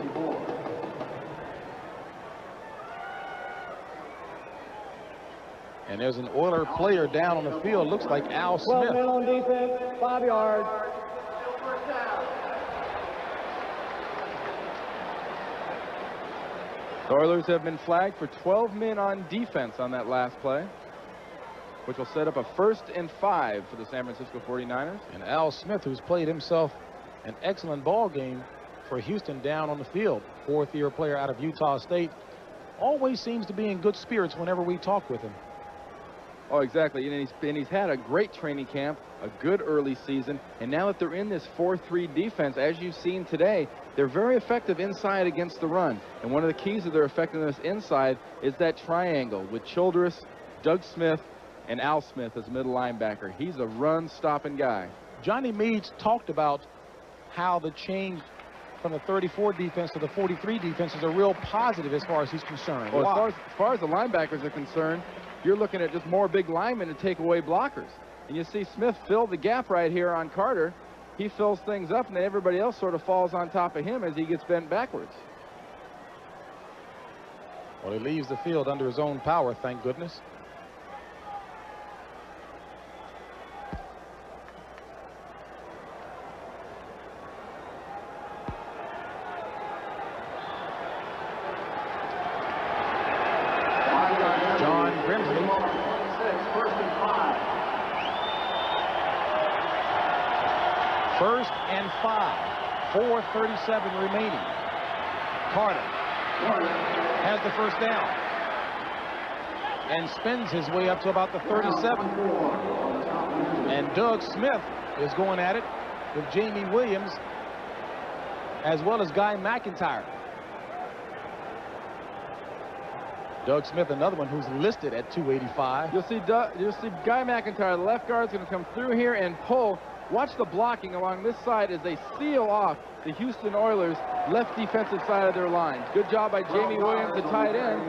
[SPEAKER 1] And there's an Oiler player down on the field. Looks like Al Smith.
[SPEAKER 4] 12 men on defense, 5 yards.
[SPEAKER 2] The Oilers have been flagged for 12 men on defense on that last play, which will set up a 1st and 5 for the San Francisco 49ers.
[SPEAKER 1] And Al Smith, who's played himself an excellent ball game for Houston down on the field, 4th-year player out of Utah State, always seems to be in good spirits whenever we talk with him.
[SPEAKER 2] Oh, exactly. And he's had a great training camp, a good early season, and now that they're in this 4-3 defense, as you've seen today, they're very effective inside against the run. And one of the keys of their effectiveness inside is that triangle with Childress, Doug Smith, and Al Smith as middle linebacker. He's a run-stopping guy.
[SPEAKER 1] Johnny Meads talked about how the change from the 34 defense to the 43 defense is a real positive as far as he's concerned.
[SPEAKER 2] Well, as far as the linebackers are concerned, you're looking at just more big linemen to take away blockers. And you see Smith fill the gap right here on Carter. He fills things up, and then everybody else sort of falls on top of him as he gets bent backwards.
[SPEAKER 1] Well, he leaves the field under his own power, thank goodness. First and 5, 4:37 remaining. Carter has the first down and spins his way up to about the 37. And Doug Smith is going at it with Jamie Williams as well as Guy McIntyre. Doug Smith, another one who's listed at 285.
[SPEAKER 2] You'll see Guy McIntyre, the left guard's going to come through here and pull. Watch the blocking along this side as they seal off the Houston Oilers' left defensive side of their line. Good job by Jamie Williams to tie it in.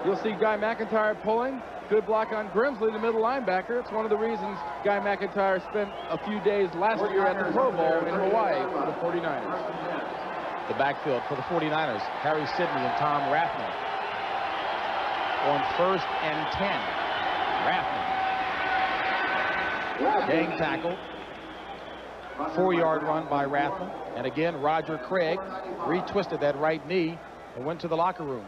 [SPEAKER 2] You'll see Guy McIntyre pulling. Good block on Grimsley, the middle linebacker. It's one of the reasons Guy McIntyre spent a few days last year at the Pro Bowl in Hawaii for the 49ers.
[SPEAKER 1] The backfield for the 49ers, Harry Sidney and Tom Rathman. On 1st and 10. Rathman. Gang tackle. 4-yard run by Rathman. And again, Roger Craig retwisted that right knee and went to the locker room.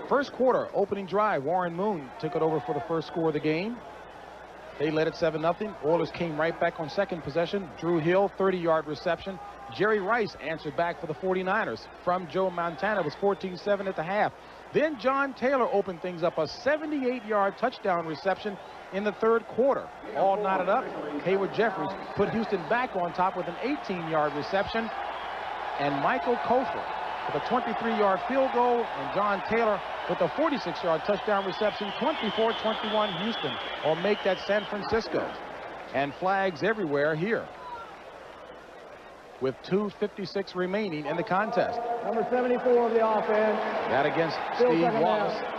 [SPEAKER 1] First quarter, opening drive, Warren Moon took it over for the first score of the game. They led it 7-0. Oilers came right back on second possession. Drew Hill, 30-yard reception. Jerry Rice answered back for the 49ers from Joe Montana. It was 14-7 at the half. Then John Taylor opened things up, a 78-yard touchdown reception in the third quarter. All knotted up. Hayward Jeffries put Houston back on top with an 18-yard reception. And Michael Kofor with a 23-yard field goal, and John Taylor with a 46-yard touchdown reception. 24-21 Houston will make that San Francisco. And flags everywhere here. with 2:56 remaining in the contest.
[SPEAKER 4] Number 74 of the offense.
[SPEAKER 1] That against
[SPEAKER 4] Still
[SPEAKER 1] Steve
[SPEAKER 4] second
[SPEAKER 1] Wallace.
[SPEAKER 4] down.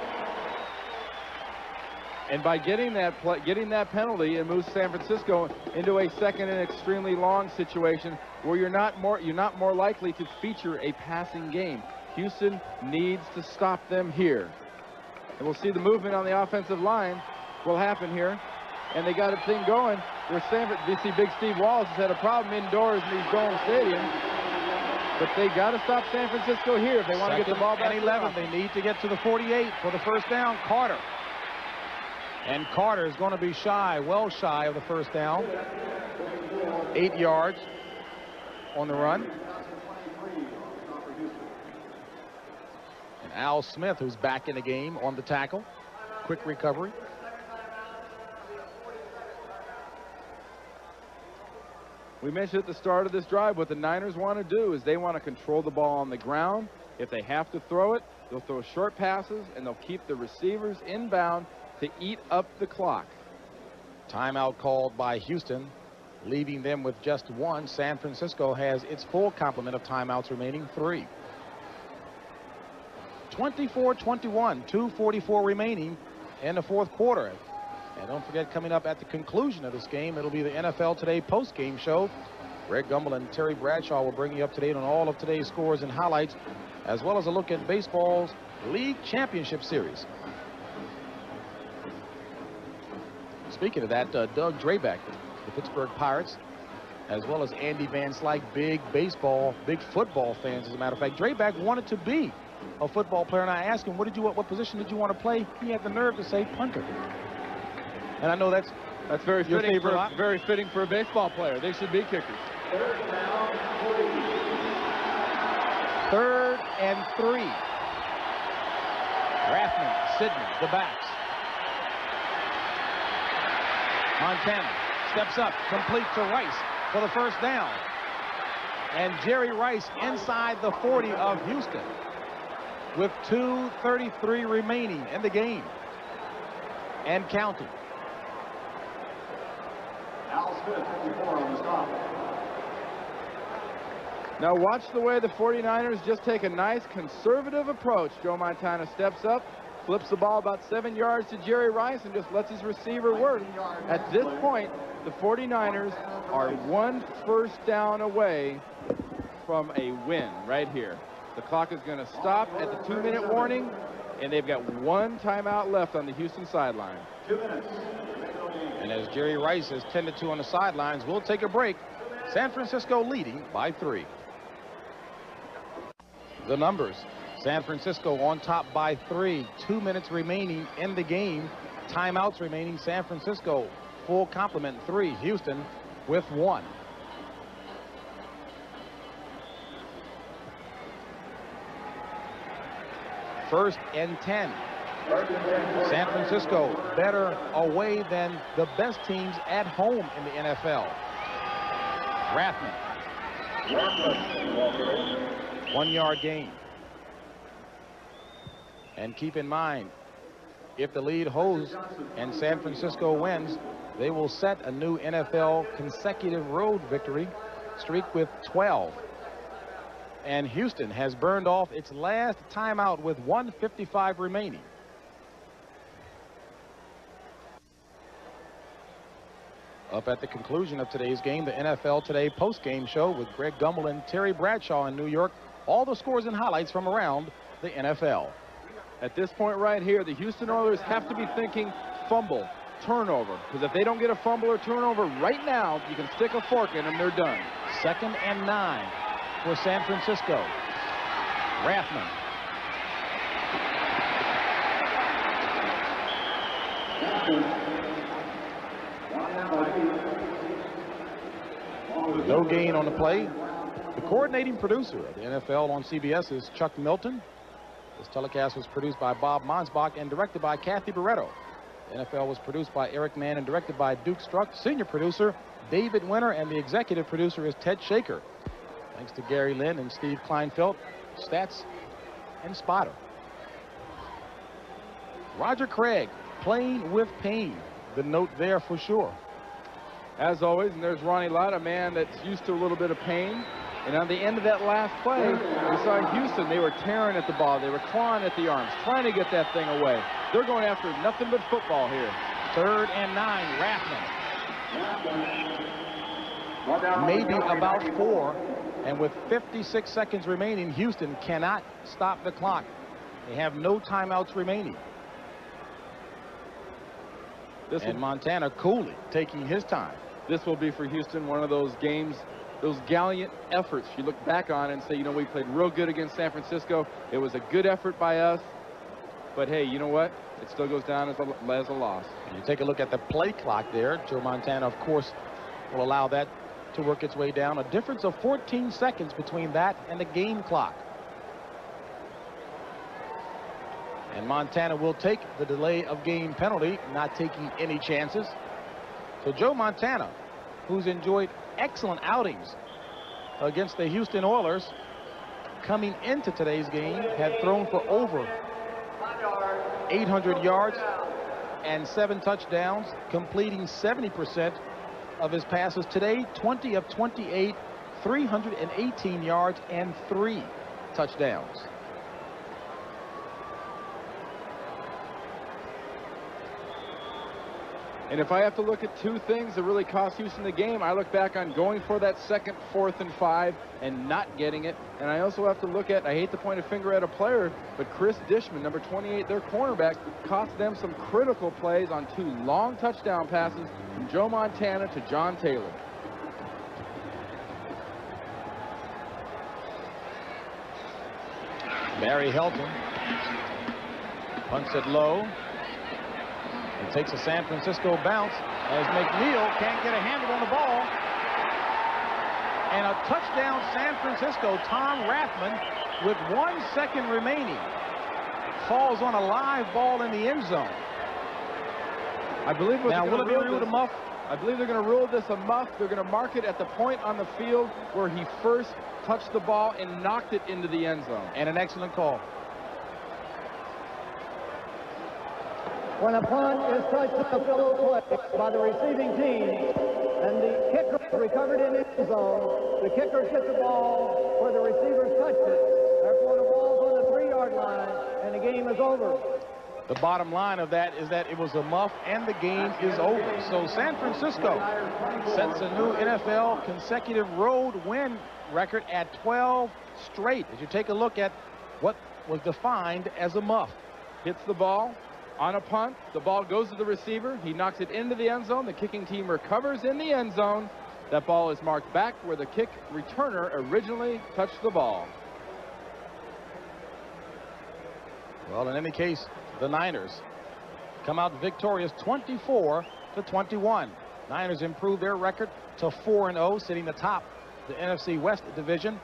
[SPEAKER 2] And by getting that penalty, it moves San Francisco into a second and extremely long situation where you're not more likely to feature a passing game. Houston needs to stop them here. And we'll see the movement on the offensive line will happen here. And they got a thing going where you see Big Steve Wallace has had a problem indoors in these Dome Stadiums. But they got to stop San Francisco here if they want to get the ball back.
[SPEAKER 1] And 11. They need to get to the 48 for the first down. Carter. And Carter is going to be well shy of the first down. 8 yards on the run. And Al Smith, who's back in the game on the tackle. Quick recovery.
[SPEAKER 2] We mentioned at the start of this drive what the Niners want to do is they want to control the ball on the ground. If they have to throw it, they'll throw short passes and they'll keep the receivers inbound to eat up the clock.
[SPEAKER 1] Timeout called by Houston, leaving them with just one. San Francisco has its full complement of timeouts remaining, 3. 24-21, 2:44 remaining in the fourth quarter. And don't forget, coming up at the conclusion of this game, it'll be the NFL Today post-game show. Greg Gumbel and Terry Bradshaw will bring you up to date on all of today's scores and highlights, as well as a look at baseball's League Championship Series. Speaking of that, Doug Drabek, the Pittsburgh Pirates, as well as Andy Van Slyke, big football fans, as a matter of fact. Drabek wanted to be a football player, and I asked him, what position did you want to play? He had the nerve to say punter. And I know that's
[SPEAKER 2] very fitting for a baseball player. They should be kickers.
[SPEAKER 1] 3rd and 3. Rathman, Sidney, the backs. Montana steps up, complete to Rice for the first down. And Jerry Rice inside the 40 of Houston with 2:33 remaining in the game and counting.
[SPEAKER 3] Al Smith, 54 on the stop.
[SPEAKER 2] Now watch the way the 49ers just take a nice conservative approach. Joe Montana steps up, flips the ball about 7 yards to Jerry Rice and just lets his receiver work. At this point, the 49ers are 1 first down away from a win right here. The clock is going to stop at the 2-minute warning, and they've got 1 timeout left on the Houston sideline.
[SPEAKER 3] 2 minutes.
[SPEAKER 1] And as Jerry Rice has tended to on the sidelines, we'll take a break. San Francisco leading by 3. The numbers. San Francisco on top by 3. 2 minutes remaining in the game. Timeouts remaining. San Francisco full complement 3. Houston with 1. First and 10. San Francisco better away than the best teams at home in the NFL. Rathman. 1 yard gain. And keep in mind, if the lead holds and San Francisco wins, they will set a new NFL consecutive road victory streak with 12. And Houston has burned off its last timeout with 1:55 remaining. Up at the conclusion of today's game, the NFL Today post-game show with Greg Gumbel and Terry Bradshaw in New York. All the scores and highlights from around the NFL.
[SPEAKER 2] At this point right here, the Houston Oilers have to be thinking fumble, turnover. Because if they don't get a fumble or turnover right now, you can stick a fork in them, they're done.
[SPEAKER 1] 2nd and 9 for San Francisco. Rathman. No gain on the play. The coordinating producer of the NFL on CBS is Chuck Milton. This telecast was produced by Bob Monsbach and directed by Kathy Barretto. The NFL was produced by Eric Mann and directed by Duke Struck. Senior producer David Winter, and the executive producer is Ted Shaker. Thanks to Gary Lynn and Steve Kleinfeld, stats and spotter. Roger Craig, playing with pain. The note there for sure.
[SPEAKER 2] As always, and there's Ronnie Lott, a man that's used to a little bit of pain. And on the end of that last play, we saw Houston, they were tearing at the ball. They were clawing at the arms, trying to get that thing away. They're going after nothing but football here.
[SPEAKER 1] 3rd and 9, Rathman. Maybe about 4. And with 56 seconds remaining, Houston cannot stop the clock. They have no timeouts remaining. And Montana coolly taking his time.
[SPEAKER 2] This will be for Houston one of those games, those gallant efforts you look back on and say, you know, we played real good against San Francisco. It was a good effort by us. But hey, you know what? It still goes down as a loss.
[SPEAKER 1] You take a look at the play clock there. Joe Montana, of course, will allow that to work its way down. A difference of 14 seconds between that and the game clock. And Montana will take the delay of game penalty, not taking any chances. So Joe Montana, who's enjoyed excellent outings against the Houston Oilers, coming into today's game, had thrown for over 800 yards and 7 touchdowns, completing 70% of his passes. Today, 20 of 28, 318 yards and 3 touchdowns.
[SPEAKER 2] And if I have to look at 2 things that really cost Houston the game, I look back on going for that second 4th and 5 and not getting it. And I also have to look at, I hate to point a finger at a player, but Chris Dishman, number 28, their cornerback, cost them some critical plays on 2 long touchdown passes from Joe Montana to John Taylor.
[SPEAKER 1] Barry Helton punts it low. It takes a San Francisco bounce as McNeil can't get a handle on the ball. And a touchdown San Francisco. Tom Rathman with 1 second remaining falls on a live ball in the end zone.
[SPEAKER 2] I believe
[SPEAKER 1] now will it be ruled a muff?
[SPEAKER 2] I believe they're going to rule this a muff. They're going to mark it at the point on the field where he first touched the ball and knocked it into the end zone.
[SPEAKER 1] And an excellent call.
[SPEAKER 4] When a punt is touched in the field play by the receiving team and the kicker is recovered in the end zone, the kicker hit the ball where the receivers touched it. Therefore, the ball's on the 3-yard line and the game is over.
[SPEAKER 1] The bottom line of that is that it was a muff and the game is over. So San Francisco sets a new NFL consecutive road win record at 12 straight. As you take a look at what was defined as a muff.
[SPEAKER 2] Hits the ball on a punt, the ball goes to the receiver, he knocks it into the end zone, the kicking team recovers in the end zone, that ball is marked back where the kick returner originally touched the ball.
[SPEAKER 1] Well, in any case, the Niners come out victorious 24-21. Niners improve their record to 4-0, sitting atop the NFC West division.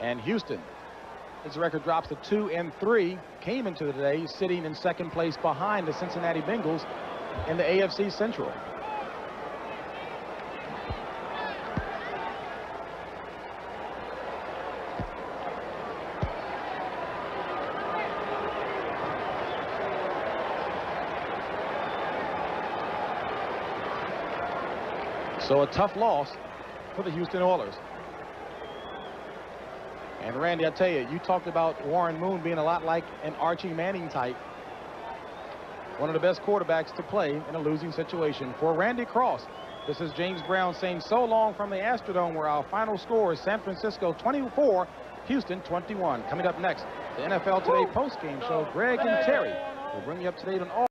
[SPEAKER 1] And Houston, its record drops to 2-3, came into the day sitting in second place behind the Cincinnati Bengals in the AFC Central. So a tough loss for the Houston Oilers. And Randy, I tell you, you talked about Warren Moon being a lot like an Archie Manning type. One of the best quarterbacks to play in a losing situation. For Randy Cross, this is James Brown saying so long from the Astrodome, where our final score is San Francisco 24, Houston 21. Coming up next, the NFL Today postgame show. Greg and Terry will bring you up to date on all